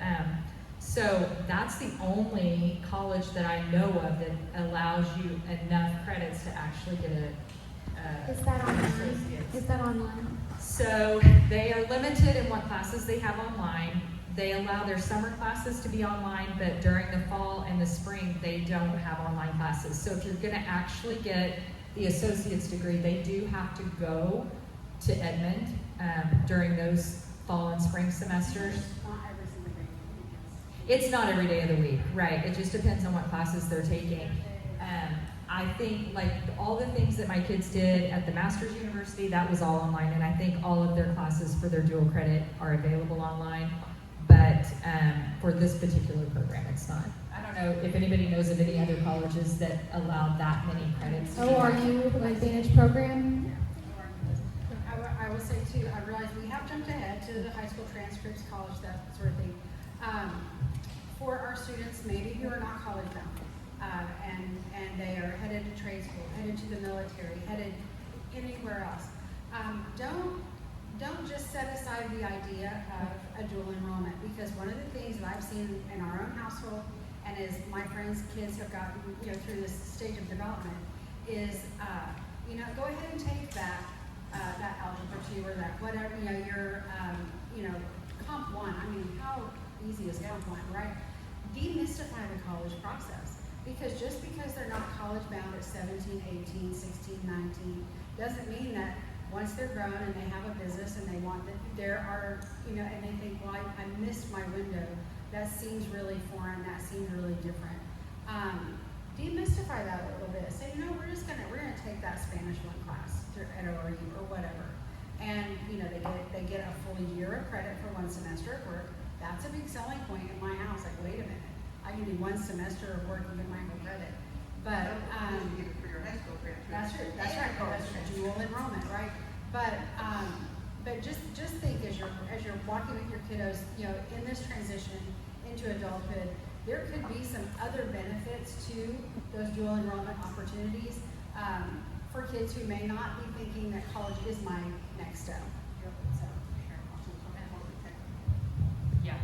[SPEAKER 8] so that's the only college that I know of that allows you enough credits to actually get
[SPEAKER 1] Is that online? Is that online?
[SPEAKER 8] So they are limited in what classes they have online. They allow their summer classes to be online, but during the fall and the spring, they don't have online classes. So if you're gonna actually get the associate's degree, they do have to go to Edmond during those fall and spring semesters. It's not every day of the week, right? It just depends on what classes they're taking. I think like all the things that my kids did at the Master's University, that was all online, and I think all of their classes for their dual credit are available online, but for this particular program, it's not. I don't know if anybody knows of any other colleges that allow that many credits.
[SPEAKER 1] ORU Advantage program?
[SPEAKER 12] I will say too, I realize we have jumped ahead to the high school transcripts, college, that sort of thing. For our students, maybe who are not college bound, and they are headed to trade school, headed to the military, headed anywhere else. Don't just set aside the idea of a dual enrollment, because one of the things that I've seen in our own household, and as my friends' kids have gotten through this stage of development, is go ahead and take that algebra 2 or that whatever your comp 1. I mean, how easy is comp 1, right? Demystify the college process, because just because they're not college bound at 17, 18, 16, 19 doesn't mean that once they're grown and they have a business and they want that there are and they think, well, I missed my window, that seems really foreign, that seems really different. Demystify that a little bit. Say, we're gonna take that Spanish 1 class at ORU or whatever, and they get a full year of credit for 1 semester of work. That's a big selling point in my house. Like, wait a minute, I can do 1 semester of work and get my whole credit. But
[SPEAKER 9] for your high school transcript.
[SPEAKER 12] that's true. That's right. That's dual enrollment, right? But just think as you're walking with your kiddos, in this transition into adulthood, there could be some other benefits to those dual enrollment opportunities for kids who may not be thinking that college is my next step.
[SPEAKER 8] Yeah.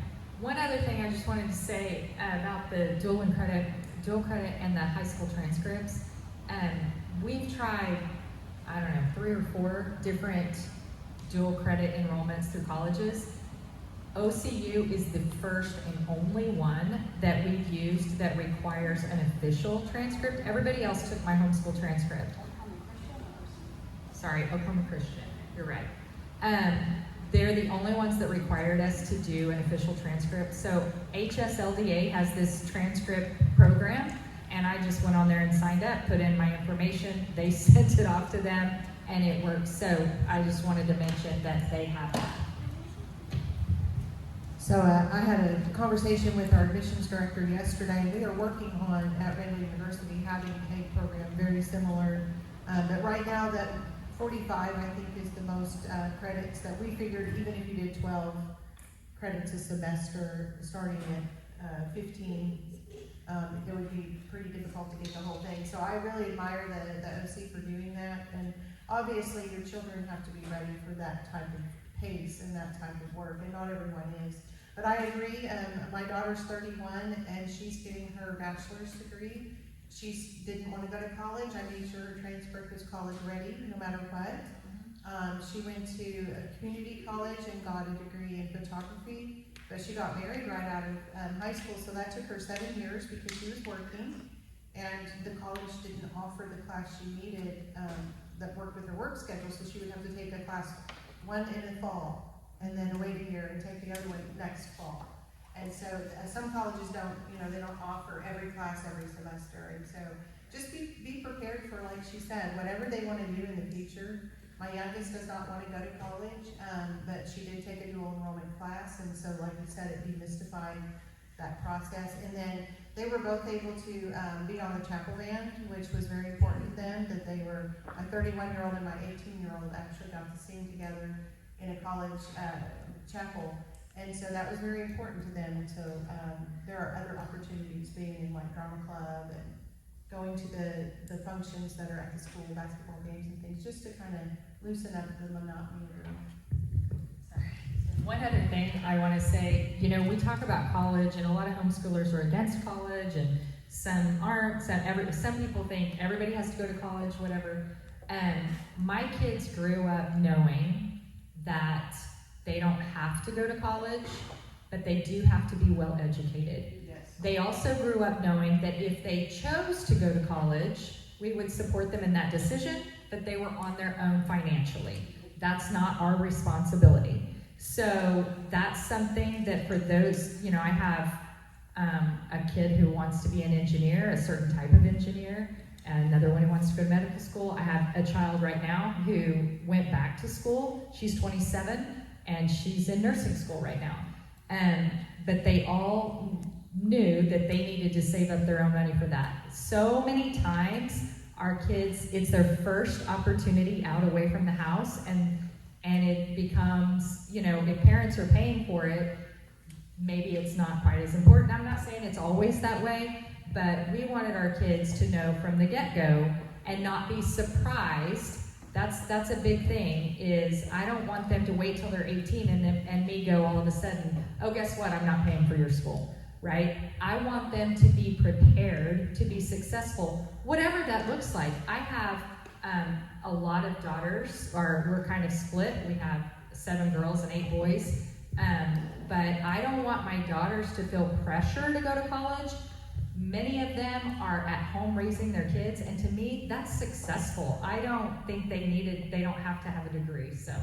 [SPEAKER 8] One other thing I just wanted to say about the dual credit and the high school transcripts. We've tried, 3 or 4 different dual credit enrollments through colleges. OCU is the first and only one that we've used that requires an official transcript. Everybody else took my homeschool transcript. Sorry, Oklahoma Christian, you're right. They're the only ones that required us to do an official transcript. So HSLDA has this transcript program, and I just went on there and signed up, put in my information, they sent it off to them, and it worked. So I just wanted to mention that they have that.
[SPEAKER 15] So I had a conversation with our admissions director yesterday. We are working on, at Randall University, having a program very similar. But right now, that 45, I think, is the most credits that we figured, even if you did 12 credits a semester, starting at 15, it would be pretty difficult to get the whole thing. So I really admire the OC for doing that. And obviously, your children have to be ready for that type of pace and that type of work, and not everyone is. But I agree, my daughter's 31, and she's getting her bachelor's degree. She didn't want to go to college. I made sure her transcript was college ready, no matter what. She went to a community college and got a degree in photography, but she got married right out of high school, so that took her 7 years because she was working, and the college didn't offer the class she needed that worked with her work schedule, so she would have to take a class one in the fall, and then wait a year and take the other one next fall. And so some colleges don't, they don't offer every class every semester. And so just be prepared for, like she said, whatever they want to do in the future. My youngest does not want to go to college, but she did take a dual enrollment class. And so, like you said, it demystified that process. And then they were both able to be on the chapel band, which was very important to them, that they were, my 31-year-old and my 18-year-old actually got to sing together in a college chapel, and so that was very important to them. And so there are other opportunities, being in like drama club and going to the functions that are at the school, basketball games and things, just to kind of loosen up the monotony of it.
[SPEAKER 16] One other thing I want to say, we talk about college, and a lot of homeschoolers are against college, and some aren't. Some people think everybody has to go to college, whatever. My kids grew up knowing that they don't have to go to college, but they do have to be well educated. Yes. They also grew up knowing that if they chose to go to college, we would support them in that decision, but they were on their own financially. That's not our responsibility. So that's something that for those, I have a kid who wants to be an engineer, a certain type of engineer, and another one who wants to go to medical school. I have a child right now who went back to school. She's 27, and she's in nursing school right now. But they all knew that they needed to save up their own money for that. So many times, our kids, it's their first opportunity out away from the house, and it becomes, if parents are paying for it, maybe it's not quite as important. I'm not saying it's always that way, but we wanted our kids to know from the get-go and not be surprised. That's a big thing, is I don't want them to wait till they're 18 and me go all of a sudden, oh, guess what, I'm not paying for your school, right? I want them to be prepared to be successful, whatever that looks like. I have a lot of daughters, or we're kind of split. We have 7 girls and 8 boys, but I don't want my daughters to feel pressure to go to college. Many of them are at home raising their kids, and to me, that's successful. I don't think they don't have to have a degree, so.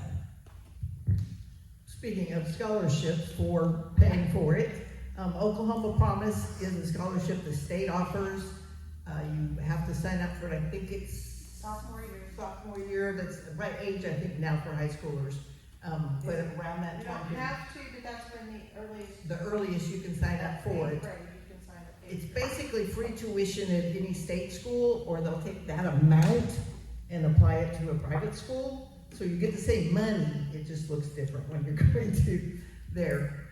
[SPEAKER 9] Speaking of scholarships for paying for it, Oklahoma Promise is a scholarship the state offers. You have to sign up for it, I think it's sophomore year, that's the right age, I think, now for high schoolers. But around that time.
[SPEAKER 15] You don't have to, but that's when
[SPEAKER 9] the earliest you can sign up for it. It's basically free tuition at any state school, or they'll take that amount and apply it to a private school. So you get the same money, it just looks different when you're going to there.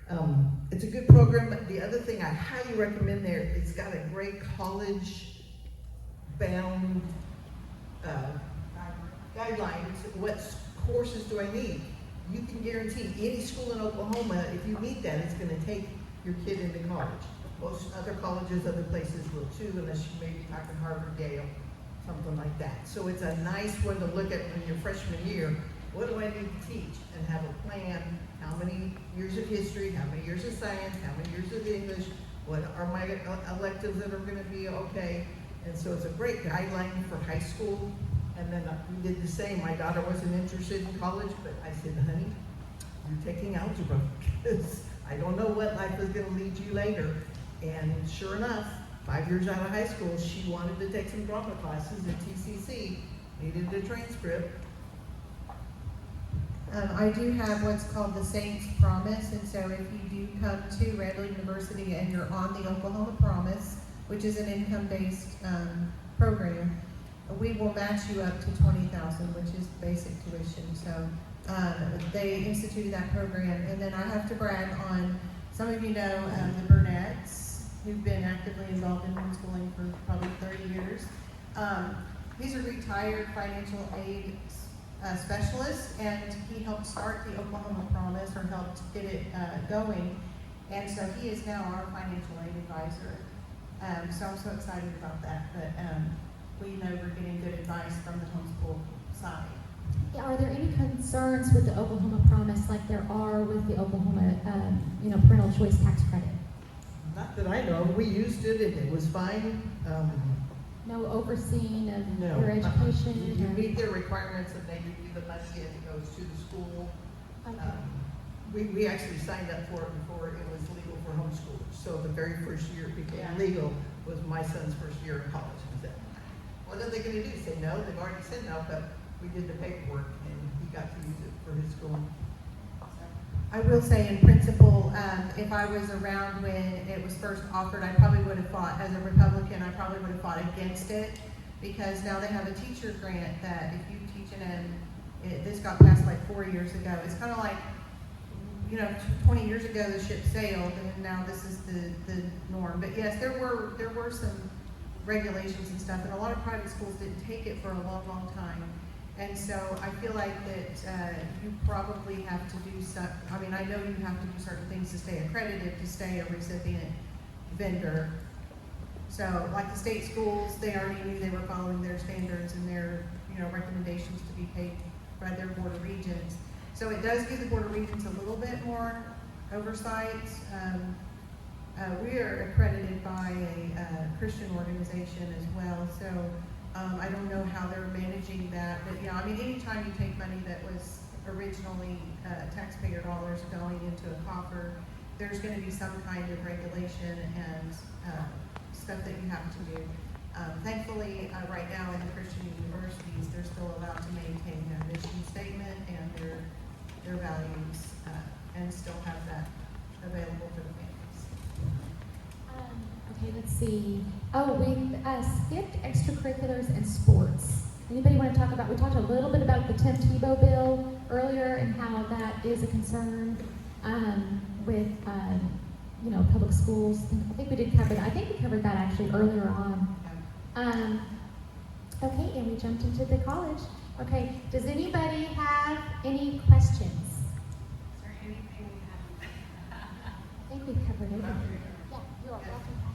[SPEAKER 9] It's a good program. The other thing I highly recommend there, it's got a great college-bound guidelines. What courses do I need? You can guarantee any school in Oklahoma, if you meet that, it's going to take your kid into college. Most other colleges, other places will too, unless you may be talking Harvard, Yale, something like that. So it's a nice one to look at in your freshman year. What do I need to teach? And have a plan. How many years of history? How many years of science? How many years of English? What are my electives that are going to be okay? And so it's a great guideline for high school. And then we did the same. My daughter wasn't interested in college, but I said, honey, you're taking algebra because I don't know what life is going to lead you later. And sure enough, 5 years out of high school, she wanted to take some drama classes at TCC, needed a transcript.
[SPEAKER 15] I do have what's called the Saints Promise, and so if you do come to Randall University and you're on the Oklahoma Promise, which is an income-based program, we will match you up to $20,000, which is basic tuition. So they instituted that program, and then I have to brag on, some of you know the Burnetts, who've been actively involved in homeschooling for probably 30 years. He's a retired financial aid specialist, and he helped start the Oklahoma Promise, or helped get it going, and so he is now our financial aid advisor. So I'm so excited about that, but we know we're getting good advice from the homeschool side.
[SPEAKER 1] Yeah, are there any concerns with the Oklahoma Promise like there are with the Oklahoma, Parental Choice Tax Credit?
[SPEAKER 9] Not that I know of. We used it and it was fine.
[SPEAKER 1] No overseeing of
[SPEAKER 9] No.
[SPEAKER 1] your education?
[SPEAKER 9] You meet their requirements and they give you the money and it goes to the school.
[SPEAKER 1] Okay.
[SPEAKER 9] We actually signed up for it before it was legal for homeschoolers. So the very first year it became legal was my son's first year in college. I said, what are they going to do? Say no? They've already said no, but we did the paperwork and he got to use it for his school.
[SPEAKER 15] I will say in principle, if I was around when it was first offered, I probably would have fought, as a Republican, I probably would have fought against it, because now they have a teacher grant that if you teach this got passed like 4 years ago. It's kind of like, 20 years ago the ship sailed, and now this is the norm. But yes, there were some regulations and stuff, and a lot of private schools didn't take it for a long, long time. And so I feel like that you probably have to do some, I know you have to do certain things to stay accredited, to stay a recipient vendor. So like the state schools, they already knew they were following their standards and their recommendations to be paid by their Board of Regents. So it does give the Board of Regents a little bit more oversight. We are accredited by a Christian organization as well. So I don't know how they're managing that, but anytime you take money that was originally taxpayer dollars going into a coffer, there's going to be some kind of regulation and stuff that you have to do. Thankfully, right now in the Christian universities, they're still allowed to maintain their mission statement and their values, and still have that available for the families.
[SPEAKER 1] Okay, let's see. Oh, we skipped extracurriculars and sports. Anybody want to talk about, we talked a little bit about the Tim Tebow bill earlier and how that is a concern with, public schools. I think we did cover that. I think we covered that actually earlier on. Okay, and we jumped into the college. Okay, does anybody have any questions?
[SPEAKER 14] Is there anything we haven't?
[SPEAKER 1] I think we covered everything. Yeah, you're welcome.